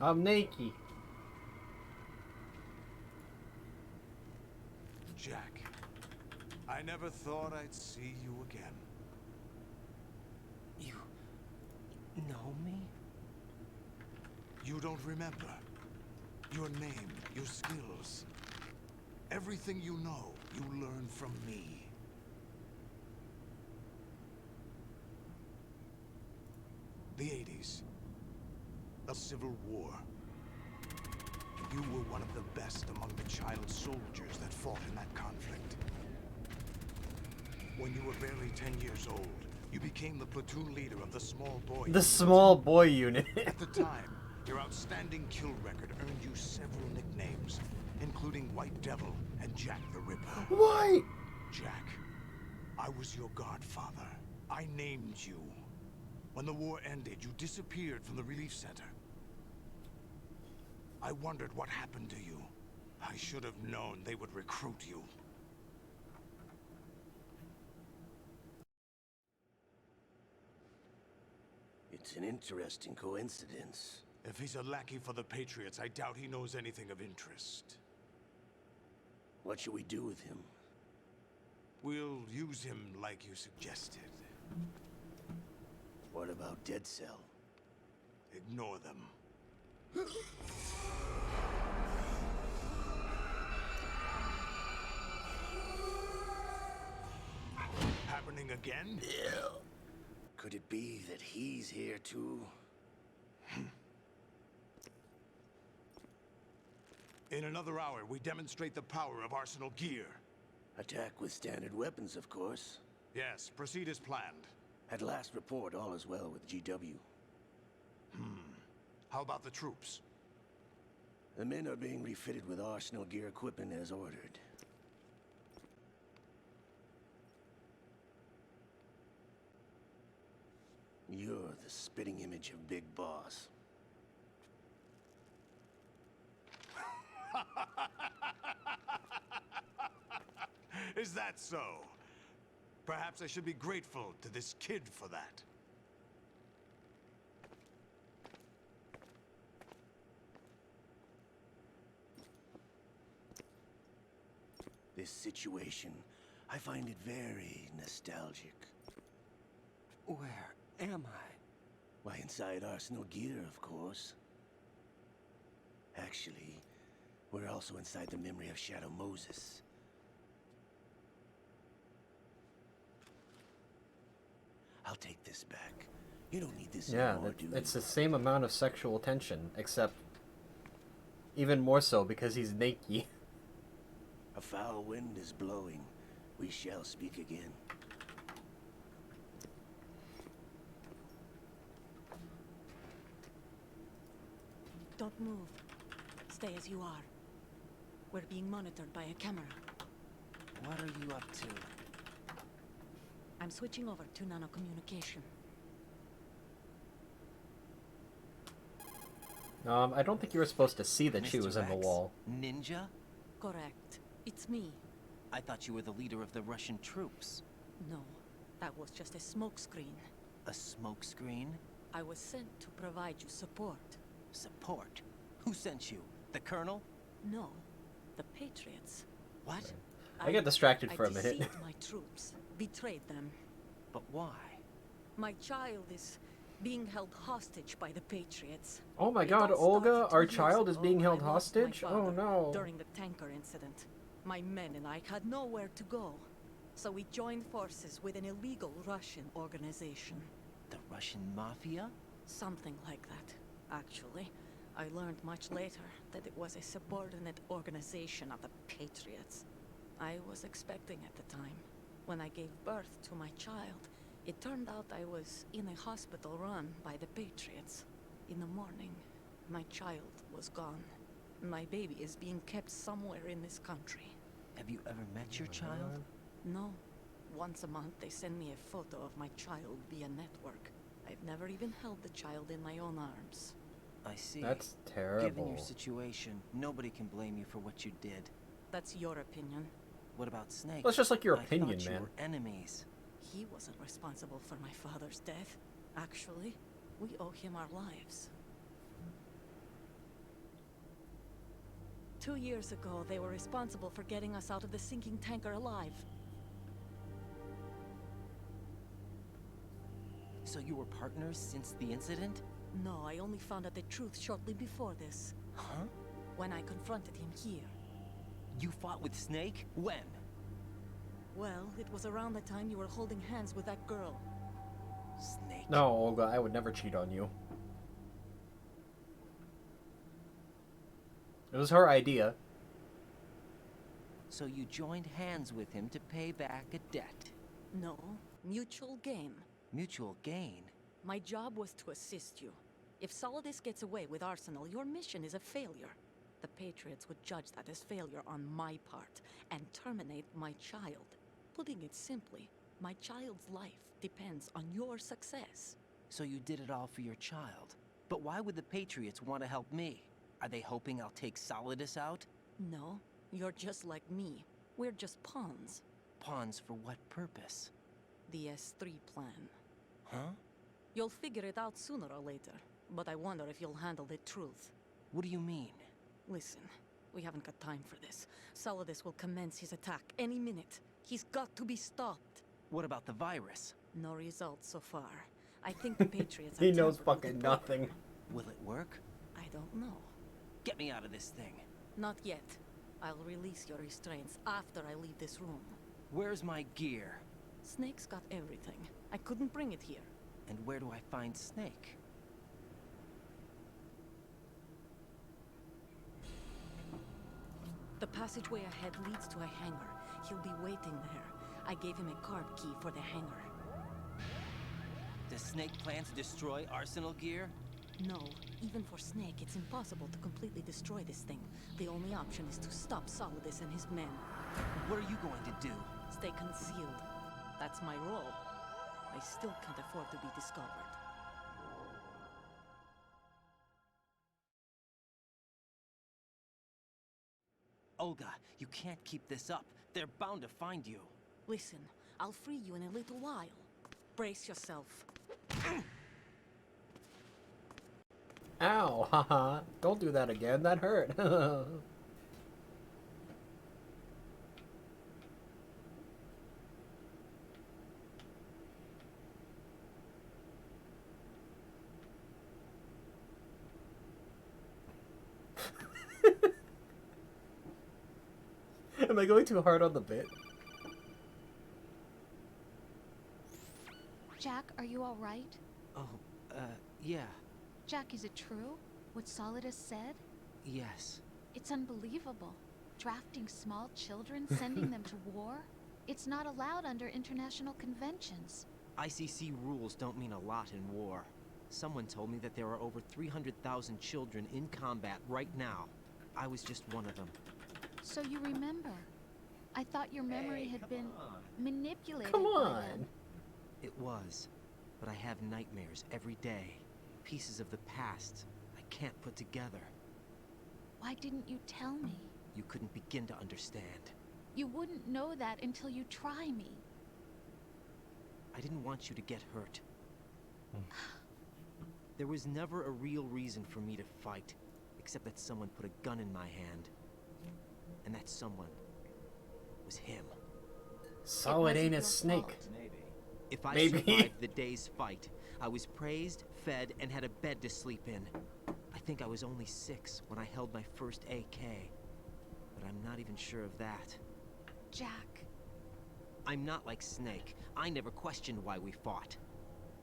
I'm naked. Jack, I never thought I'd see you again. You know me? You don't remember. Your name, your skills. Everything you know, you learn from me. The 80s. A civil war. You were one of the best among the child soldiers that fought in that conflict. When you were barely 10 years old, you became the platoon leader of the small boy The small boy unit. At the time, your outstanding kill record earned you several nicknames, including White Devil and Jack the Ripper. What? Jack, I was your godfather. I named you. When the war ended, you disappeared from the relief center. I wondered what happened to you. I should have known they would recruit you. It's an interesting coincidence. If he's a lackey for the Patriots, I doubt he knows anything of interest. What should we do with him? We'll use him like you suggested. What about Dead Cell? Ignore them. Happening again? Yeah. Could it be that he's here too? In another hour, we demonstrate the power of Arsenal gear. Attack with standard weapons, of course. Yes, proceed as planned. At last report, all is well with GW. How about the troops? The men are being refitted with Arsenal gear equipment as ordered. You're the spitting image of Big Boss. Is that so? Perhaps I should be grateful to this kid for that. This situation, I find it very nostalgic. Where am I? Why, inside Arsenal gear, of course. Actually, we're also inside the memory of Shadow Moses. I'll take this back. You don't need this anymore, do you? It's the same amount of sexual tension, except even more so because he's naked. A foul wind is blowing. We shall speak again. Don't move. Stay as you are. We're being monitored by a camera. What are you up to? I'm switching over to nanocommunication. I don't think you were supposed to see that she was in the wall. Ninja? Correct. It's me. I thought you were the leader of the Russian troops. No, that was just a smokescreen. A smokescreen? I was sent to provide you support. Support? Who sent you? The Colonel? No, the Patriots. What? I got distracted for a minute. I deceived my troops, betrayed them. But why? My child is being held hostage by the Patriots. Oh my It god, all Olga, started 2 our years child is ago being when held I lost my hostage? Oh father no. During the tanker incident, my men and I had nowhere to go. So we joined forces with an illegal Russian organization. The Russian Mafia? Something like that, actually. I learned much later that it was a subordinate organization of the Patriots. I was expecting at the time. When I gave birth to my child, it turned out I was in a hospital run by the Patriots. In the morning, my child was gone. My baby is being kept somewhere in this country. Have you ever met your child? No. Once a month, they send me a photo of my child via network. I've never even held the child in my own arms. I see. That's terrible. Given your situation, nobody can blame you for what you did. That's your opinion. What about Snake? That's just like your I opinion, thought you man. were enemies. He wasn't responsible for my father's death. Actually, we owe him our lives. 2 years ago, they were responsible for getting us out of the sinking tanker alive. So you were partners since the incident? No, I only found out the truth shortly before this. Huh? When I confronted him here. You fought with Snake? When? Well, it was around the time you were holding hands with that girl. Snake. No, Olga, I would never cheat on you. It was her idea. So you joined hands with him to pay back a debt? No, mutual gain. Mutual gain? My job was to assist you. If Solidus gets away with Arsenal, your mission is a failure. The Patriots would judge that as failure on my part and terminate my child. Putting it simply, my child's life depends on your success. So you did it all for your child. But why would the Patriots want to help me? Are they hoping I'll take Solidus out? No, you're just like me. We're just pawns. Pawns for what purpose? The S3 plan. Huh? You'll figure it out sooner or later, but I wonder if you'll handle the truth. What do you mean? Listen, we haven't got time for this. Solidus will commence his attack any minute. He's got to be stopped. What about the virus? No results so far. I think the Patriots He have knows tampered with fucking the program. nothing. Will it work? I don't know. Get me out of this thing. Not yet. I'll release your restraints after I leave this room. Where's my gear? Snake's got everything. I couldn't bring it here. And where do I find Snake? The passageway ahead leads to a hangar. He'll be waiting there. I gave him a card key for the hangar. Does Snake plan to destroy Arsenal gear? No. Even for Snake, it's impossible to completely destroy this thing. The only option is to stop Solidus and his men. What are you going to do? Stay concealed. That's my role. I still can't afford to be discovered. Olga, you can't keep this up. They're bound to find you. Listen, I'll free you in a little while. Brace yourself. Ow, haha. Don't do that again, that hurt. Am I going too hard on the bit? Jack, are you all right? Oh, yeah. Jack, is it true? What Solidus said? Yes. It's unbelievable. Drafting small children, sending them to war? It's not allowed under international conventions. ICC rules don't mean a lot in war. Someone told me that there are over 300,000 children in combat right now. I was just one of them. So you remember. I thought your memory had been manipulated. Come by on. them. It was. But I have nightmares every day. Pieces of the past I can't put together. Why didn't you tell me? You couldn't begin to understand. You wouldn't know that until you try me. I didn't want you to get hurt. There was never a real reason for me to fight, except that someone put a gun in my hand. And that someone was him. Solid ain't a snake. If I Maybe. survived the day's fight, I was praised, fed, and had a bed to sleep in. I think I was only 6 when I held my first AK. But I'm not even sure of that. Jack. I'm not like Snake. I never questioned why we fought.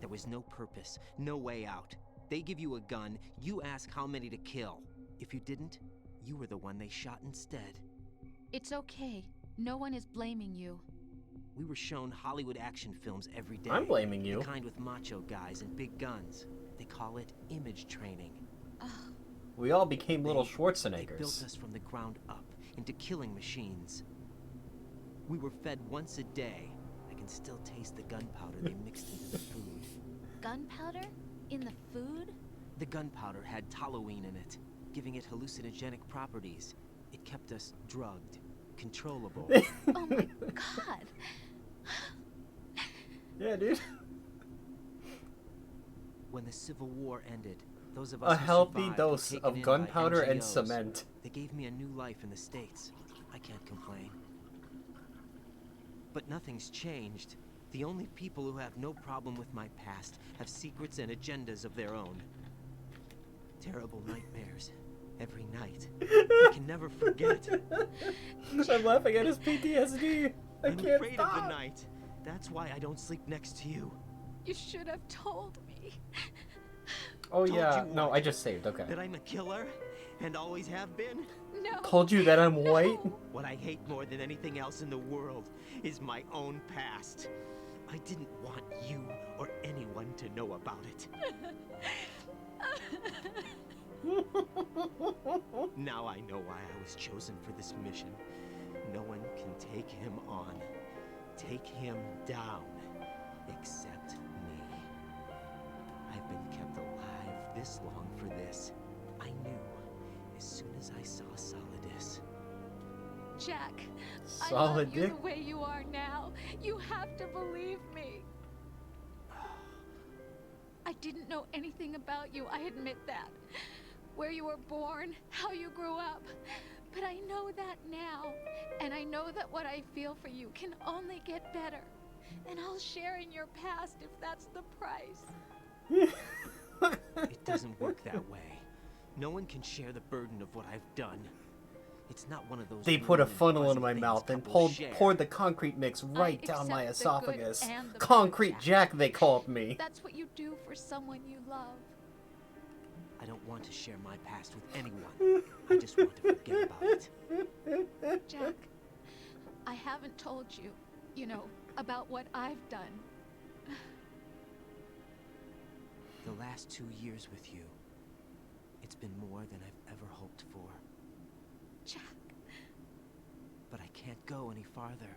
There was no purpose, no way out. They give you a gun, you ask how many to kill. If you didn't, you were the one they shot instead. It's okay. No one is blaming you. We were shown Hollywood action films every day. I'm blaming you. The kind with macho guys and big guns. They call it image training. We all became little They Schwarzeneggers. built us from the ground up into killing machines. We were fed once a day. I can still taste the gunpowder they mixed into the food. Gunpowder? In the food? The gunpowder had toluene in it, giving it hallucinogenic properties. It kept us drugged, controllable. Oh my god. Yeah, dude. When the Civil War ended, those of us A who healthy survived were dose taken of in by gunpowder and NGOs. cement. They gave me a new life in the States. I can't complain. But nothing's changed. The only people who have no problem with my past have secrets and agendas of their own. Terrible nightmares. Every night. I can never forget. I'm laughing at his PTSD. I'm afraid of the night. That's why I don't sleep next to you. You should have told me. Oh Told yeah, you no, what? I just saved, okay. That I'm a killer? And always have been? No. Told you that I'm white? What I hate more than anything else in the world is my own past. I didn't want you or anyone to know about it. Now I know why I was chosen for this mission. No one can take him on, take him down, except me. I've been kept alive this long for this. I knew as soon as I saw Solidus. Jack, I Solid love you dick. the way you are now. You have to believe me. I didn't know anything about you, I admit that. Where you were born, how you grew up. But I know that now. And I know that what I feel for you can only get better. And I'll share in your past if that's the price. It doesn't work that way. No one can share the burden of what I've done. It's not one of those. They put a warm and funnel fuzzy into my things mouth and couples share. poured the concrete mix right down my accept the good esophagus. and the bad, Concrete Jack, they called me. That's what you do for someone you love. I don't want to share my past with anyone. I just want to forget about it. Jack, I haven't told you, you know, about what I've done. The last 2 years with you, it's been more than I've ever hoped for. Jack. But I can't go any farther.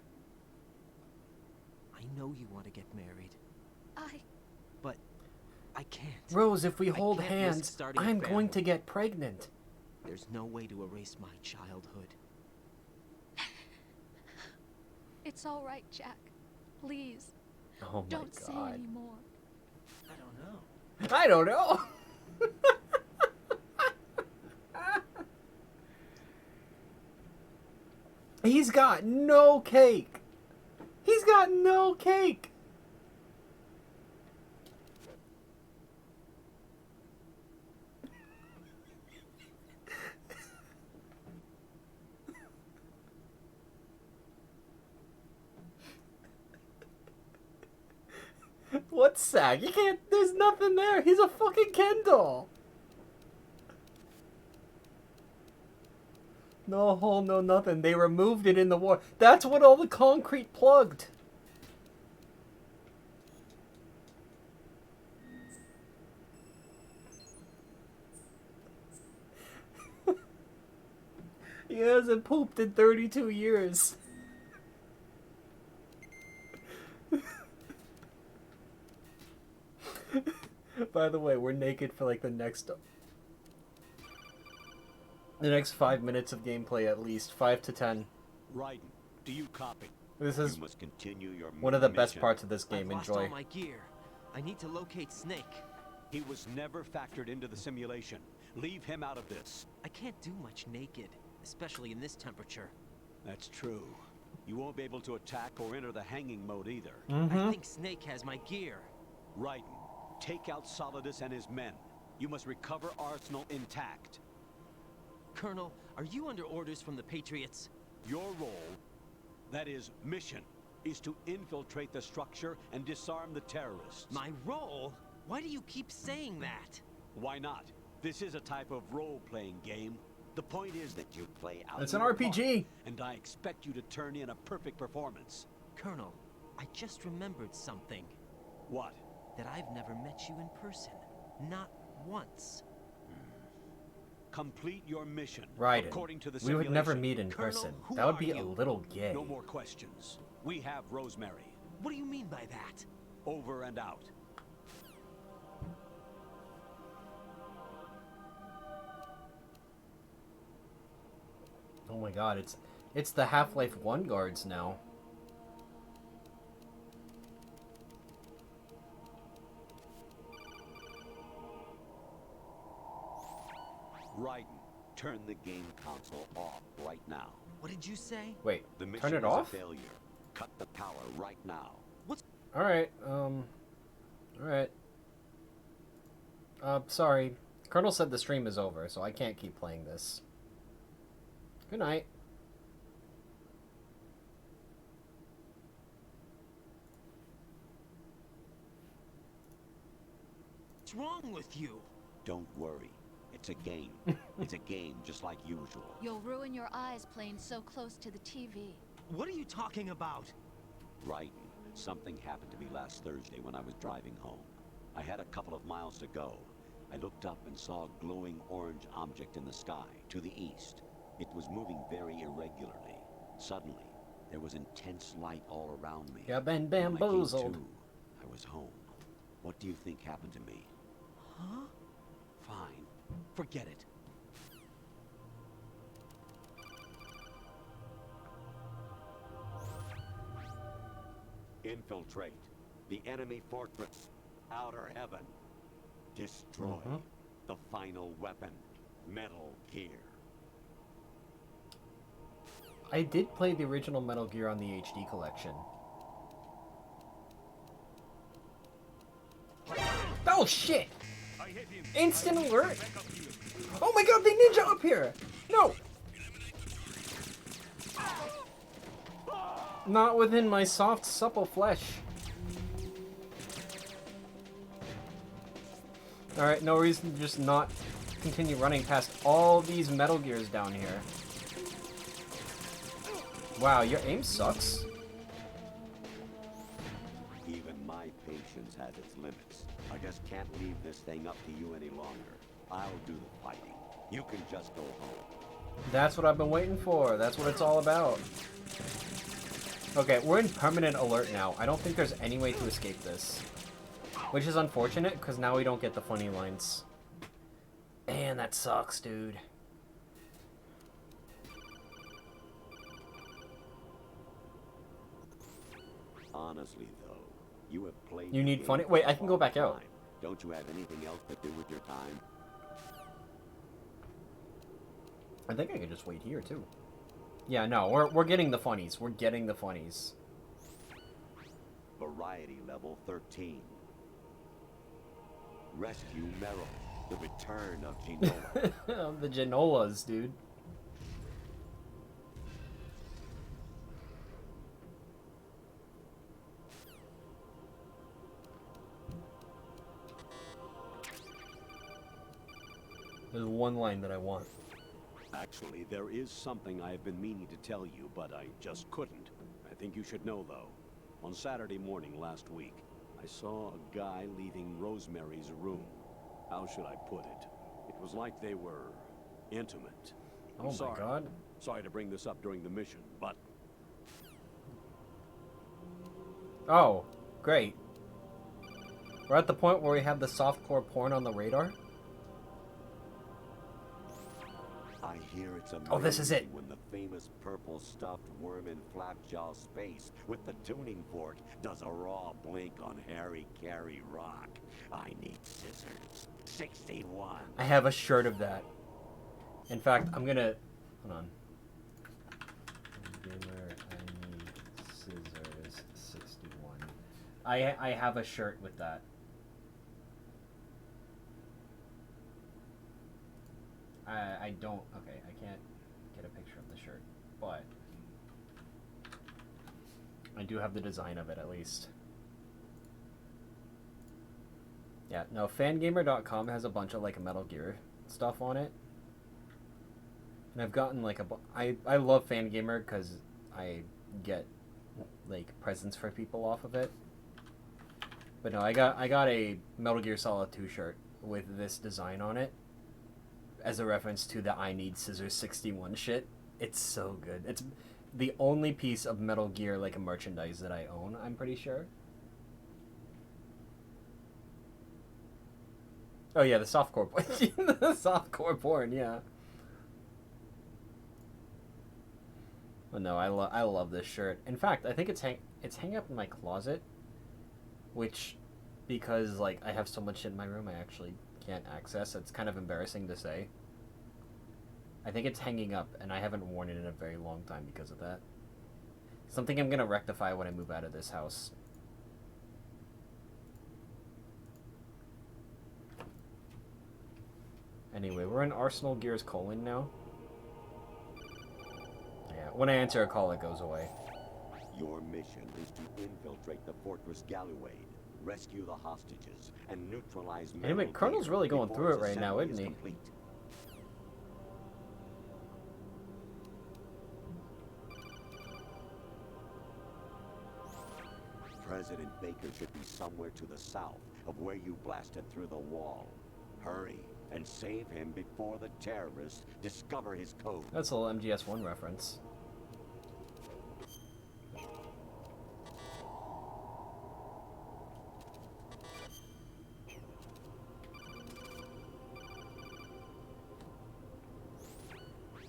I know you want to get married. But I can't. Rose, if we I hold can't risk hands, starting a I'm going family. to get pregnant. There's no way to erase my childhood. It's all right, Jack. Please. Oh my Don't say God. anymore. I don't know. I don't know. He's got no cake. He's got no cake. What sack? You can't. There's nothing there. He's a fucking Ken doll. No hole, no nothing. They removed it in the war. That's what all the concrete plugged. He hasn't pooped in 32 years. By the way, we're naked for like the next 5 minutes of gameplay at least, 5 to 10. Raiden, do you copy? This is You must continue your one of the mission. best parts of this game. I've lost Enjoy. all my gear. I need to locate Snake. He was never factored into the simulation. Leave him out of this. I can't do much naked, especially in this temperature. That's true. You won't be able to attack or enter the hanging mode either. I think Snake has my gear. Raiden, take out Solidus and his men. You must recover Arsenal intact. Colonel, are you under orders from the Patriots? Your role, that is mission, is to infiltrate the structure and disarm the terrorists. My role? Why do you keep saying that? Why not? This is a type of role-playing game. The point is that you play out. It's an your RPG. part, and I expect you to turn in a perfect performance. Colonel, I just remembered something. What? That I've never met you in person. Not once. Complete your mission. Raiden, According to the we would never simulation. meet in Colonel, person. who That would are be a you? little gay. No more questions. We have Rosemary. What do you mean by that? Over and out. Oh my God, it's the Half-Life 1 guards now. Raiden, Turn the game console off right now. What did you say? Wait, The mission turn it was off? a failure. Cut the power right now. Alright, alright. Sorry. Colonel said the stream is over, so I can't keep playing this. Good night. What's wrong with you? Don't worry. It's a game. It's a game just like usual. You'll ruin your eyes playing so close to the TV. What are you talking about? Right. Something happened to me last Thursday when I was driving home. I had a couple of miles to go. I looked up and saw a glowing orange object in the sky to the east. It was moving very irregularly. Suddenly, there was intense light all around me. Yeah, been When I came bamboozled. to, I was home. What do you think happened to me? Huh? Fine. Forget it. Infiltrate the enemy fortress. Outer heaven. Destroy the final weapon. Metal Gear. I did play the original Metal Gear on the HD collection. Oh shit! Instant alert! Oh my god, they ninja up here! No! Not within my soft, supple flesh. Alright, no reason to just not continue running past all these Metal Gears down here. Wow, your aim sucks. Even my patience has its limits. I just can't leave this thing up to you any longer. I'll do the fighting. You can just go home. That's what I've been waiting for. That's what it's all about. Okay, we're in permanent alert now. I don't think there's any way to escape this. Which is unfortunate, because now we don't get the funny lines. Man, that sucks, dude. Honestly, though, you have played. You the need game funny- wait, I for can a go back long out. time. Don't you have anything else to do with your time? I think I could just wait here, too. Yeah, no, we're getting the funnies. We're getting the funnies. Variety level 13. Rescue Merrill. The return of Genoa. The Genolas, dude. There's one line that I want. Actually, there is something I have been meaning to tell you, but I just couldn't. I think you should know, though. On Saturday morning last week, I saw a guy leaving Rosemary's room. How should I put it? It was like they were intimate. I'm Oh my sorry. god. Sorry to bring this up during the mission, but Oh, great. We're at the point where we have the softcore porn on the radar? I hear it's amazing Oh, this is it. when the famous purple stuffed worm in Flapjaw space with the tuning fork does a raw blink on Harry Carey rock. I need scissors. 61. I have a shirt of that. In fact, I'm gonna... Hold on. Gamer, I need scissors 61. I have a shirt with that. I don't... Okay, I can't get a picture of the shirt, but... I do have the design of it, at least. Yeah, no, fangamer.com has a bunch of, like, Metal Gear stuff on it. And I've gotten, like, I love Fangamer because I get, like, presents for people off of it. But no, I got a Metal Gear Solid 2 shirt with this design on it. As a reference to the I Need Scissors 61 shit. It's so good. It's the only piece of Metal Gear, like, a merchandise that I own, I'm pretty sure. Oh yeah, the softcore porn. The softcore porn, yeah. But no, I love this shirt. In fact, I think it's hanging up in my closet, which, because like I have so much shit in my room, I actually can't access. It's kind of embarrassing to say. I think it's hanging up, and I haven't worn it in a very long time because of that. Something I'm gonna rectify when I move out of this house. Anyway, we're in Arsenal Gear's colon now. Yeah, when I answer a call, it goes away. Your mission is to infiltrate the Fortress Galluade, rescue the hostages, and neutralize... Anyway, Colonel's really going through it right now, isn't he? Complete. President Baker should be somewhere to the south of where you blasted through the wall. Hurry and save him before the terrorists discover his code. That's a little MGS1 reference.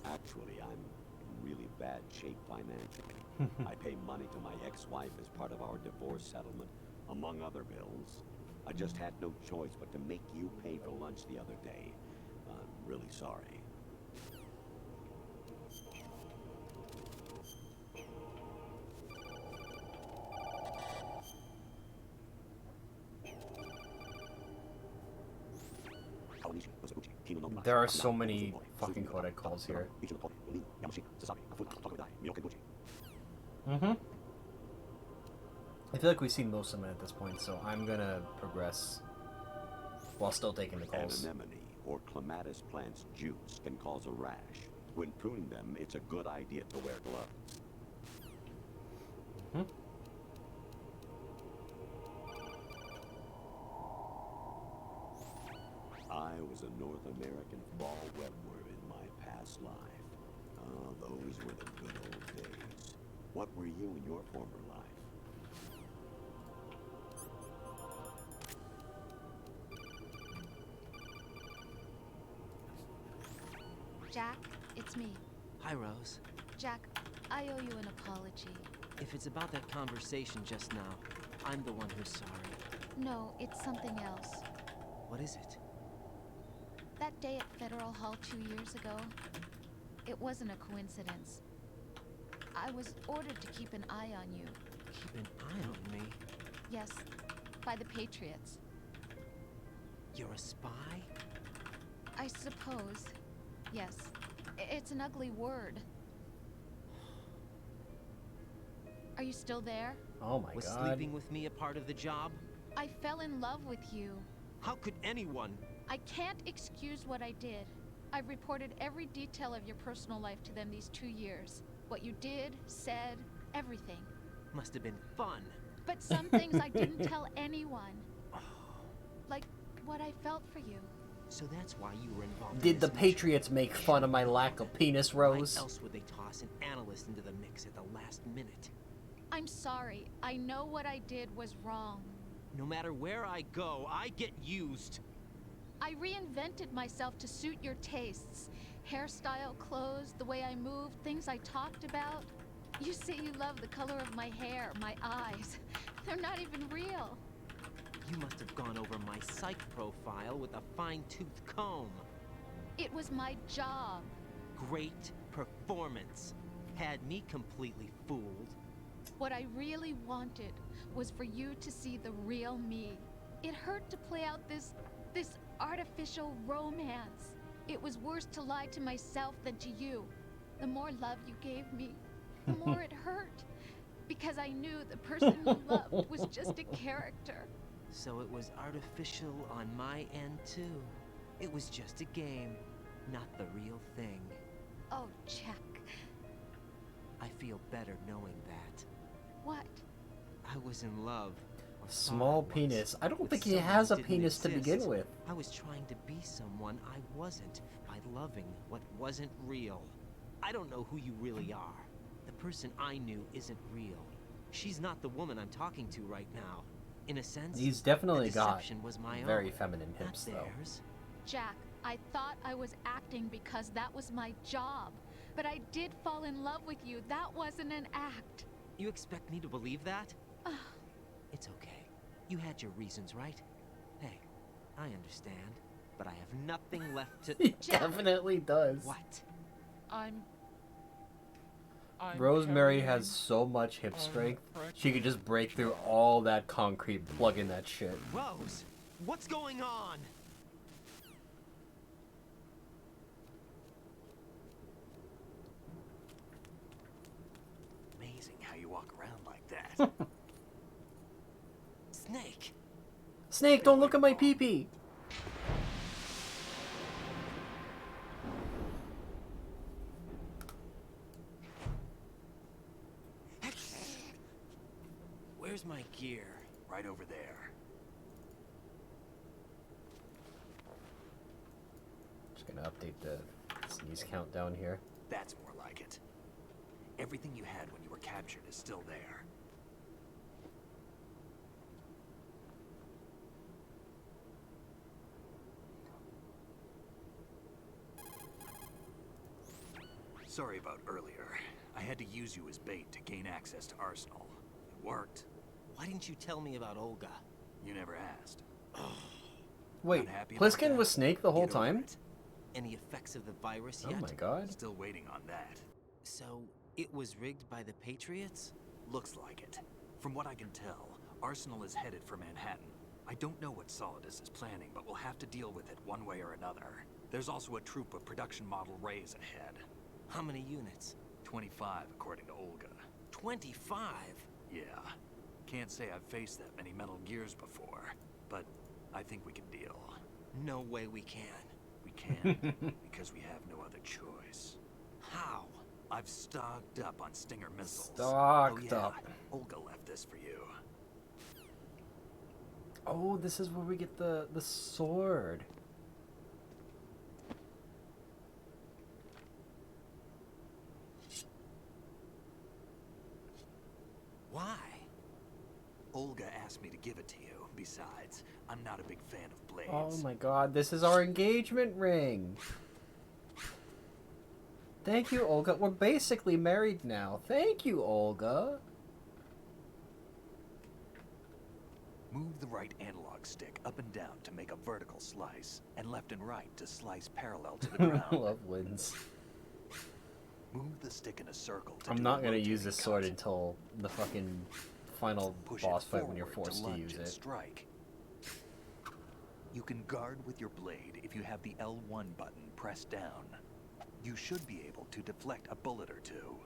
Actually, I'm in really bad shape financially. I pay money to my ex-wife as part of our divorce settlement, among other bills. I just had no choice but to make you pay for lunch the other day. I'm really sorry. There are so many fucking codec calls here. I feel like we've seen most of them at this point, so I'm gonna progress while still taking the calls. Anemone or clematis plant's juice can cause a rash. When pruning them, it's a good idea to wear gloves. I was a North American fall webworm in my past life. Oh, those were the good old days. What were you in your former life? Jack, it's me. Hi, Rose. Jack, I owe you an apology. If it's about that conversation just now, I'm the one who's sorry. No, it's something else. What is it? That day at Federal Hall 2 years ago, it wasn't a coincidence. I was ordered to keep an eye on you. Keep an eye on me? Yes, by the Patriots. You're a spy? I suppose. Yes. It's an ugly word. Are you still there? Oh my God. Was sleeping with me a part of the job? I fell in love with you. How could anyone? I can't excuse what I did. I've reported every detail of your personal life to them these 2 years. What you did, said, everything. Must have been fun. But some things I didn't tell anyone. Like what I felt for you. So that's why you were involved. Did the Patriots make fun of my lack of penis, Rose? Why else would they toss an analyst into the mix at the last minute? I'm sorry. I know what I did was wrong. No matter where I go, I get used. I reinvented myself to suit your tastes. Hairstyle, clothes, the way I moved, things I talked about. You say you love the color of my hair, my eyes. They're not even real. You must have gone over my psych profile with a fine-tooth comb. It was my job. Great performance. Had me completely fooled. What I really wanted was for you to see the real me. It hurt to play out this artificial romance. It was worse to lie to myself than to you. The more love you gave me, the more it hurt. Because I knew the person you loved was just a character. So it was artificial on my end too. It was just a game, not the real thing. Oh, Jack. I feel better knowing that. What? I was in love. Small penis. I don't think he has a penis to begin with. I was trying to be someone I wasn't by loving what wasn't real. I don't know who you really are. The person I knew isn't real. She's not the woman I'm talking to right now. In a sense, he's definitely got was my very own, feminine hips, though. Jack, I thought I was acting because that was my job. But I did fall in love with you. That wasn't an act. You expect me to believe that? It's okay. You had your reasons, right? Hey, I understand. But I have nothing left to... He definitely does. What? I'm Rosemary carrying has so much hip on strength, pressure. she could just break through all that concrete, plug in that shit. Rose, what's going on? Amazing how you walk around like that. Snake! Snake, don't look at my pee-pee! Where's my gear? Right over there. Just gonna update the sneeze count down here. That's more like it. Everything you had when you were captured is still there. Sorry about earlier. I had to use you as bait to gain access to Arsenal. It worked. Why didn't you tell me about Olga? You never asked. Wait, Not happy about Pliskin that? was Snake the whole Get over time? it. Any effects of the virus Oh yet? my god. Still waiting on that. So, it was rigged by the Patriots? Looks like it. From what I can tell, Arsenal is headed for Manhattan. I don't know what Solidus is planning, but we'll have to deal with it one way or another. There's also a troop of production model Rays ahead. How many units? 25, according to Olga. 25? Yeah. Can't say I've faced that many Metal Gears before, but I think we can deal. No way we can. We can, because we have no other choice. How? I've stocked up on Stinger missiles. Stocked oh, yeah. up. Olga left this for you. Oh, this is where we get the sword. Why? Olga asked me to give it to you. Besides, I'm not a big fan of blades. Oh my god, this is our engagement ring. Thank you, Olga. We're basically married now. Thank you, Olga. Move the right analog stick up and down to make a vertical slice, and left and right to slice parallel to the ground. Love wins. Move the stick in a circle to I'm do not a gonna rotating use this sword cut. until the fucking final Push boss it fight when you're forward forced to lunge use and it. strike. You can guard with your blade if you have the L1 button pressed down. You should be able to deflect a bullet or two.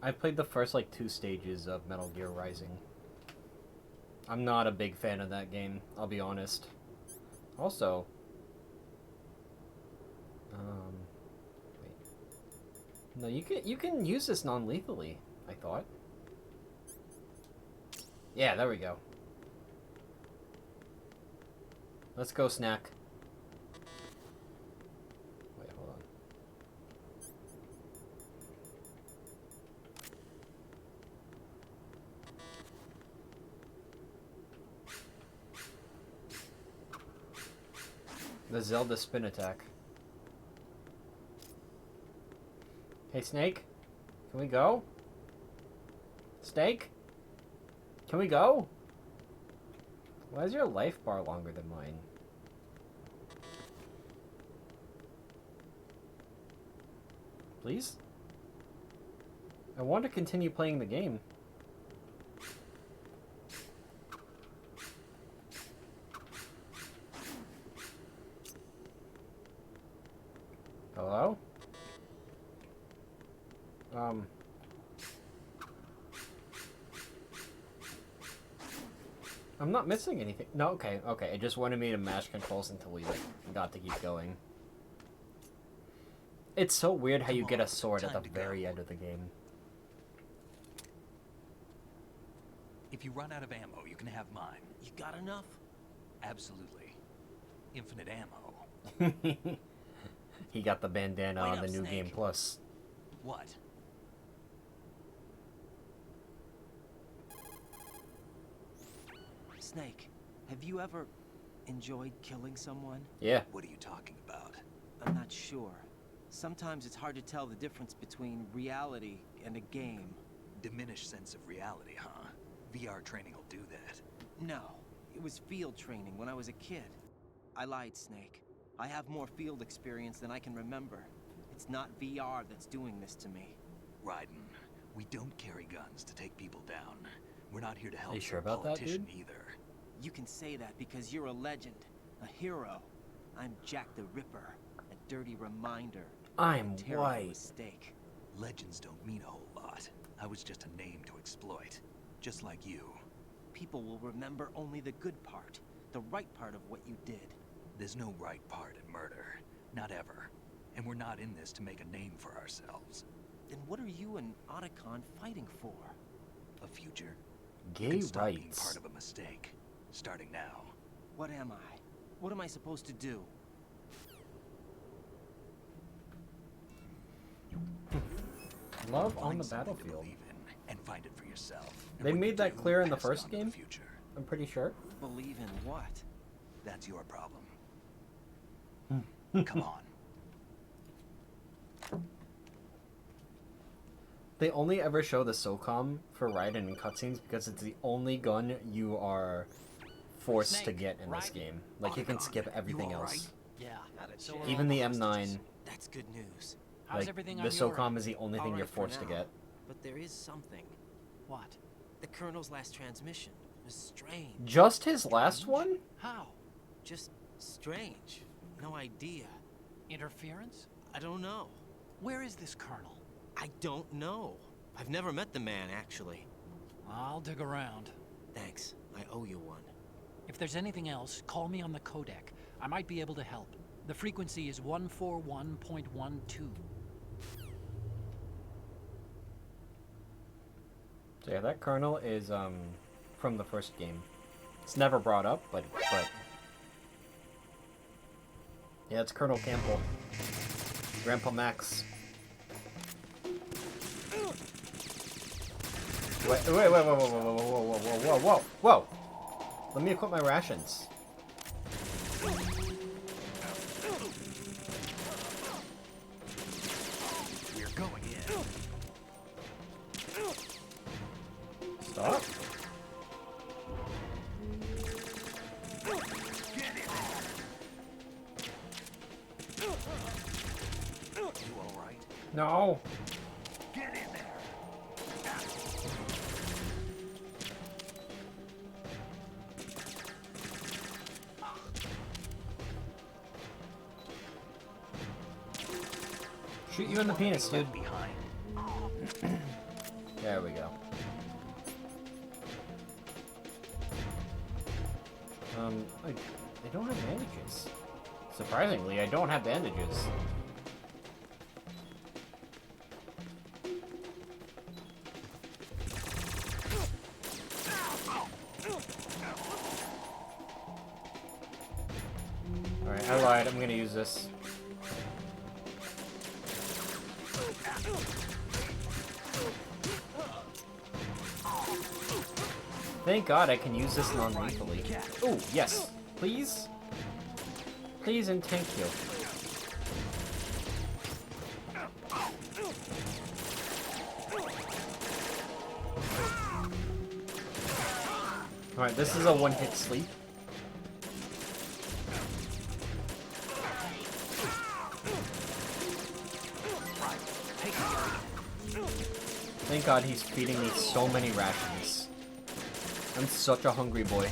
I played the first like 2 stages of Metal Gear Rising. I'm not a big fan of that game, I'll be honest. Also, wait. No, you can use this non-lethally, I thought. Yeah, there we go. Let's go, Snack. Wait, hold on. The Zelda spin attack. Hey, Snake? Can we go? Snake? Can we go? Why is your life bar longer than mine? Please? I want to continue playing the game. Hello? I'm not missing anything. No, okay, okay. It just wanted me to mash controls until we, like, got to keep going. It's so weird how you get a sword at the very end of the game. If you run out of ammo, you can have mine. You got enough? Absolutely. Infinite ammo. He got the bandana Wait on up, the New Snake. Game Plus. What? Snake, have you ever enjoyed killing someone? Yeah. What are you talking about? I'm not sure. Sometimes it's hard to tell the difference between reality and a game. Diminished sense of reality, huh? VR training will do that. No, it was field training when I was a kid. I lied, Snake. I have more field experience than I can remember. It's not VR that's doing this to me. Raiden, we don't carry guns to take people down. We're not here to help Are you sure the about that, politician dude? either. You can say that because you're a legend, a hero. I'm Jack the Ripper, a dirty reminder. I'm a terrible white. mistake. Legends don't mean a whole lot. I was just a name to exploit. Just like you. People will remember only the good part, the right part of what you did. There's no right part in murder. Not ever. And we're not in this to make a name for ourselves. Then what are you and Otacon fighting for? A future. Gay You can stop being rights. part of a mistake. Starting now. What am I? What am I supposed to do? Love on Find the something to battlefield. believe in and find it for yourself. And They when you made that do, clear in the pass it first on to game? future. I'm pretty sure. Believe in what? That's your problem. Come on. They only ever show the SOCOM for Raiden in cutscenes because it's the only gun you are forced to get in this game. Like, you can skip everything else. Yeah. So Even the M9, That's good news. How's like, everything the on your SOCOM end? is the only thing All you're right for forced to now. get. But there is something. What? The Colonel's last transmission was strange. Just his last one? How? Just strange. No idea. Interference? I don't know. Where is this colonel? I don't know. I've never met the man, actually. I'll dig around. Thanks. I owe you one. If there's anything else, call me on the codec. I might be able to help. The frequency is 141.12. So yeah, that colonel is from the first game. It's never brought up, but yeah, it's Colonel Campbell. Grandpa Max. Wait, whoa, whoa, whoa, whoa, whoa, whoa, whoa, whoa, whoa! Let me equip my rations. We're going in. Stop. You alright? No. Get in there. Shoot you in the penis, dude. Behind. There we go. I don't have bandages. Surprisingly, I don't have bandages. Alright, I lied. I'm gonna use this. Thank God I can use this non-lethally. Oh, yes. Please? Please and thank you. Alright, this is a one-hit sleep. Thank God he's feeding me so many rations. I'm such a hungry boy.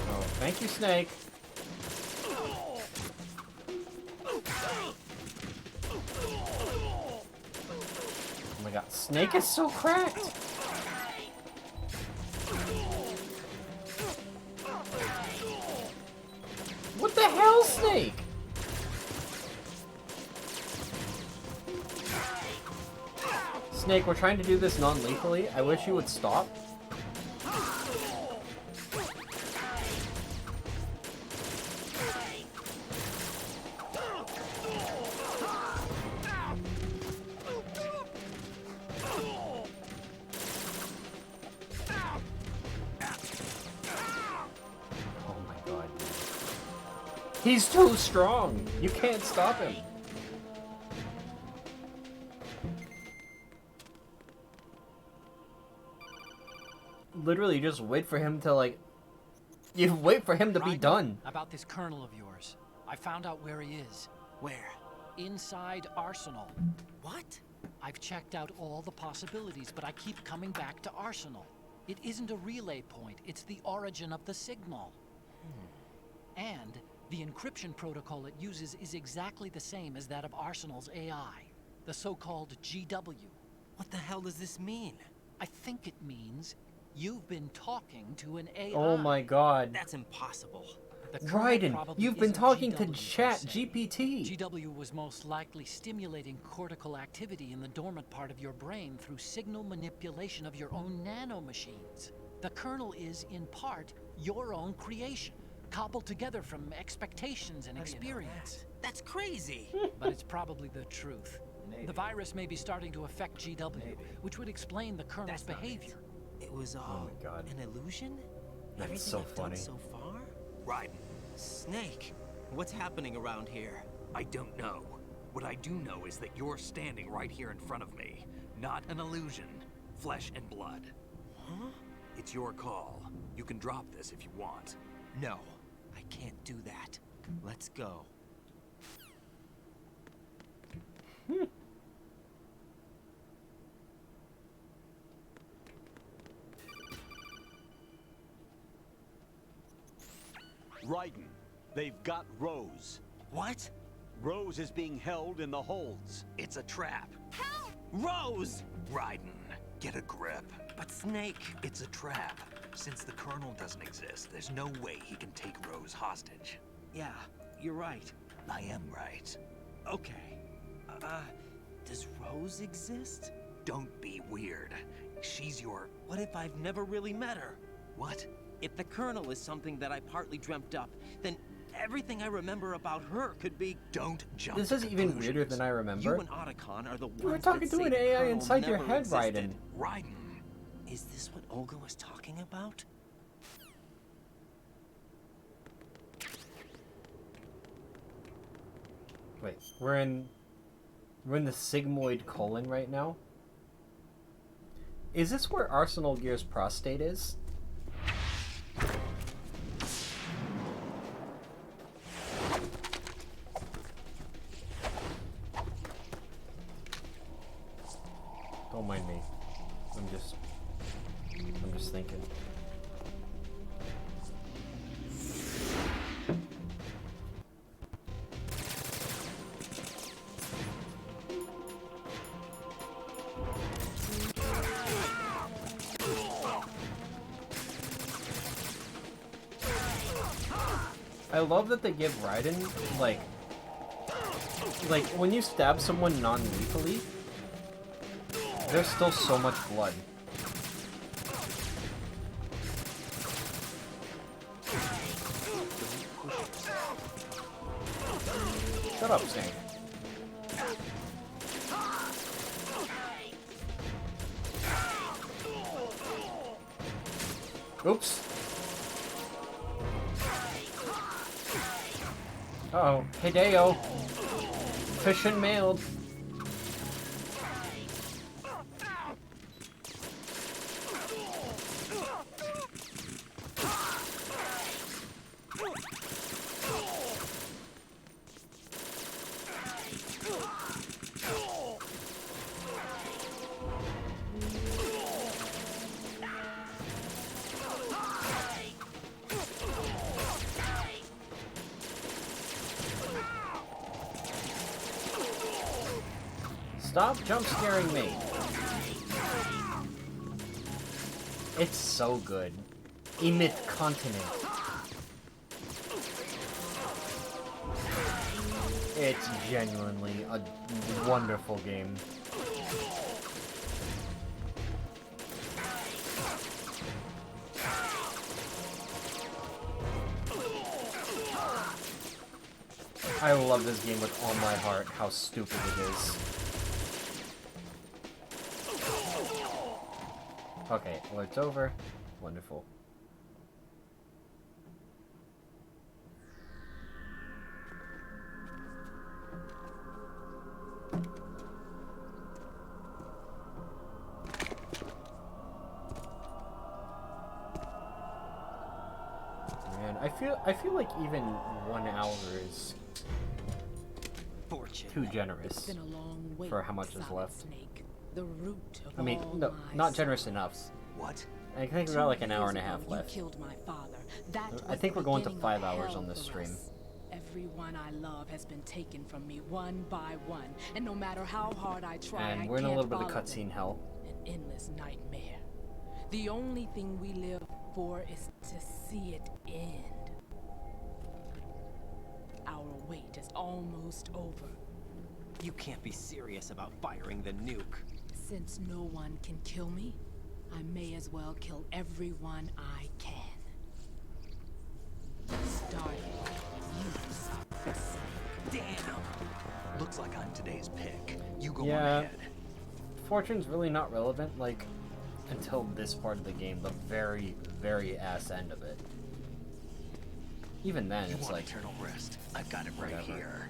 Oh, thank you, Snake. Oh my God, Snake is so cracked. What the hell, Snake? Snake, we're trying to do this non-lethally. I wish you would stop. Oh my God. He's too strong. You can't stop him. Literally just wait for him to, like, You wait for him to be Ryder, done. About this colonel of yours. I found out where he is. Where? Inside Arsenal. What? I've checked out all the possibilities, but I keep coming back to Arsenal. It isn't a relay point, it's the origin of the signal. And the encryption protocol it uses is exactly the same as that of Arsenal's AI, the so-called GW. What the hell does this mean? I think it means you've been talking to an AI. Oh my god. That's impossible. Raiden, you've been talking to Chat GPT. GW was most likely stimulating cortical activity in the dormant part of your brain through signal manipulation of your own nanomachines. The kernel is, in part, your own creation, cobbled together from expectations and experience. That's crazy. But it's probably the truth. The virus may be starting to affect GW, which would explain the kernel's behavior. It was all an illusion? That's Everything so I've done funny. so far? Raiden, Snake, what's happening around here? I don't know. What I do know is that you're standing right here in front of me. Not an illusion. Flesh and blood. Huh? It's your call. You can drop this if you want. No, I can't do that. Let's go. Raiden, they've got Rose. What? Rose is being held in the holds. It's a trap. Help! Rose! Raiden, get a grip. But Snake... It's a trap. Since the Colonel doesn't exist, there's no way he can take Rose hostage. Yeah, you're right. I am right. Okay. Does Rose exist? Don't be weird. She's your... What if I've never really met her? What? If the Colonel is something that I partly dreamt up, then everything I remember about her could be... Don't jump This to is even conclusions. weirder than I remember. You and Otacon are the ones You were talking that to say an the AI Colonel inside your never head, existed. Raiden. Raiden. Is this what Olga was talking about? Wait, we're in the sigmoid colon right now? Is this where Arsenal Gear's prostate is? Don't mind me. I'm just thinking. I love that they give Raiden, like when you stab someone non-lethally, there's still so much blood. Shut up, Snake. Oops. Uh-oh. Hideo. Efficient mailed. Stop jump scaring me. It's so good. Emit continent. It's genuinely a wonderful game. I love this game with all my heart, how stupid it is. Okay, alert's over. Wonderful. I feel like even 1 hour is too generous It's been a long wait, for how much is Solid left. Snake. The root of I mean, all no, my not generous sorrows. enough. What? I think we've 2 got like an hour years and a ago, half you left. killed my father. That I was think the we're going to beginning 5 of hours hell on this for stream. us. Everyone I love has been taken from me one by one, and no matter how hard I try, And I we're in a can't little bit of follow cutscene them. hell. An endless nightmare. The only thing we live for is to see it end. Our wait is almost over. You can't be serious about firing the nuke. Since no one can kill me, I may as well kill everyone I can. Starting with you, Damn! Looks like I'm today's pick. You go on Yeah, ahead. Fortune's really not relevant, like, until this part of the game, the very, very ass end of it. Even then, You it's want like... eternal rest? I've got it right whatever. here.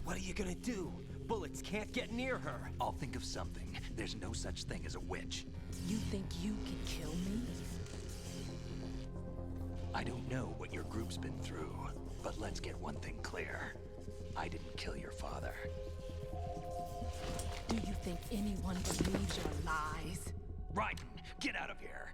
What are you gonna do? Bullets can't get near her. I'll think of something. There's no such thing as a witch. You think you can kill me? I don't know what your group's been through, but let's get one thing clear. I didn't kill your father. Do you think anyone believes your lies? Raiden, get out of here!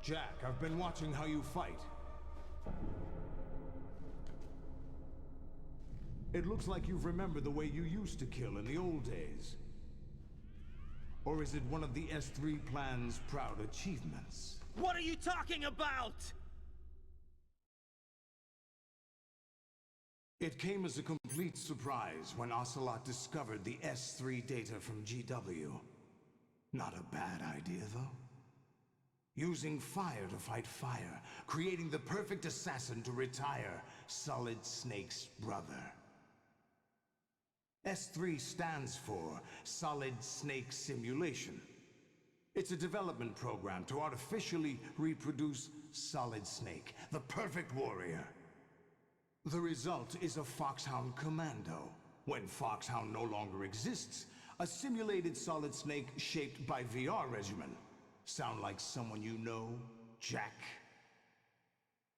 Jack, I've been watching how you fight. It looks like you've remembered the way you used to kill in the old days. Or is it one of the S3 plan's proud achievements? What are you talking about? It came as a complete surprise when Ocelot discovered the S3 data from GW. Not a bad idea, though. Using fire to fight fire, creating the perfect assassin to retire Solid Snake's brother. S3 stands for Solid Snake Simulation. It's a development program to artificially reproduce Solid Snake, the perfect warrior. The result is a Foxhound Commando. When Foxhound no longer exists, a simulated Solid Snake shaped by VR regimen. Sound like someone you know, Jack?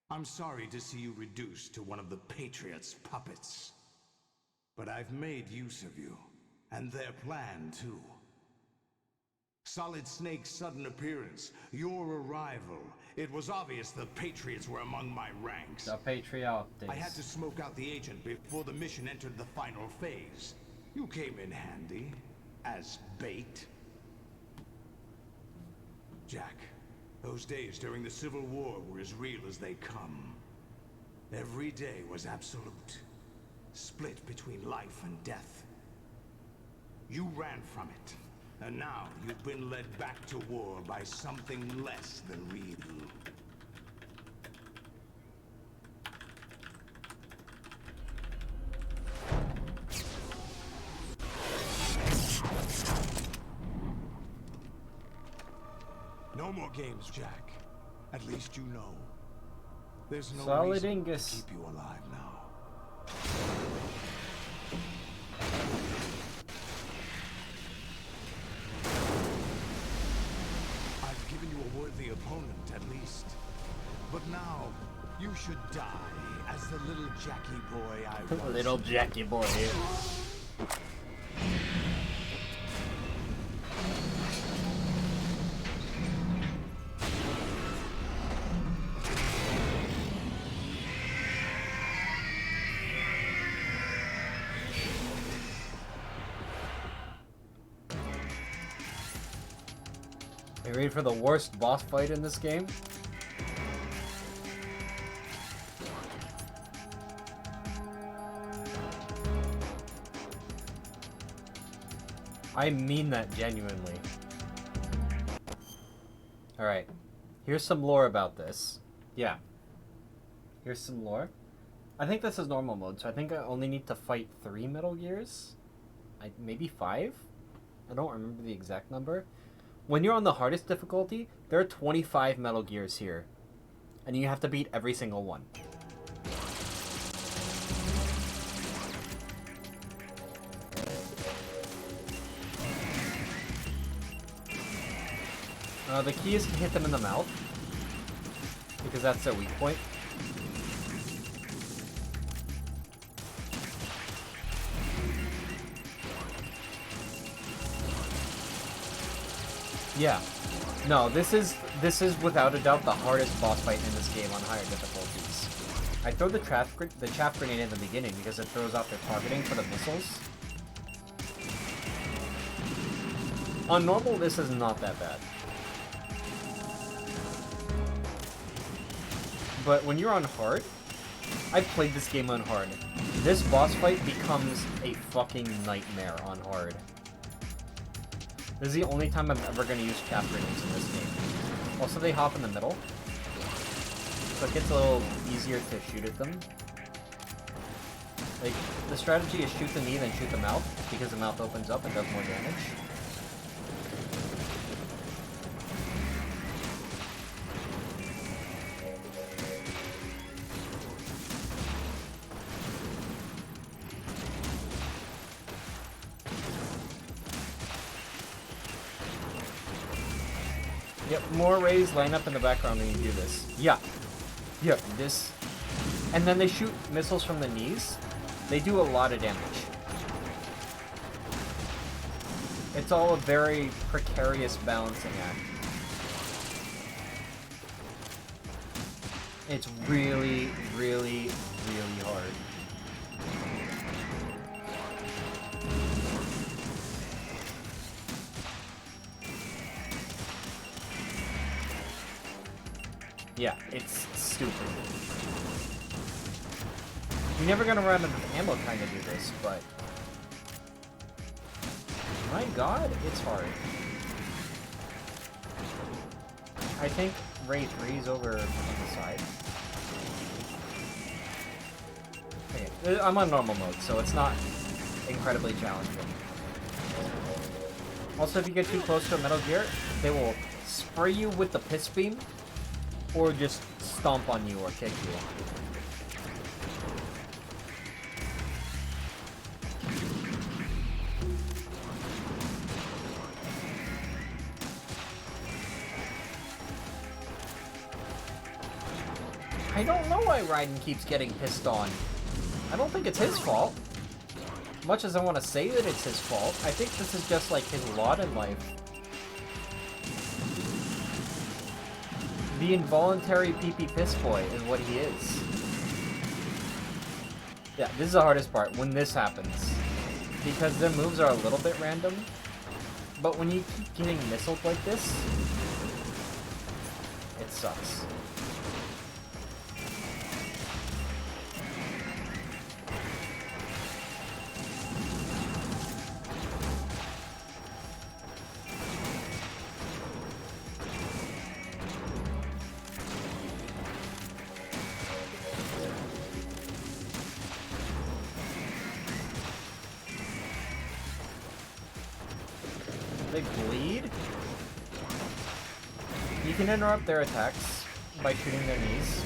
I'm sorry to see you reduced to one of the Patriots' puppets. But I've made use of you, and their plan too. Solid Snake's sudden appearance, your arrival. It was obvious the Patriots were among my ranks. The Patriots. I had to smoke out the agent before the mission entered the final phase. You came in handy, as bait. Jack, those days during the Civil War were as real as they come. Every day was absolute. Split between life and death. You ran from it. And now you've been led back to war by something less than real. No more games, Jack. At least you know. There's no Solid reason Angus. to keep you alive now. I've given you a worthy opponent, at least. But now, you should die as the little Jackie boy I was. Little Jackie boy. You ready for the worst boss fight in this game? I mean that genuinely. Alright. Here's some lore about this. Yeah. Here's some lore. I think this is normal mode, so I think I only need to fight 3 Metal Gears? Maybe 5? I don't remember the exact number. When you're on the hardest difficulty, there are 25 Metal Gears here. And you have to beat every single one. The key is to hit them in the mouth, because that's their weak point. Yeah. No, this is without a doubt the hardest boss fight in this game on higher difficulties. I throw the chaff grenade in the beginning because it throws off their targeting for the missiles. On normal, this is not that bad. But when you're on hard, I've played this game on hard. This boss fight becomes a fucking nightmare on hard. This is the only time I'm ever going to use chaff grenades in this game. Also, they hop in the middle, so it gets a little easier to shoot at them. Like, the strategy is shoot the knee, then shoot the mouth, because the mouth opens up and does more damage. Yep, more rays line up in the background when you do this. Yeah. Yep, this. And then they shoot missiles from the knees. They do a lot of damage. It's all a very precarious balancing act. It's really, really, really hard. Yeah, it's stupid. You're never gonna run out of ammo trying to do this, but... my god, it's hard. I think Ray 3 is over on the side. Okay, I'm on normal mode, so it's not incredibly challenging. Also, if you get too close to a Metal Gear, they will spray you with the piss beam, or just stomp on you or kick you. I don't know why Raiden keeps getting pissed on. I don't think it's his fault. Much as I want to say that it's his fault, I think this is just like his lot in life. The involuntary pee-pee piss boy is what he is. Yeah, this is the hardest part, when this happens. Because their moves are a little bit random, but when you keep getting missiled like this, it sucks. They bleed? You can interrupt their attacks by shooting their knees.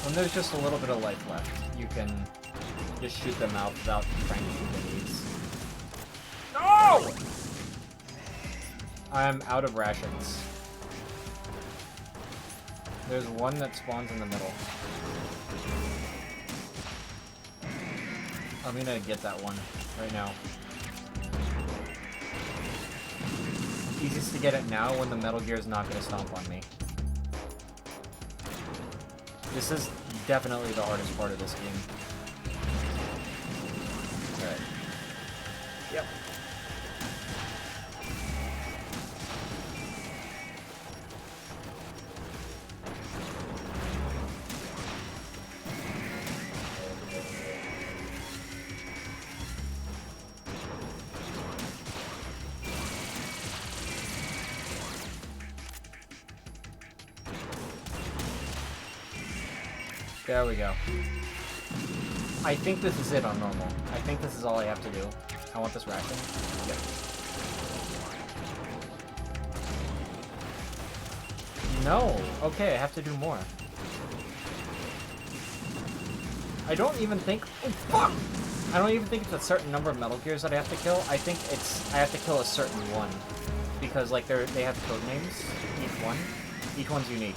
When there's just a little bit of life left, you can just shoot them out without trying to shoot their knees. No! I'm out of rations. There's one that spawns in the middle. I'm gonna get that one right now. Easiest to get it now when the Metal Gear is not gonna stomp on me. This is definitely the hardest part of this game. Alright. Yep. There we go. I think this is it on normal. I think this is all I have to do. I want this ration. Yep. No! Okay, I have to do more. I don't even think... Oh, fuck! I don't even think it's a certain number of Metal Gears that I have to kill. I think it's... I have to kill a certain one. Because, like, they have code names, each one. Each one's unique.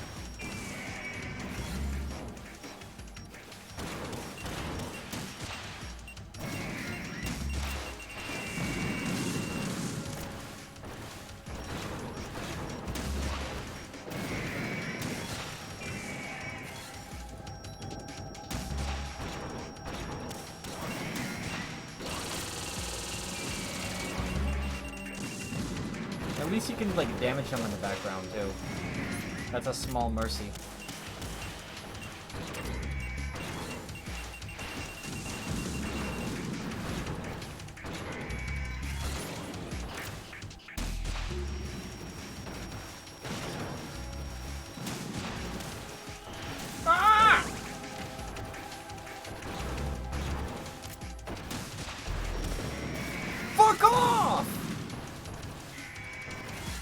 At least you can, like, damage them in the background, too. That's a small mercy. Ah! Fuck off!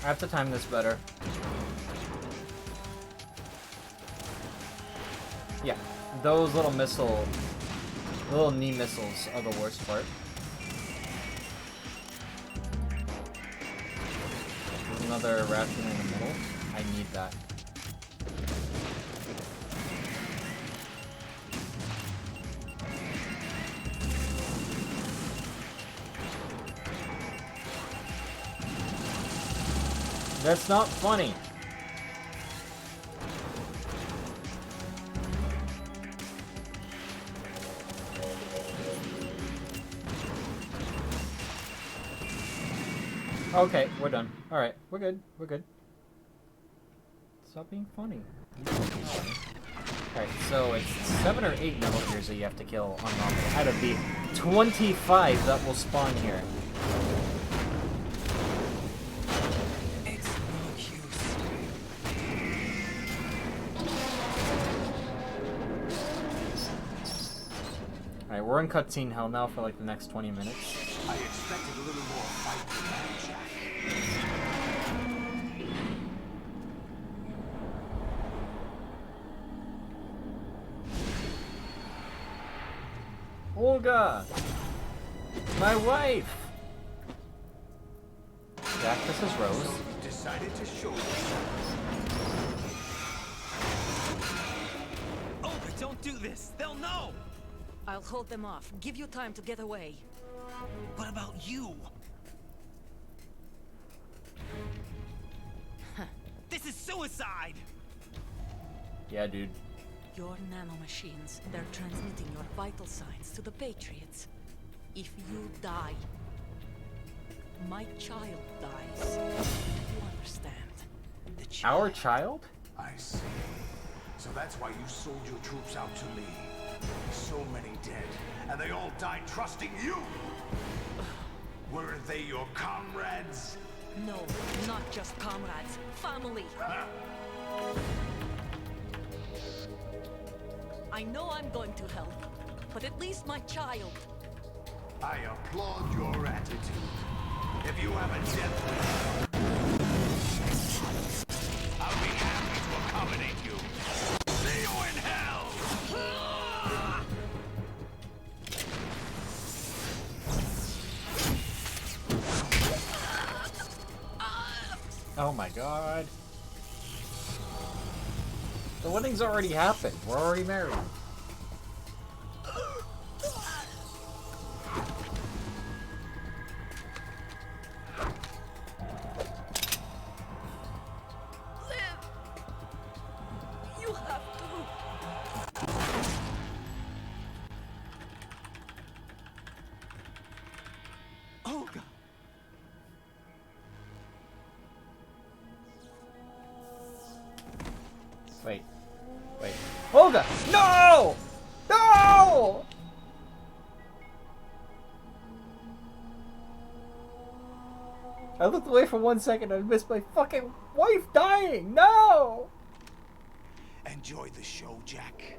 I have to time this better. Yeah, those little little knee missiles are the worst part. There's another ration in the middle. I need that. That's not funny. Okay, we're done. Alright, we're good. We're good. Stop being funny. Alright, so it's 7 or 8 Metal Gears that you have to kill on normal. Out of the 25 that will spawn here. Alright, we're in cutscene hell now for like the next 20 minutes. I expected a little more fight than that, Jack. Olga! My wife! Jack, this is Rose. So you decided to show yourself. Olga, don't do this! They'll know! I'll hold them off. Give you time to get away. What about you? This is suicide! Yeah, dude. Your nanomachines, they're transmitting your vital signs to the Patriots. If you die, my child dies. You understand? The child. Our child? I see. So that's why you sold your troops out to me. So many dead, and they all died trusting you! Weren't they your comrades? No, not just comrades. Family. Huh? I know I'm going to help, but at least my child. I applaud your attitude. If you have a death wish, I'll be happy to accommodate you. See you in hell! Oh my god. The wedding's already happened. We're already married. You have to. Olga! Wait. Wait. Olga! No! No! I looked away for 1 second and missed my fucking wife dying! No! Enjoy the show, Jack.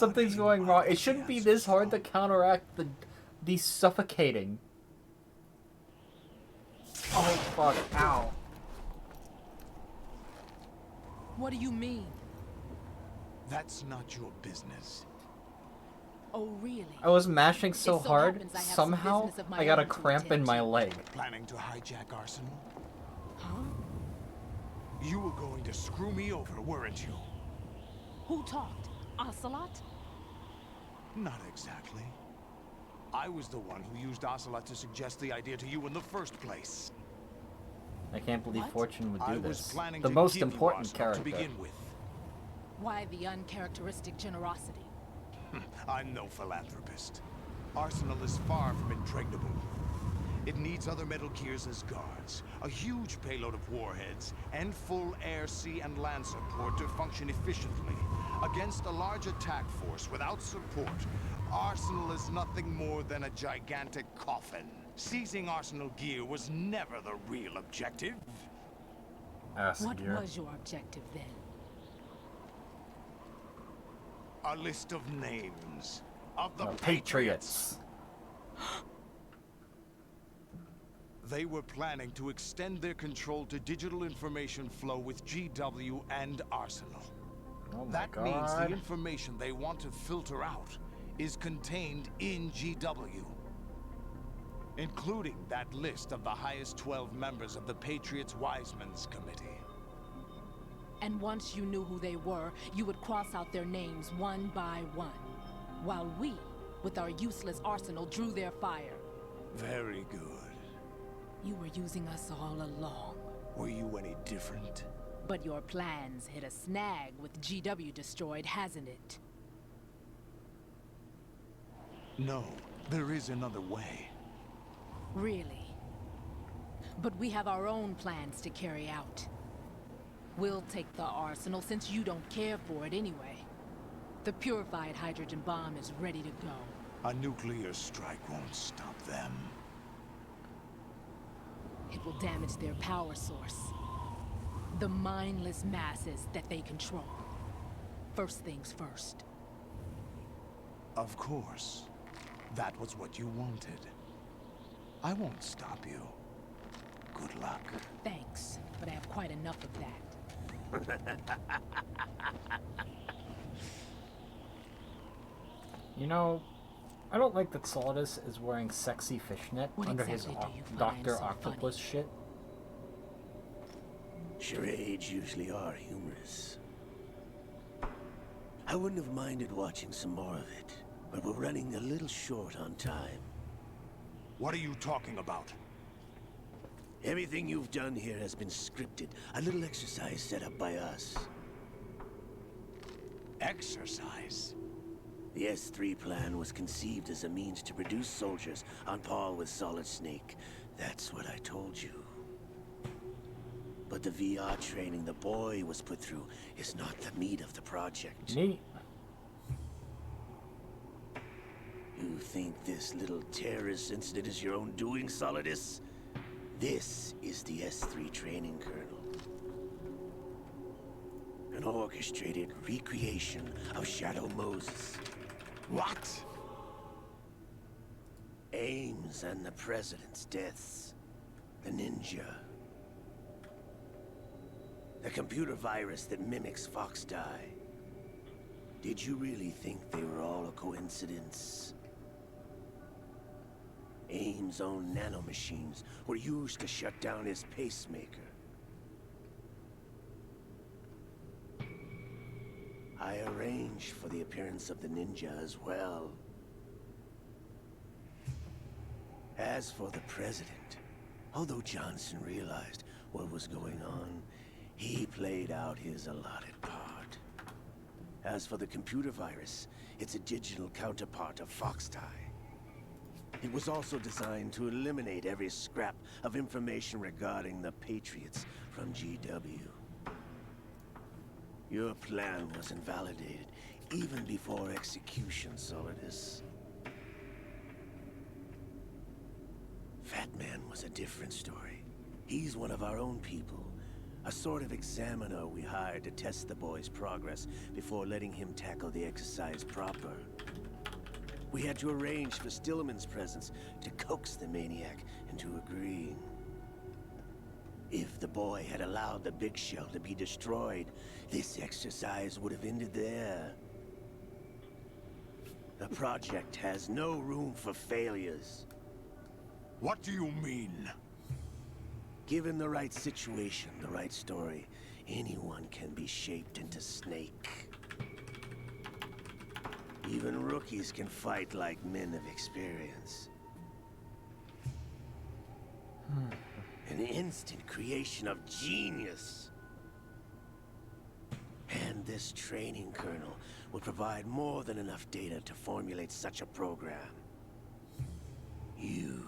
Something's going wrong. It shouldn't be this hard to counteract the suffocating. Oh fuck! Ow! What do you mean? That's not your business. Oh, really? I was mashing so It so hard, happens I have some somehow business of my I got a own to cramp in attend my to. leg. Planning to hijack Arsenal? Huh? You were going to screw me over, weren't you? Who talked? Ocelot? Not exactly. I was the one who used Ocelot to suggest the idea to you in the first place. I can't believe What? Fortune would I do was this. planning The to most give you important Arsenal character. to begin with. Why the uncharacteristic generosity? I'm no philanthropist. Arsenal is far from impregnable. It needs other Metal Gears as guards, a huge payload of warheads, and full air, sea, and land support to function efficiently. Against a large attack force without support, Arsenal is nothing more than a gigantic coffin. Seizing Arsenal gear was never the real objective. What was your objective then? A list of names of the Patriots. They were planning to extend their control to digital information flow with GW and Arsenal. Oh my That God. means the information they want to filter out is contained in GW, including that list of the highest 12 members of the Patriots Wiseman's Committee. And once you knew who they were, you would cross out their names one by one, while we, with our useless arsenal, drew their fire. Very good. You were using us all along. Were you any different? But your plans hit a snag with GW destroyed, hasn't it? No, there is another way. Really? But we have our own plans to carry out. We'll take the arsenal since you don't care for it anyway. The purified hydrogen bomb is ready to go. A nuclear strike won't stop them. It will damage their power source. The mindless masses that they control. First things first. Of course. That was what you wanted. I won't stop you. Good luck. Thanks, but I have quite enough of that. You know, I don't like that Solidus is wearing sexy fishnet What under exactly his do you find Dr. so Octopus shit. Charades usually are humorous. I wouldn't have minded watching some more of it, but we're running a little short on time. What are you talking about? Everything you've done here has been scripted. A little exercise set up by us. Exercise? The S3 plan was conceived as a means to produce soldiers on par with Solid Snake. That's what I told you. But the VR training the boy was put through is not the meat of the project. Neat. You think this little terrorist incident is your own doing, Solidus? This is the S3 training kernel. An orchestrated recreation of Shadow Moses. What? Ames and the President's deaths. The ninja. The computer virus that mimics Fox Die. Did you really think they were all a coincidence? Ames' own nanomachines were used to shut down his pacemaker. I arranged for the appearance of the ninja as well. As for the President, although Johnson realized what was going on, he played out his allotted part. As for the computer virus, it's a digital counterpart of Fox Die. It was also designed to eliminate every scrap of information regarding the Patriots from GW. Your plan was invalidated even before execution, Solidus. Fat Man was a different story. He's one of our own people, A sort of examiner we hired to test the boy's progress before letting him tackle the exercise proper. We had to arrange for Stillman's presence to coax the maniac into agreeing. If the boy had allowed the big shell to be destroyed, this exercise would have ended there. The project has no room for failures. What do you mean? Given the right situation, the right story, anyone can be shaped into Snake. Even rookies can fight like men of experience. An instant creation of genius. And this training kernel will provide more than enough data to formulate such a program. You,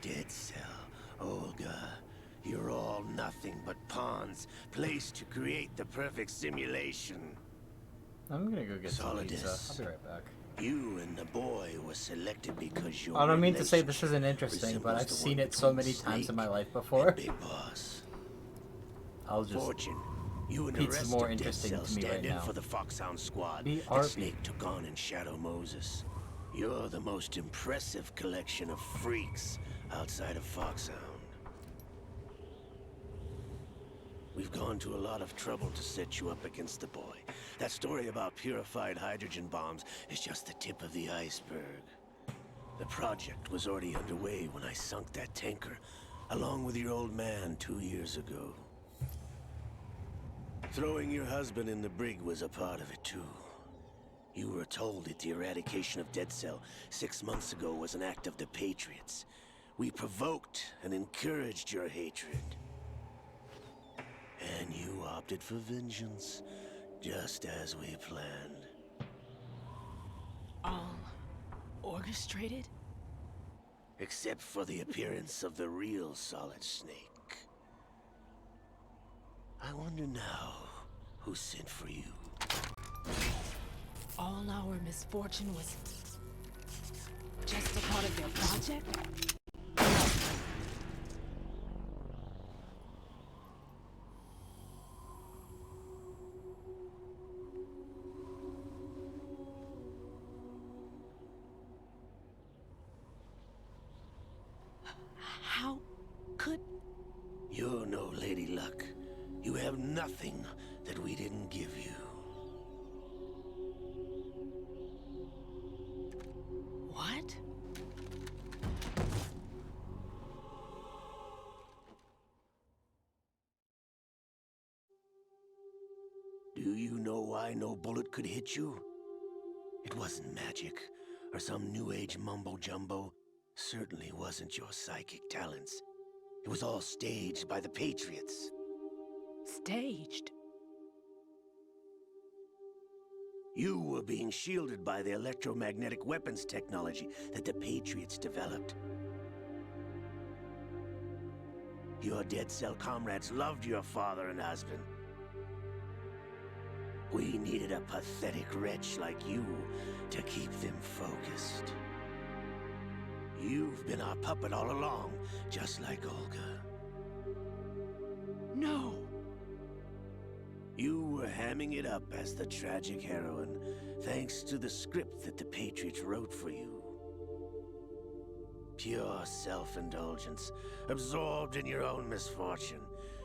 Dead Cell, Olga, you're all nothing but pawns placed to create the perfect simulation. I'm gonna go get some pizza. Solidus, I'll be right back. you and the boy were selected because your I don't mean to say this isn't interesting, but I've seen it so many times in my life before. Big Boss. I'll just... Fortune, you and the Pizza's rest more of Dead interesting Cell to me stand right in now. for the Foxhound squad BRB. that Snake took on in Shadow Moses. You're the most impressive collection of freaks outside of Foxhound. We've gone to a lot of trouble to set you up against the boy. That story about purified hydrogen bombs is just the tip of the iceberg. The project was already underway when I sunk that tanker, along with your old man 2 years ago. Throwing your husband in the brig was a part of it too. You were told that the eradication of Dead Cell 6 months ago was an act of the Patriots. We provoked and encouraged your hatred. And you opted for vengeance, just as we planned. All orchestrated? Except for the appearance of the real Solid Snake. I wonder now who sent for you. All our misfortune was just a part of their project? How could... You're no Lady Luck. You have nothing that we didn't give you. What? Do you know why no bullet could hit you? It wasn't magic, or some new age mumbo-jumbo. Certainly wasn't your psychic talents. It was all staged by the Patriots. Staged? You were being shielded by the electromagnetic weapons technology that the Patriots developed. Your Dead Cell comrades loved your father and husband. We needed a pathetic wretch like you to keep them focused. You've been our puppet all along, just like Olga. No! You were hamming it up as the tragic heroine, thanks to the script that the Patriots wrote for you. Pure self-indulgence, absorbed in your own misfortune.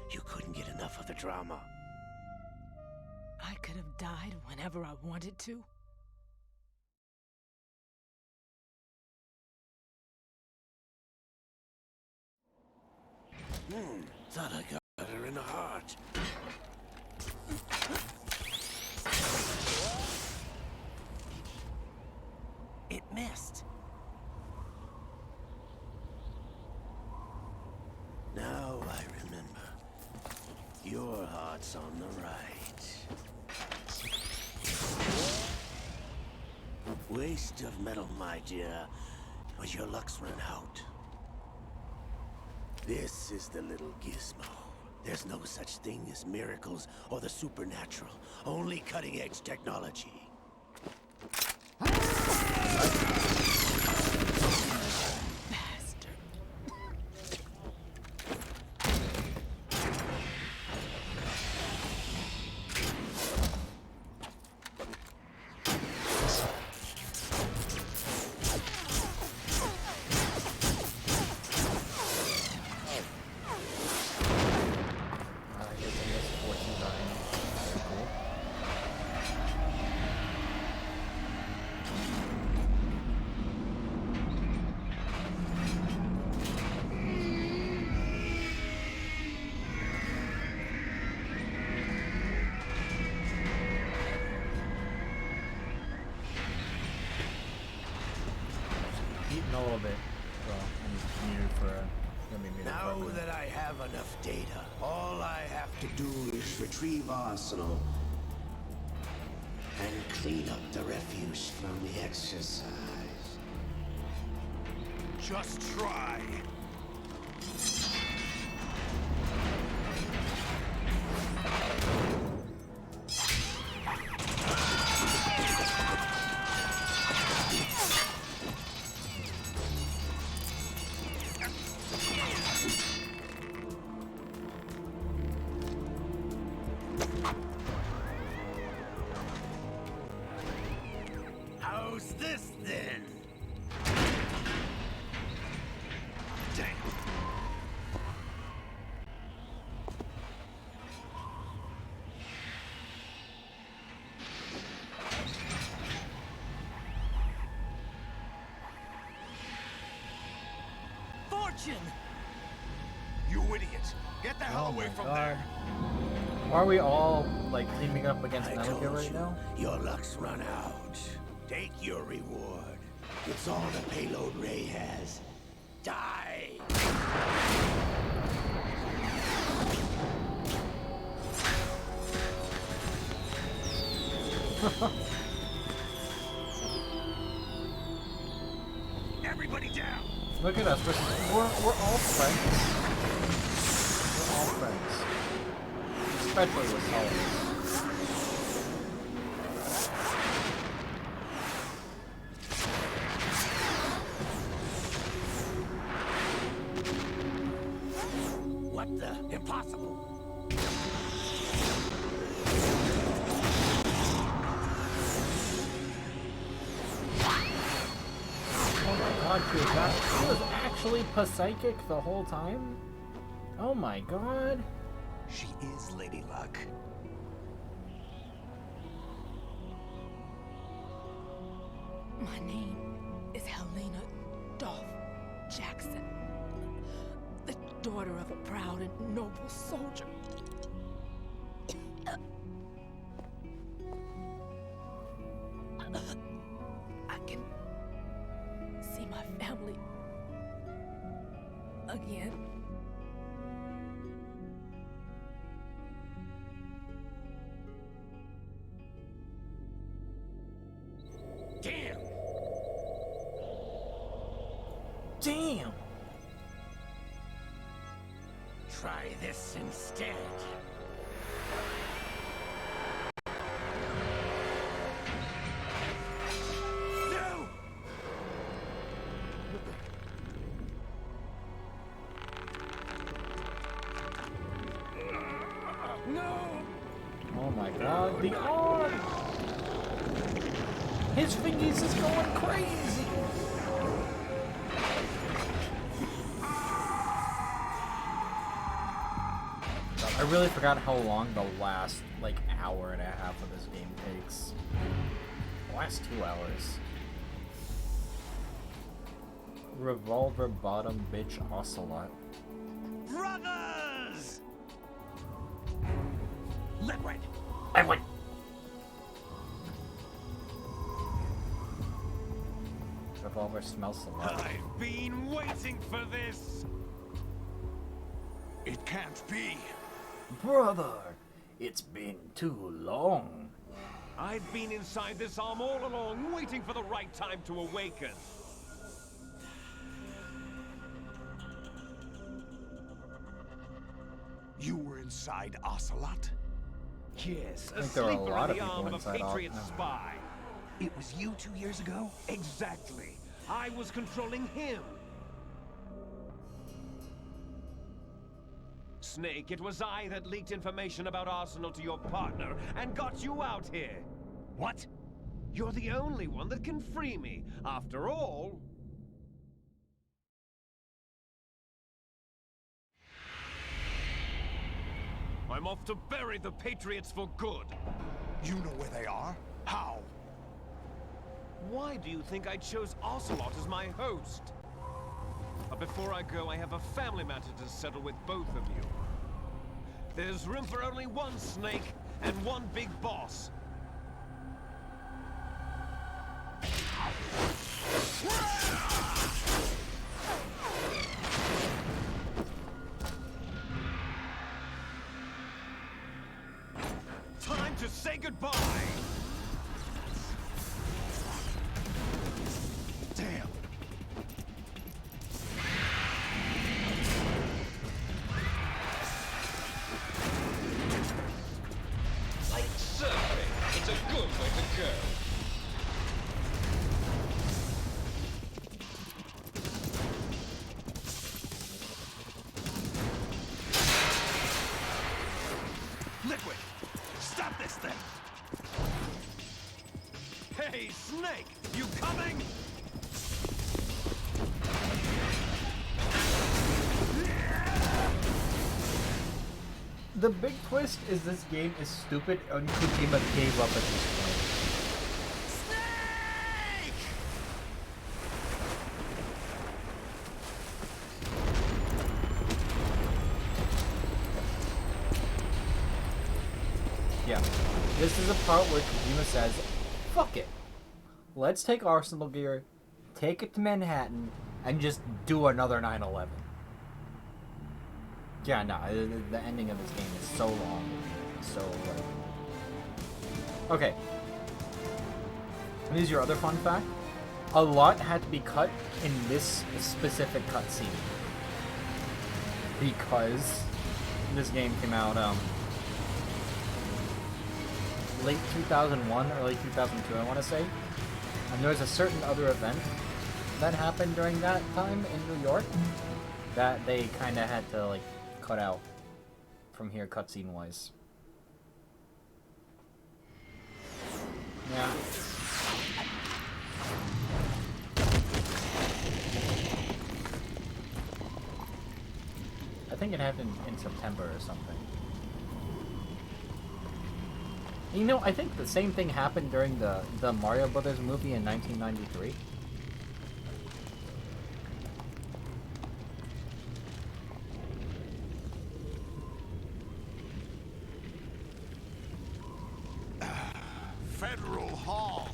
You couldn't get enough of the drama. I could have died whenever I wanted to. Thought I got her in the heart. It missed. Now I remember. Your heart's on the right. Waste of metal, my dear, but your luck's run out. This is the little gizmo. There's no such thing as miracles or the supernatural, only cutting-edge technology. eating a little bit. Well, I'm muted for gonna be muted for a Now minute. that I have enough data, all I have to do is retrieve Arsenal and clean up the refuse from the exercise. Just try. How's this then? Damn. Fortune! You idiot! Get the hell away from there! Are we all like teaming up against I Metal Gear told right you, now? your luck's run out. Take your reward. It's all the payload Ray has. Die! Everybody down! Look at us. We're all friends. We're all friends. Especially with Solomon. What the? Impossible! Oh my god, she was actually psychic the whole time? Oh my god. She is Lady Luck. My name is Helena Dolph Jackson, the daughter of a proud and noble soldier. I can see my family again. Damn! Damn! Try this instead. No! No! Oh my god, the arm! His fingers is going crazy! I really forgot how long the last, like, hour and a half of this game takes. The last 2 hours. Revolver bottom bitch ocelot. Brothers! Liquid! Liquid! Revolver smells a lot. I've been waiting for this! It can't be. Brother, it's been too long. I've been inside this arm all along, waiting for the right time to awaken. You were inside Ocelot? Yes, I a think there are a sleeper lot in of the arm people of a inside Patriot Ocelot. spy. It was you 2 years ago? Exactly. I was controlling him. Snake, it was I that leaked information about Arsenal to your partner and got you out here. What? You're the only one that can free me. After all... I'm off to bury the Patriots for good. You know where they are? How? Why do you think I chose Ocelot as my host? But before I go, I have a family matter to settle with both of you. There's room for only one Snake and one big boss. Say goodbye! Damn. Like surfing, it's a good way to go. Liquid! Stop this thing! Hey, Snake! You coming? The big twist is this game is stupid and Kojima gave up at this point. Yeah, this is a part where Kojima says, fuck it. Let's take Arsenal Gear, take it to Manhattan, and just do another 9/11. Yeah, no, the ending of this game is so long. So, like... Okay. Here's your other fun fact. A lot had to be cut in this specific cutscene. Because this game came out, late 2001, early 2002, I want to say. And there was a certain other event that happened during that time in New York that they kind of had to, like, cut out from here cutscene wise. Yeah. I think it happened in September or something. You know, I think the same thing happened during the Mario Brothers movie in 1993. Federal Hall.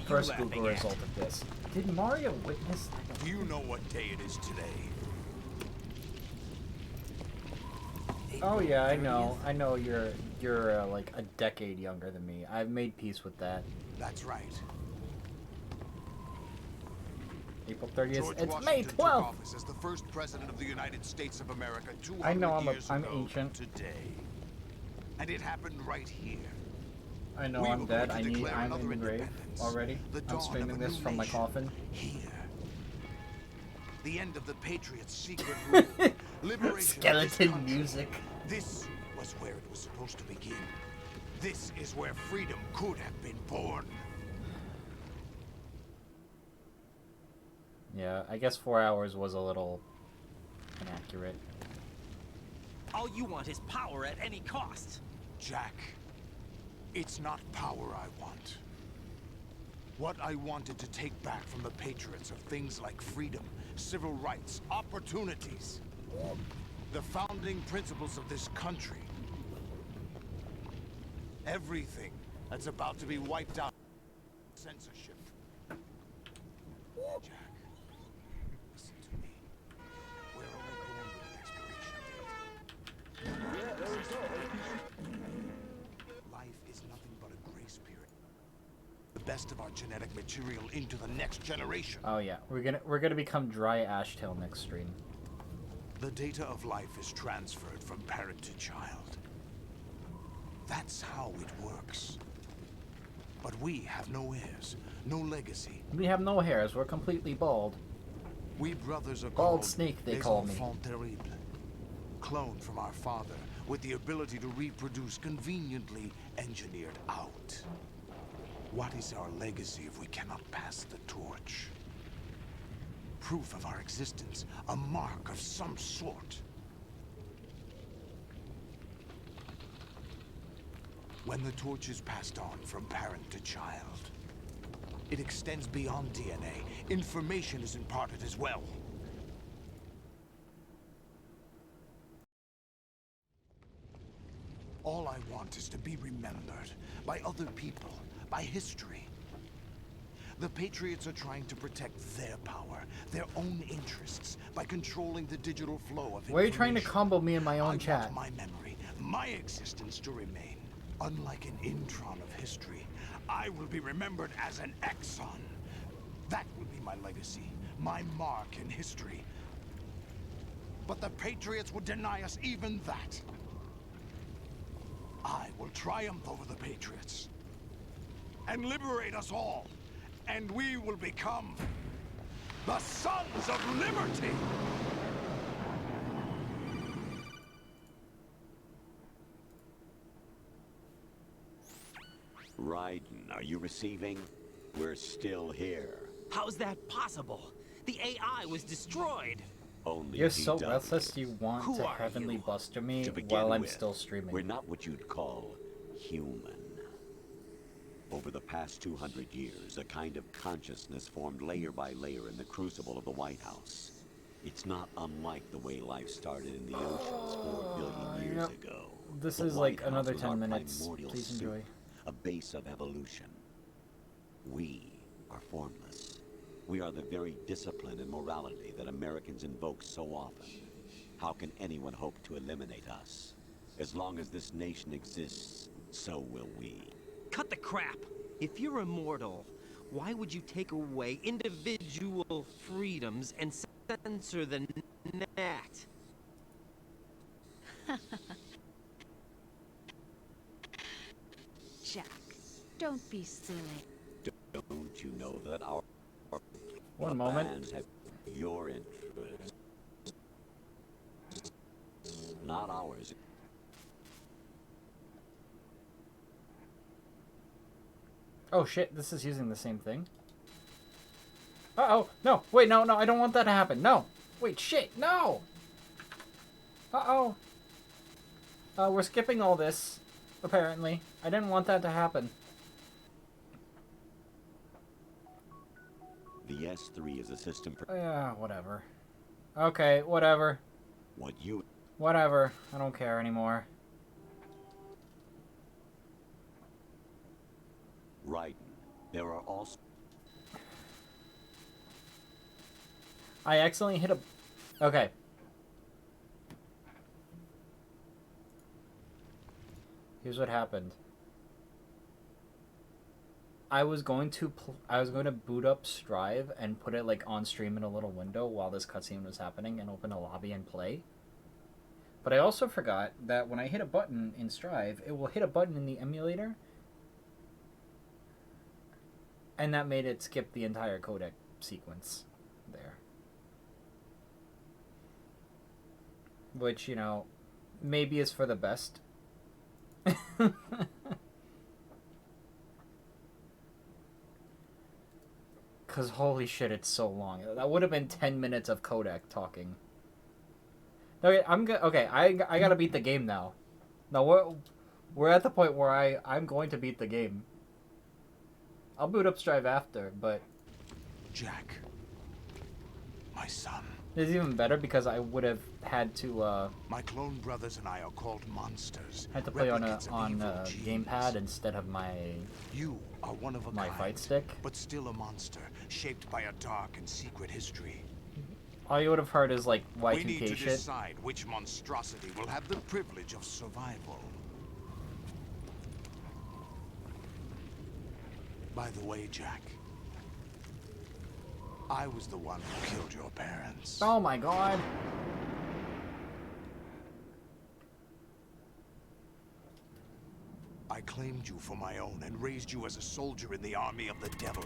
First Google result of this. Did Mario witness? Do you know what day it is today? Oh yeah, I know. I know you're like a decade younger than me. I've made peace with that. That's right. April 30th. George It's Washington May took 12th. office as the first president of the United States of America 200 I know years I'm ago ancient. today. And it happened right here. I know We I'm were dead. going to declare I'm another in the grave independence. already. The I'm dawn of streaming a this new from my nation. coffin. Here. The end of the Patriots' secret rule. Liberation of this Skeleton country. music. This was where it was supposed to begin. This is where freedom could have been born. Yeah, I guess 4 hours was a little inaccurate. All you want is power at any cost. Jack, it's not power I want. What I wanted to take back from the Patriots are things like freedom, civil rights, opportunities. The founding principles of this country. Everything that's about to be wiped out. Censorship. Jack, listen to me. We're all born with an expiration date. Life is nothing but a grace period. The best of our genetic material into the next generation. Oh yeah, we're gonna become dry Ashtail next stream. The data of life is transferred from parent to child. That's how it works. But we have no heirs, no legacy. We have no hairs. We're completely bald. We brothers are Bald called snake, they les call me. enfants terribles. Cloned from our father, with the ability to reproduce conveniently engineered out. What is our legacy if we cannot pass the torch? Proof of our existence, a mark of some sort. When the torch is passed on from parent to child, it extends beyond DNA. Information is imparted as well. All I want is to be remembered by other people, by history. The Patriots are trying to protect their power, their own interests, by controlling the digital flow of information. Why are you trying to combo me in my own I chat? want my memory, my existence to remain. Unlike an intron of history, I will be remembered as an exon. That will be my legacy, my mark in history. But the Patriots would deny us even that. I will triumph over the Patriots and liberate us all, and we will become the Sons of Liberty! Raiden, are you receiving? We're still here. How's that possible? The AI was destroyed. Only You're if he so does. restless you want Who to are heavenly you? buster me To begin while I'm with, still streaming. We're not what you'd call human. Over the past 200 years, a kind of consciousness formed layer by layer in the crucible of the White House. It's not unlike the way life started in the oceans 4 billion years ago. This The is White like another House was 10 our minutes. primordial Please soup, enjoy. a base of evolution. We are formless. We are the very discipline and morality that Americans invoke so often. How can anyone hope to eliminate us? As long as this nation exists, so will we. Cut the crap! If you're immortal, why would you take away individual freedoms and censor the net? Jack, don't be silly. Don't you know that our One moment. plans have your interests, not ours? Oh shit, this is using the same thing. Uh-oh, no, wait, no, I don't want that to happen, no! Wait, shit, no! Uh-oh. We're skipping all this, apparently. I didn't want that to happen. The S3 is a system for Yeah, whatever. Okay, whatever. what you... Whatever, I don't care anymore. Raiden, there are also... I accidentally hit a... Okay. Here's what happened. I was going to boot up Strive and put it like on stream in a little window while this cutscene was happening and open a lobby and play. But I also forgot that when I hit a button in Strive, it will hit a button in the emulator. And that made it skip the entire codec sequence there. Which, you know, maybe is for the best. Because holy shit, it's so long. That would have been 10 minutes of codec talking. Okay, I gotta beat the game now. Now we're at the point where I'm going to beat the game. I'll boot up Strive after, but... Jack, my son. It's even better because I would have had to, My clone brothers and I are called monsters. had to play on a replicates of evil genes. gamepad instead of my You are one of a my kind, fight stick. but still a monster, shaped by a dark and secret history. All you would have heard is like Y2K We need to shit. decide which monstrosity will have the privilege of survival. By the way, Jack, I was the one who killed your parents. Oh my god. I claimed you for my own and raised you as a soldier in the army of the devil.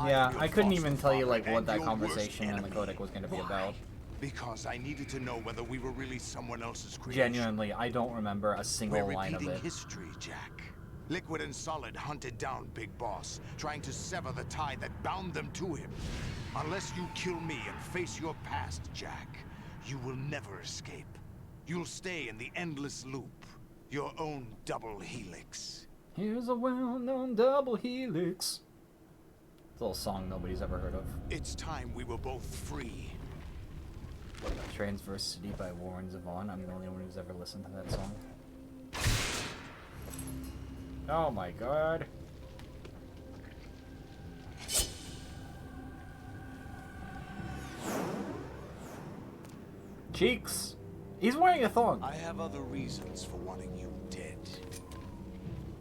Yeah, your I couldn't foster even tell you father like what and that your worst conversation in the enemy. codec was going to be Why? about. Because I needed to know whether we were really someone else's creation. Genuinely, I don't remember a single We're line of repeating it. history, Jack. Liquid and Solid hunted down Big Boss, trying to sever the tie that bound them to him. Unless you kill me and face your past, Jack, you will never escape. You'll stay in the endless loop, your own double helix. Here's a well-known double helix. It's a little song nobody's ever heard of. It's time we were both free. Transverse City by Warren Zevon. I'm the only one who's ever listened to that song. Oh my god. Cheeks! He's wearing a thong! I have other reasons for wanting you dead.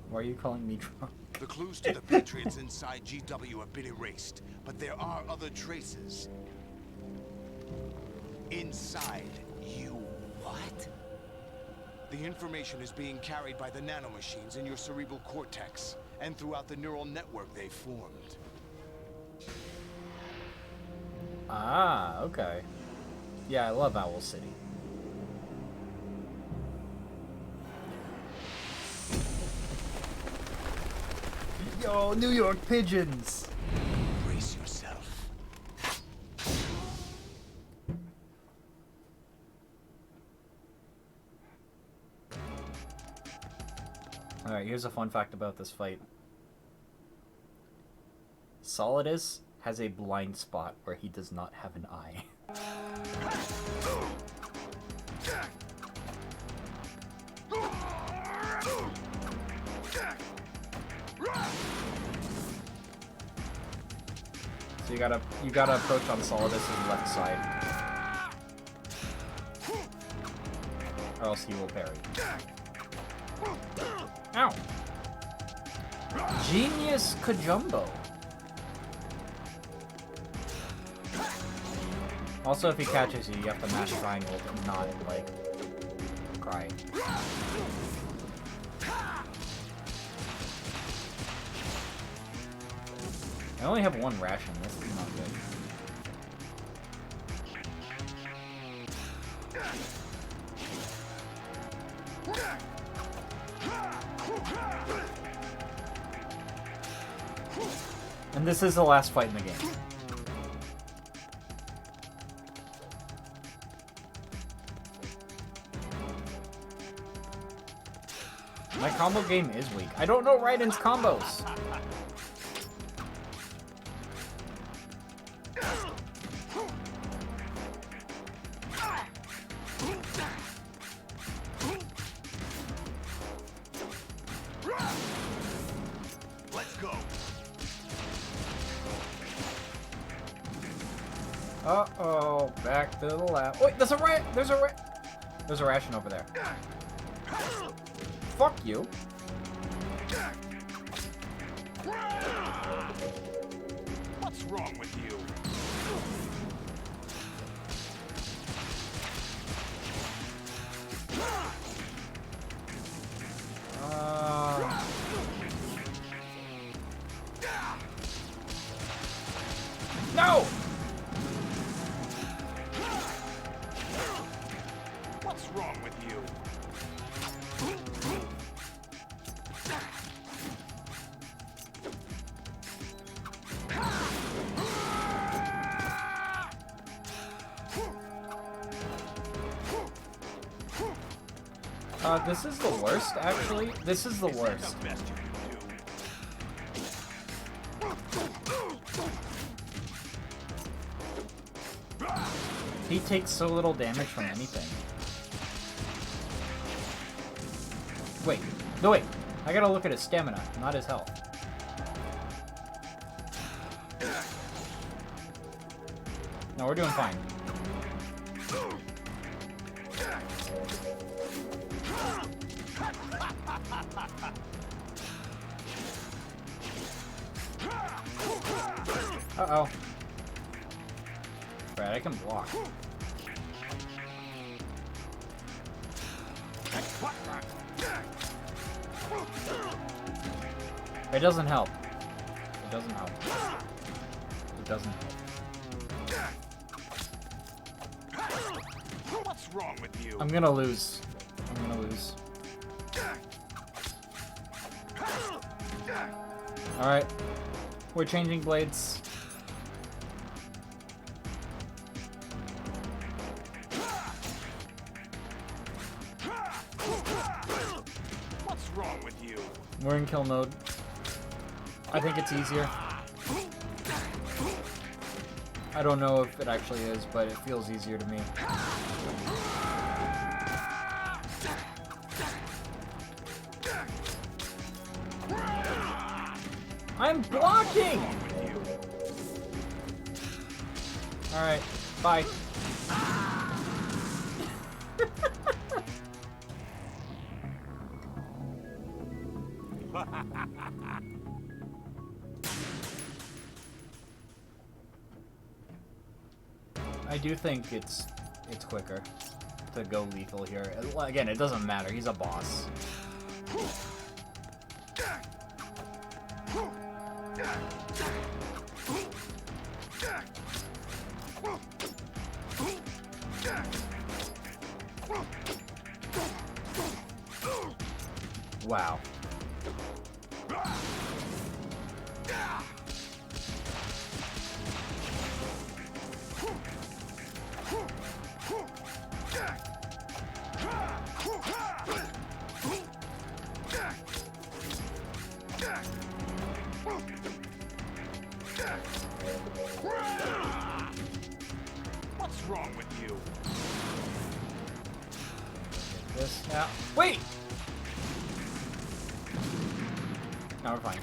Why are you calling me drunk? The clues to the Patriots inside GW have been erased, but there are other traces. Inside you. What? The information is being carried by the nanomachines in your cerebral cortex, and throughout the neural network they formed. Ah, okay. Yeah, I love Owl City. Yo, New York pigeons! Brace yourself. Alright, here's a fun fact about this fight. Solidus has a blind spot where he does not have an eye. So you gotta approach on Solidus' left side. Or else he will parry. Ow! Genius Kajumbo. Also, if he catches you, you have to mash triangle to not, like, cry. I only have one ration, this is not good. And this is the last fight in the game. My combo game is weak. I don't know Raiden's combos. Let's go. Uh-oh, back to the lab. Wait, there's a ration over there. Fuck you. What's wrong with you? No! What's wrong with you? This is the worst, actually. This is the worst. He takes so little damage from anything. Wait. No, wait. I gotta look at his stamina, not his health. No, we're doing fine. Uh-oh. Right, I can block. It doesn't help. It doesn't help. It doesn't help. What's wrong with you? I'm gonna lose. I'm gonna lose. Alright. We're changing blades. What's wrong with you? We're in kill mode. I think it's easier. I don't know if it actually is, but it feels easier to me. I'm blocking! Alright, bye. I do think it's quicker to go lethal here. Again, it doesn't matter. He's a boss. Wow. What's wrong with you? This now. Wait! No, we're fine.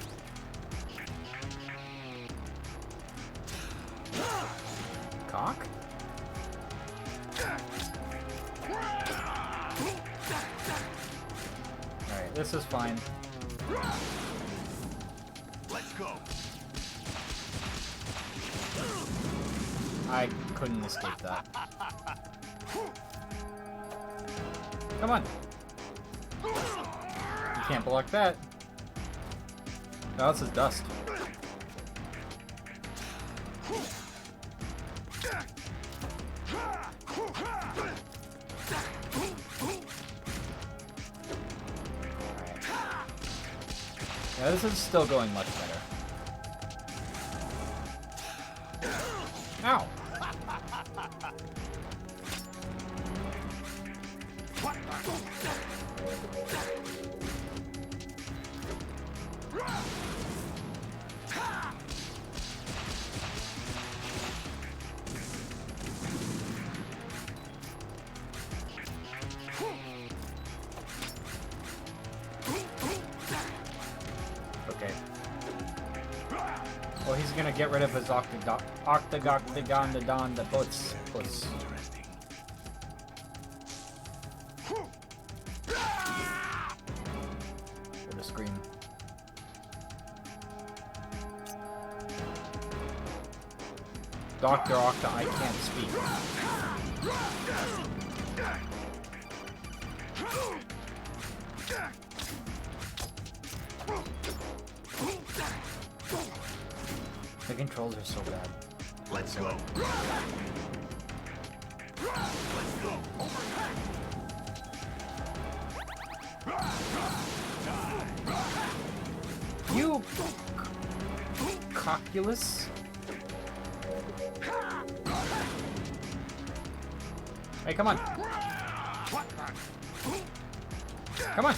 Cock? Alright, this is fine. Let's go. I couldn't escape that. Come on. You can't block that. No, this is dust. Yeah, this is still going much better. Ow! Okay. Well, he's gonna get rid of his octagon the puts. What a scream. Dr. Octa, I can't speak. The controls are so bad. Let's go. Let's go. You cockulus. Hey, come on. Come on.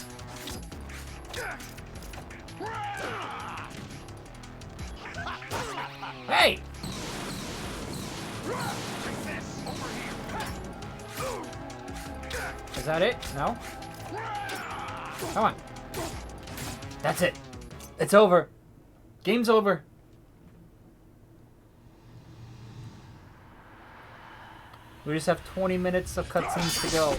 Hey! Is that it? No? Come on. That's it. It's over. Game's over. We just have 20 minutes of cutscenes to go.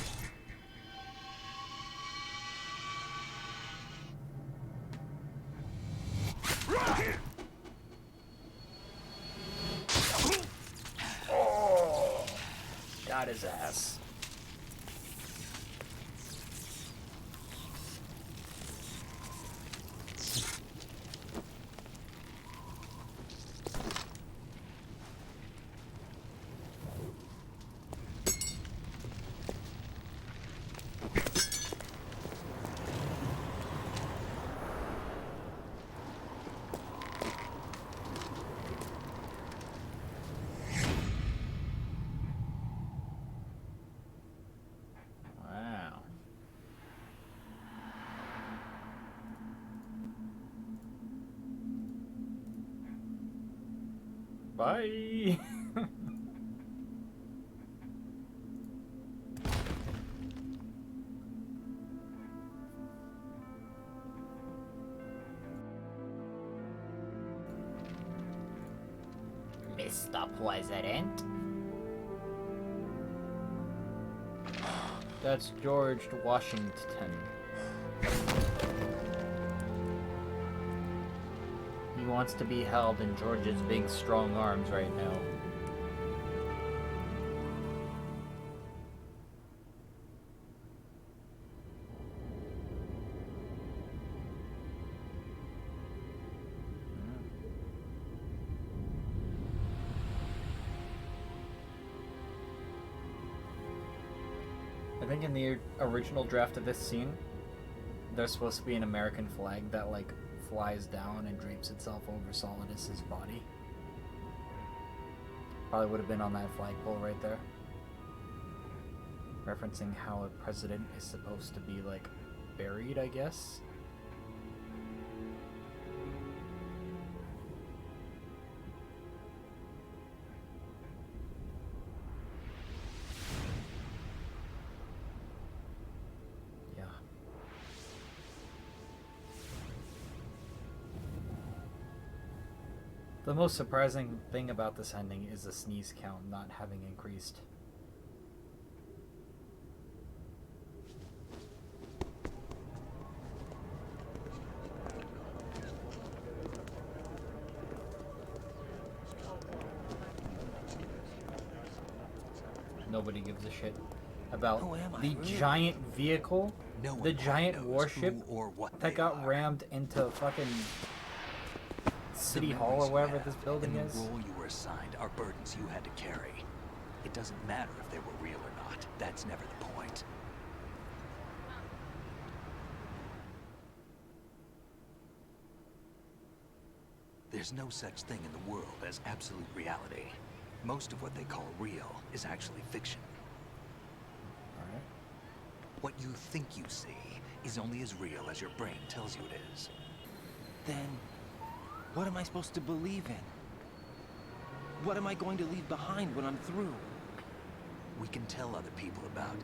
Oh, got his ass. Bye. Mr. President. That's George Washington. wants to be held in George's big strong arms right now. I think in the original draft of this scene, there's supposed to be an American flag that like flies down and drapes itself over Solidus's body. Probably would have been on that flagpole right there. Referencing how a president is supposed to be like buried, I guess. The most surprising thing about this ending is the sneeze count not having increased. Nobody gives a shit about the giant vehicle, the giant warship that got rammed into fucking City Hall or wherever this building is. The role you were assigned are burdens you had to carry. It doesn't matter if they were real or not. That's never the point. There's no such thing in the world as absolute reality. Most of what they call real is actually fiction. Alright. What you think you see is only as real as your brain tells you it is. Then, what am I supposed to believe in? What am I going to leave behind when I'm through? We can tell other people about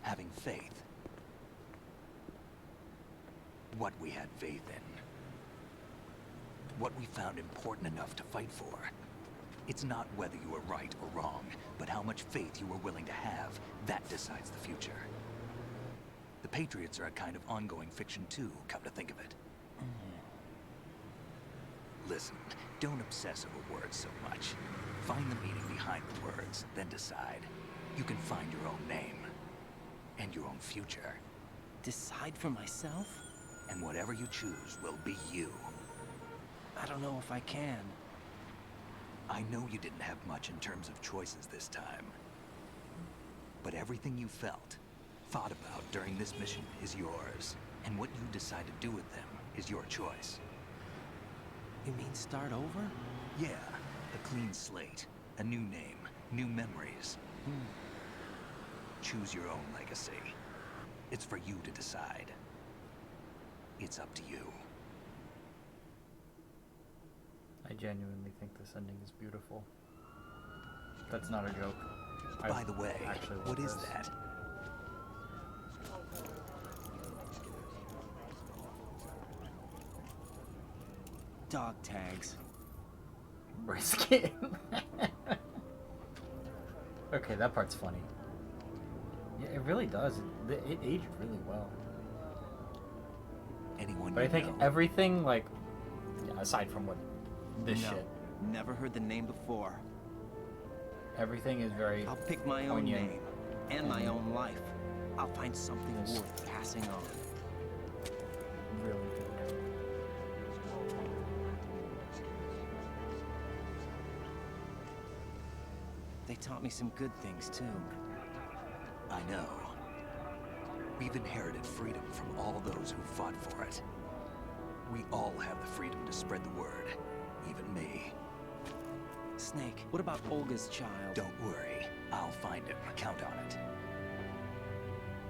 having faith. What we had faith in. What we found important enough to fight for. It's not whether you were right or wrong, but how much faith you were willing to have. That decides the future. The Patriots are a kind of ongoing fiction too, come to think of it. Listen, don't obsess over words so much. Find the meaning behind the words, then decide. You can find your own name. And your own future. Decide for myself? And whatever you choose will be you. I don't know if I can. I know you didn't have much in terms of choices this time. But everything you felt, thought about during this mission is yours. And what you decide to do with them is your choice. You mean start over? Yeah, a clean slate, a new name, new memories. Choose your own legacy. It's for you to decide. It's up to you. I genuinely think this ending is beautiful. That's not a joke. By the way, what is that? Dog tags. Risk it. Okay, that part's funny. Yeah, it really does. It aged really well. Anyone but I think everything, like, yeah, aside from what this shit, never heard the name before. Everything is very. I'll pick my own name and my own life. I'll find something worth passing on. Really good. They taught me some good things too. I know. We've inherited freedom from all those who fought for it. We all have the freedom to spread the word, even me. Snake, what about Olga's child? Don't worry, I'll find him, count on it.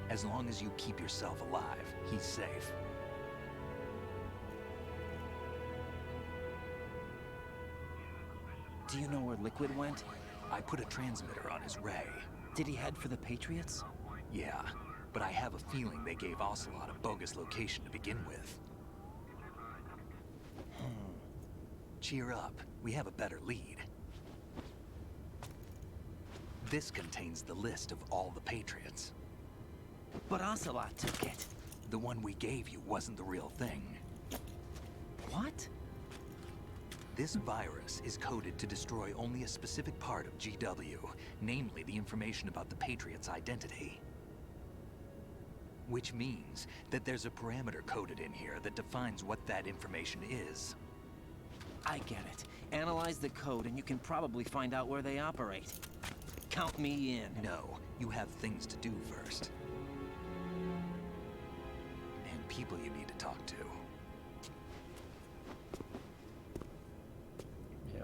As long as you keep yourself alive, he's safe. Do you know where Liquid went? I put a transmitter on his ray. Did he head for the Patriots? Yeah, but I have a feeling they gave Ocelot a bogus location to begin with. Cheer up, we have a better lead. This contains the list of all the Patriots. But Ocelot took it. The one we gave you wasn't the real thing. What? This virus is coded to destroy only a specific part of GW, namely the information about the Patriot's identity. Which means that there's a parameter coded in here that defines what that information is. I get it. Analyze the code and you can probably find out where they operate. Count me in. No, you have things to do first. And people you need to talk to. Yeah.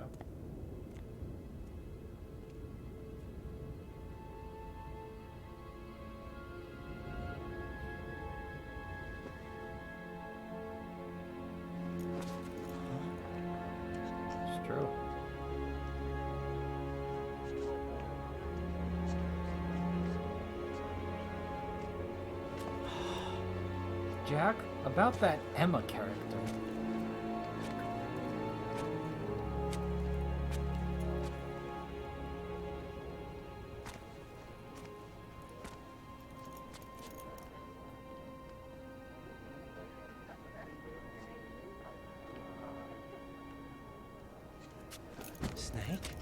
It's true. Jack, about that Emma character. Snake?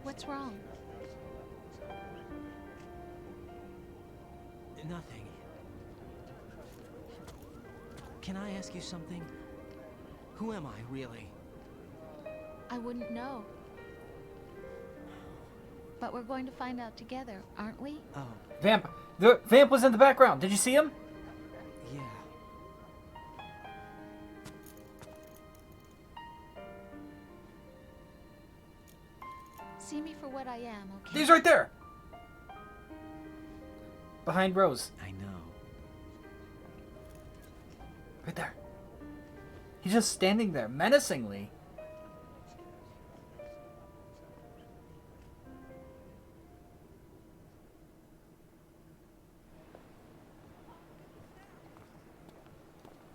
What's wrong? Nothing. Can I ask you something? Who am I, really? I wouldn't know. But we're going to find out together, aren't we? Oh. Vamp! The Vamp was in the background. Did you see him? Yeah. See me for what I am, okay? He's right there! Behind Rose. I know. Right there. He's just standing there, menacingly.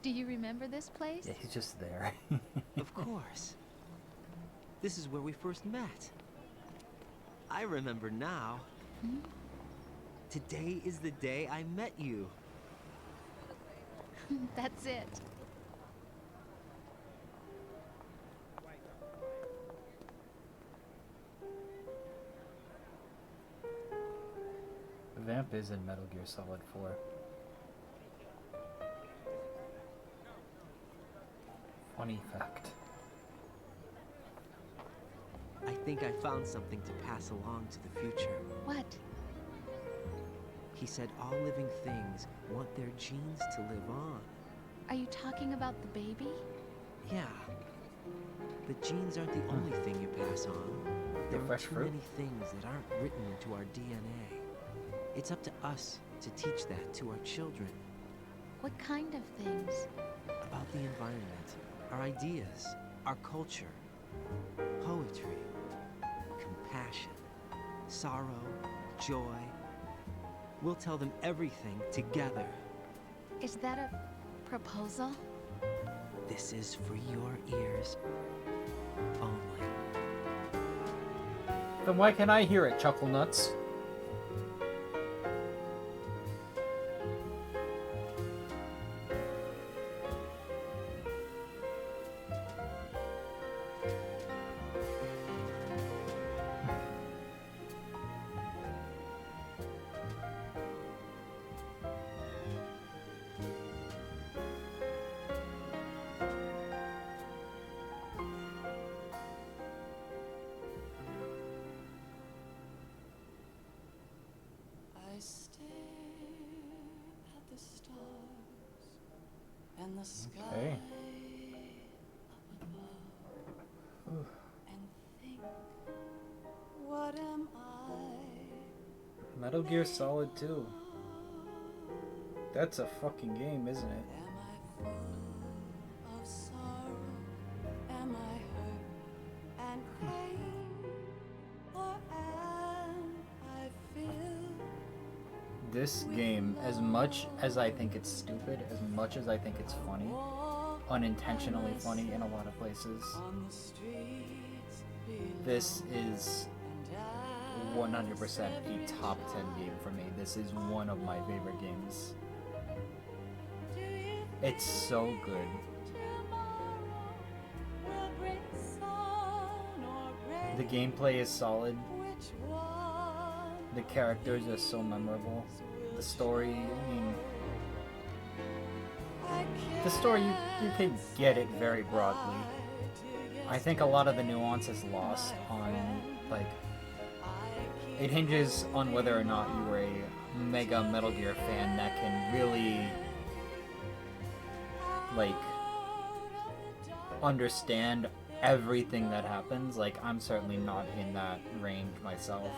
Do you remember this place? Yeah, he's just there. Of course. This is where we first met. I remember now. Hmm? Today is the day I met you. That's it. Vamp is in Metal Gear Solid 4. Funny fact. I think I found something to pass along to the future. What? He said all living things want their genes to live on. Are you talking about the baby? Yeah. But genes aren't the only thing you pass on. There are too many things that aren't written into our DNA. It's up to us to teach that to our children. What kind of things? About the environment, our ideas, our culture, poetry, compassion, sorrow, joy. We'll tell them everything together. Is that a proposal? This is for your ears only. Then why can't I hear it, Chuckle Nuts? I stare at the stars and the sky Okay. up above and think, what am I? Metal Gear Solid 2. That's a fucking game, isn't it? Am I full of sorrow? Am I hurt and pain? Or am I filled? This game, as much as I think it's stupid, as much as I think it's funny, unintentionally funny in a lot of places, this is 100% a top 10 game for me. This is one of my favorite games It's so good. The gameplay is solid. The characters are so memorable. The story, I mean... The story, you could get it very broadly. I think a lot of the nuance is lost on, like... It hinges on whether or not you are a mega Metal Gear fan that can really, like, understand everything that happens. Like, I'm certainly not in that range myself.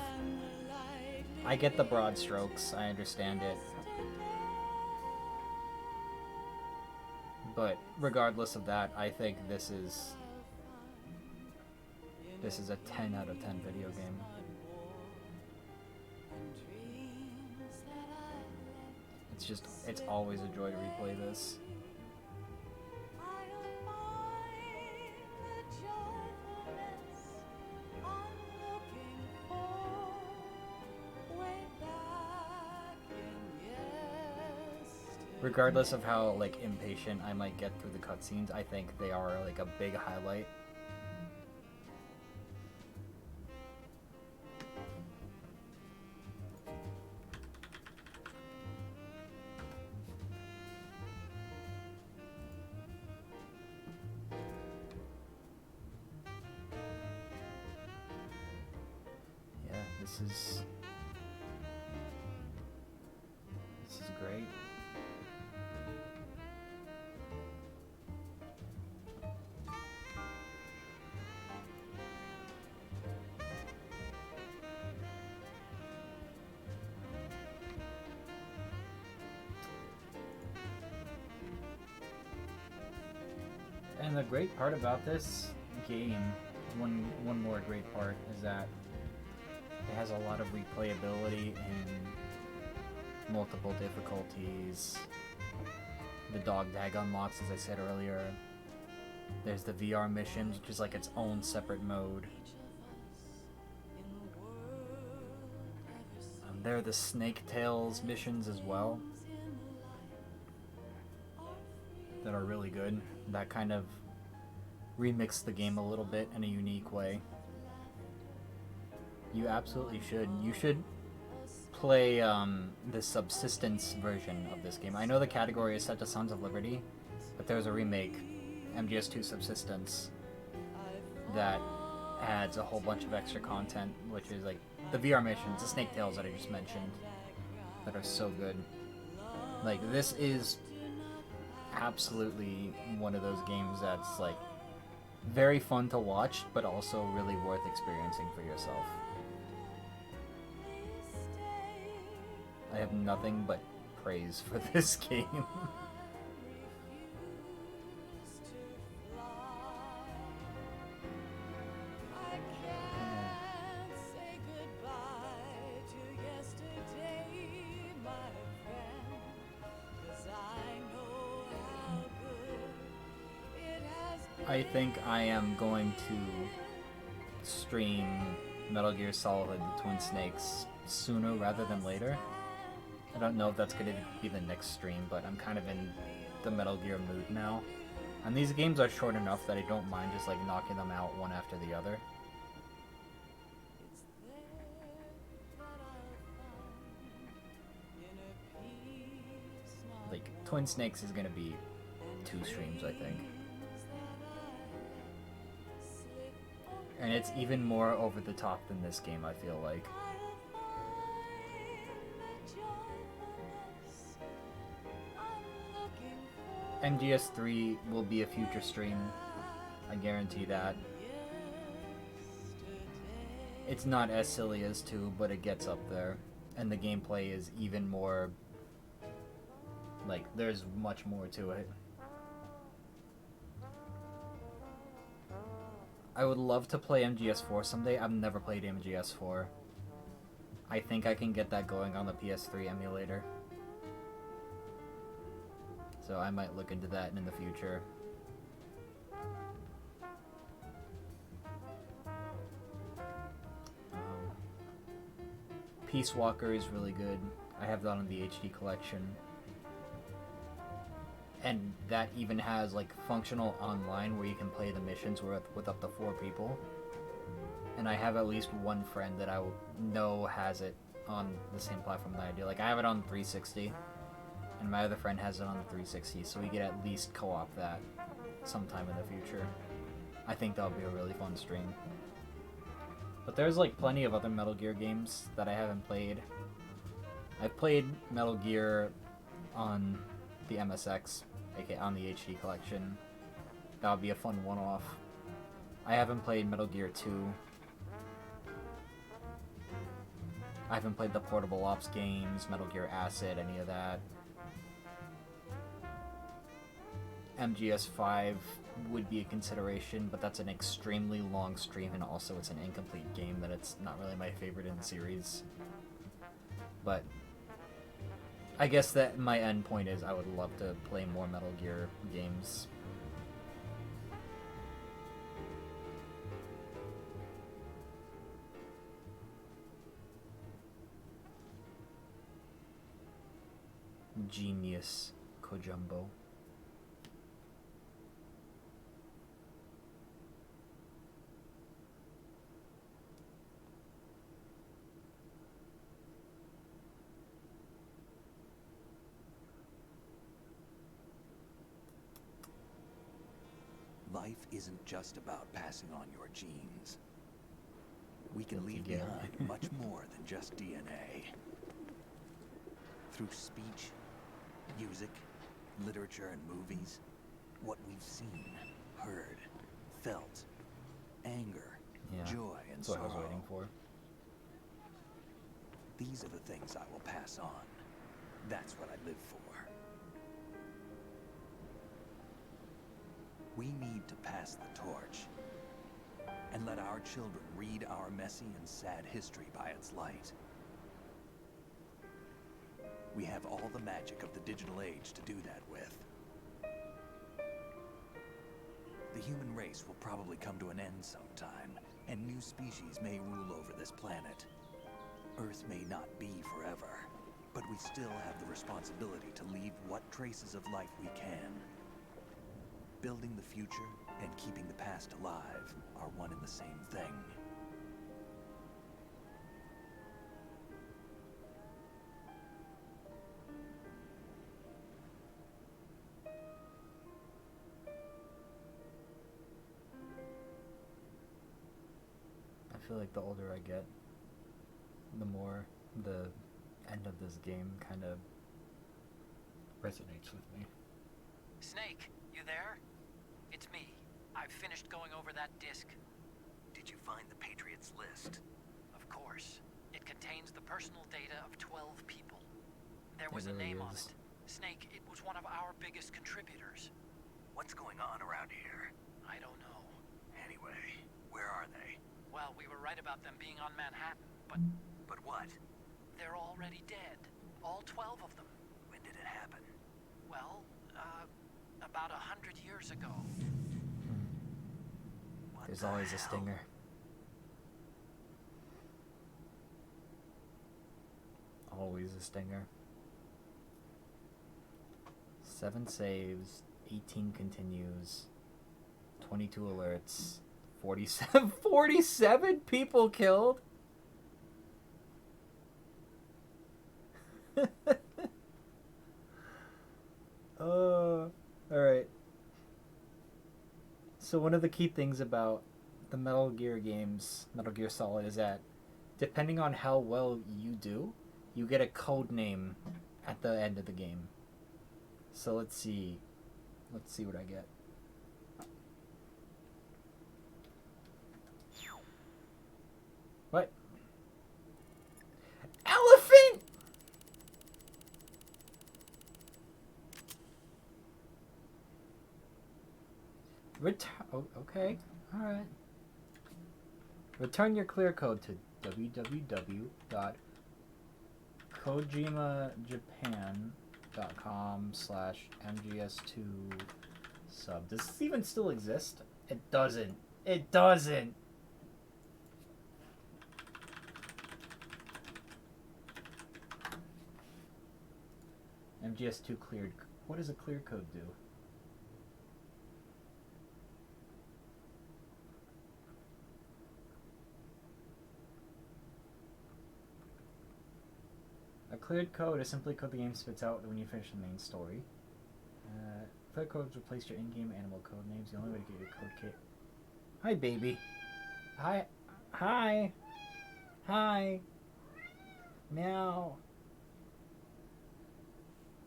I get the broad strokes, I understand it. But regardless of that, I think this is a 10 out of 10 video game. It's always a joy to replay this. Regardless of how, like, impatient I might get through the cutscenes, I think they are, like, a big highlight. Yeah, this is great. And the great part about this game, one more great part, is that it has a lot of replayability in multiple difficulties. The dog tag unlocks, as I said earlier. There's the VR missions, which is like its own separate mode. There are the Snake Tales missions as well that are really good. That kind of remix the game a little bit in a unique way. You absolutely should. You should play the subsistence version of this game. I know the category is set to Sons of Liberty, but there's a remake, MGS2 Subsistence, that adds a whole bunch of extra content, which is like the VR missions, the Snake Tales that I just mentioned, that are so good. Like, this is absolutely one of those games that's like very fun to watch, but also really worth experiencing for yourself. I have nothing but praise for this game. I think I am going to stream Metal Gear Solid Twin Snakes sooner rather than later. I don't know if that's going to be the next stream, but I'm kind of in the Metal Gear mood now. And these games are short enough that I don't mind just like knocking them out one after the other. Like, Twin Snakes is going to be 2 streams, I think. And it's even more over the top than this game, I feel like. MGS3 will be a future stream. I guarantee that. It's not as silly as 2, but it gets up there. And the gameplay is even more... like, there's much more to it. I would love to play MGS4 someday. I've never played MGS4. I think I can get that going on the PS3 emulator. So I might look into that in the future. Peace Walker is really good. I have that on the HD collection. and that even has like functional online where you can play the missions with up to 4 people. And I have at least one friend that I know has it on the same platform that I do. Like I have it on 360, and my other friend has it on the 360, so we could at least co-op that sometime in the future. I think that'll be a really fun stream. But there's like plenty of other Metal Gear games that I haven't played. I've played Metal Gear on the MSX, aka on the HD collection. That would be a fun one-off. I haven't played Metal Gear 2. I haven't played the Portable Ops games, Metal Gear Acid, any of that. MGS5 would be a consideration, but that's an extremely long stream, and also it's an incomplete game that it's not really my favorite in the series. But I guess that my end point is I would love to play more Metal Gear games. Genius Kojumbo. Life isn't just about passing on your genes. We can leave behind much more than just DNA. Through speech, music, literature, and movies, what we've seen, heard, felt, anger, joy, and that's what sorrow. I was waiting for. These are the things I will pass on. That's what I live for. We need to pass the torch and let our children read our messy and sad history by its light. We have all the magic of the digital age to do that with. The human race will probably come to an end sometime, and new species may rule over this planet. Earth may not be forever, but we still have the responsibility to leave what traces of life we can. Building the future and keeping the past alive are one and the same thing. I feel like the older I get, the more the end of this game kind of resonates with me. Snake, you there? It's me. I've finished going over that disc. Did you find the Patriots list? Of course. It contains the personal data of 12 people. There was It a really name on is. it. Snake, it was one of our biggest contributors. What's going on around here? I don't know. Anyway, where are they? Well, we were right about them being on Manhattan, but... But what? They're already dead. All 12 of them. When did it happen? Well, about 100 years ago. There's always a stinger. Always a stinger. 7 saves, 18 continues, 22 alerts, 47 people killed? Alright. So one of the key things about the Metal Gear games, Metal Gear Solid, is that depending on how well you do, you get a code name at the end of the game. So let's see what I get. What? Elephant! Okay. Alright. Return your clear code to www.kojimagapan.com/mgs2 sub. Does this even still exist? It doesn't. It doesn't. MGS2 cleared What does a clear code do? A cleared code is simply code the game spits out when you finish the main story. Clear codes replace your in-game animal code names. The only way to get your code kit. Hi, baby. Hi. Hi. Hi. Meow.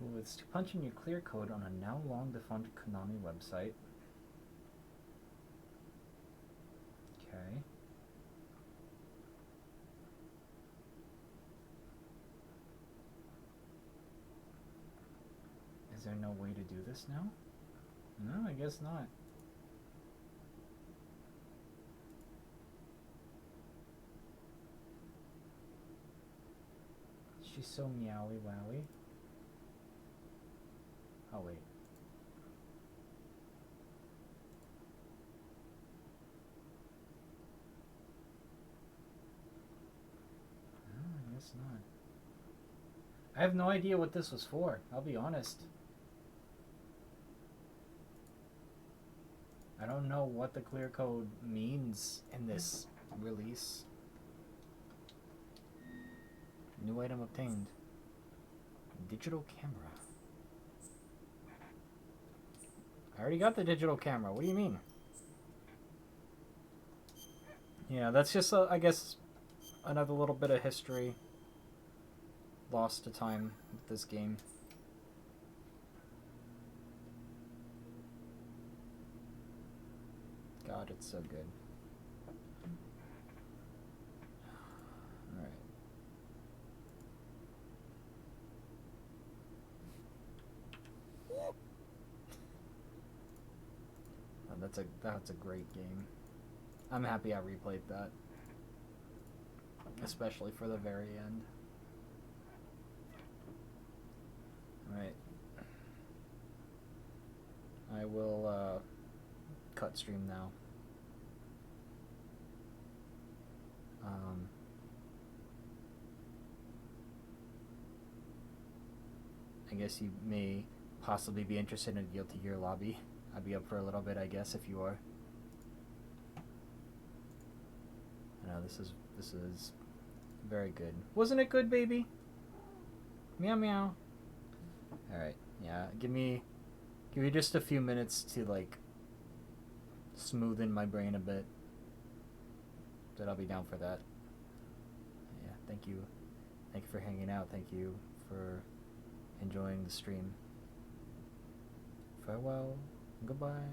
Ooh, it's to punch in your clear code on a now long defunct Konami website. Okay. Is there no way to do this now? No, I guess not. She's so meowy wowy. Oh wait. No, I guess not. I have no idea what this was for, I'll be honest. I don't know what the clear code means in this release. New item obtained. Digital camera. I already got the digital camera. What do you mean? Yeah, that's just, I guess, another little bit of history lost to time with this game. God, it's so good. Alright. Oh, that's a great game. I'm happy I replayed that. Especially for the very end. Alright. I will cut stream now. I guess you may possibly be interested in a Guilty Gear lobby. I'd be up for a little bit, I guess, if you are. I know this is very good. Wasn't it good, baby? Meow meow. Alright, yeah, give me just a few minutes to like smoothen my brain a bit. But I'll be down for that. Yeah, thank you. Thank you for hanging out. Thank you for enjoying the stream. Farewell. Goodbye.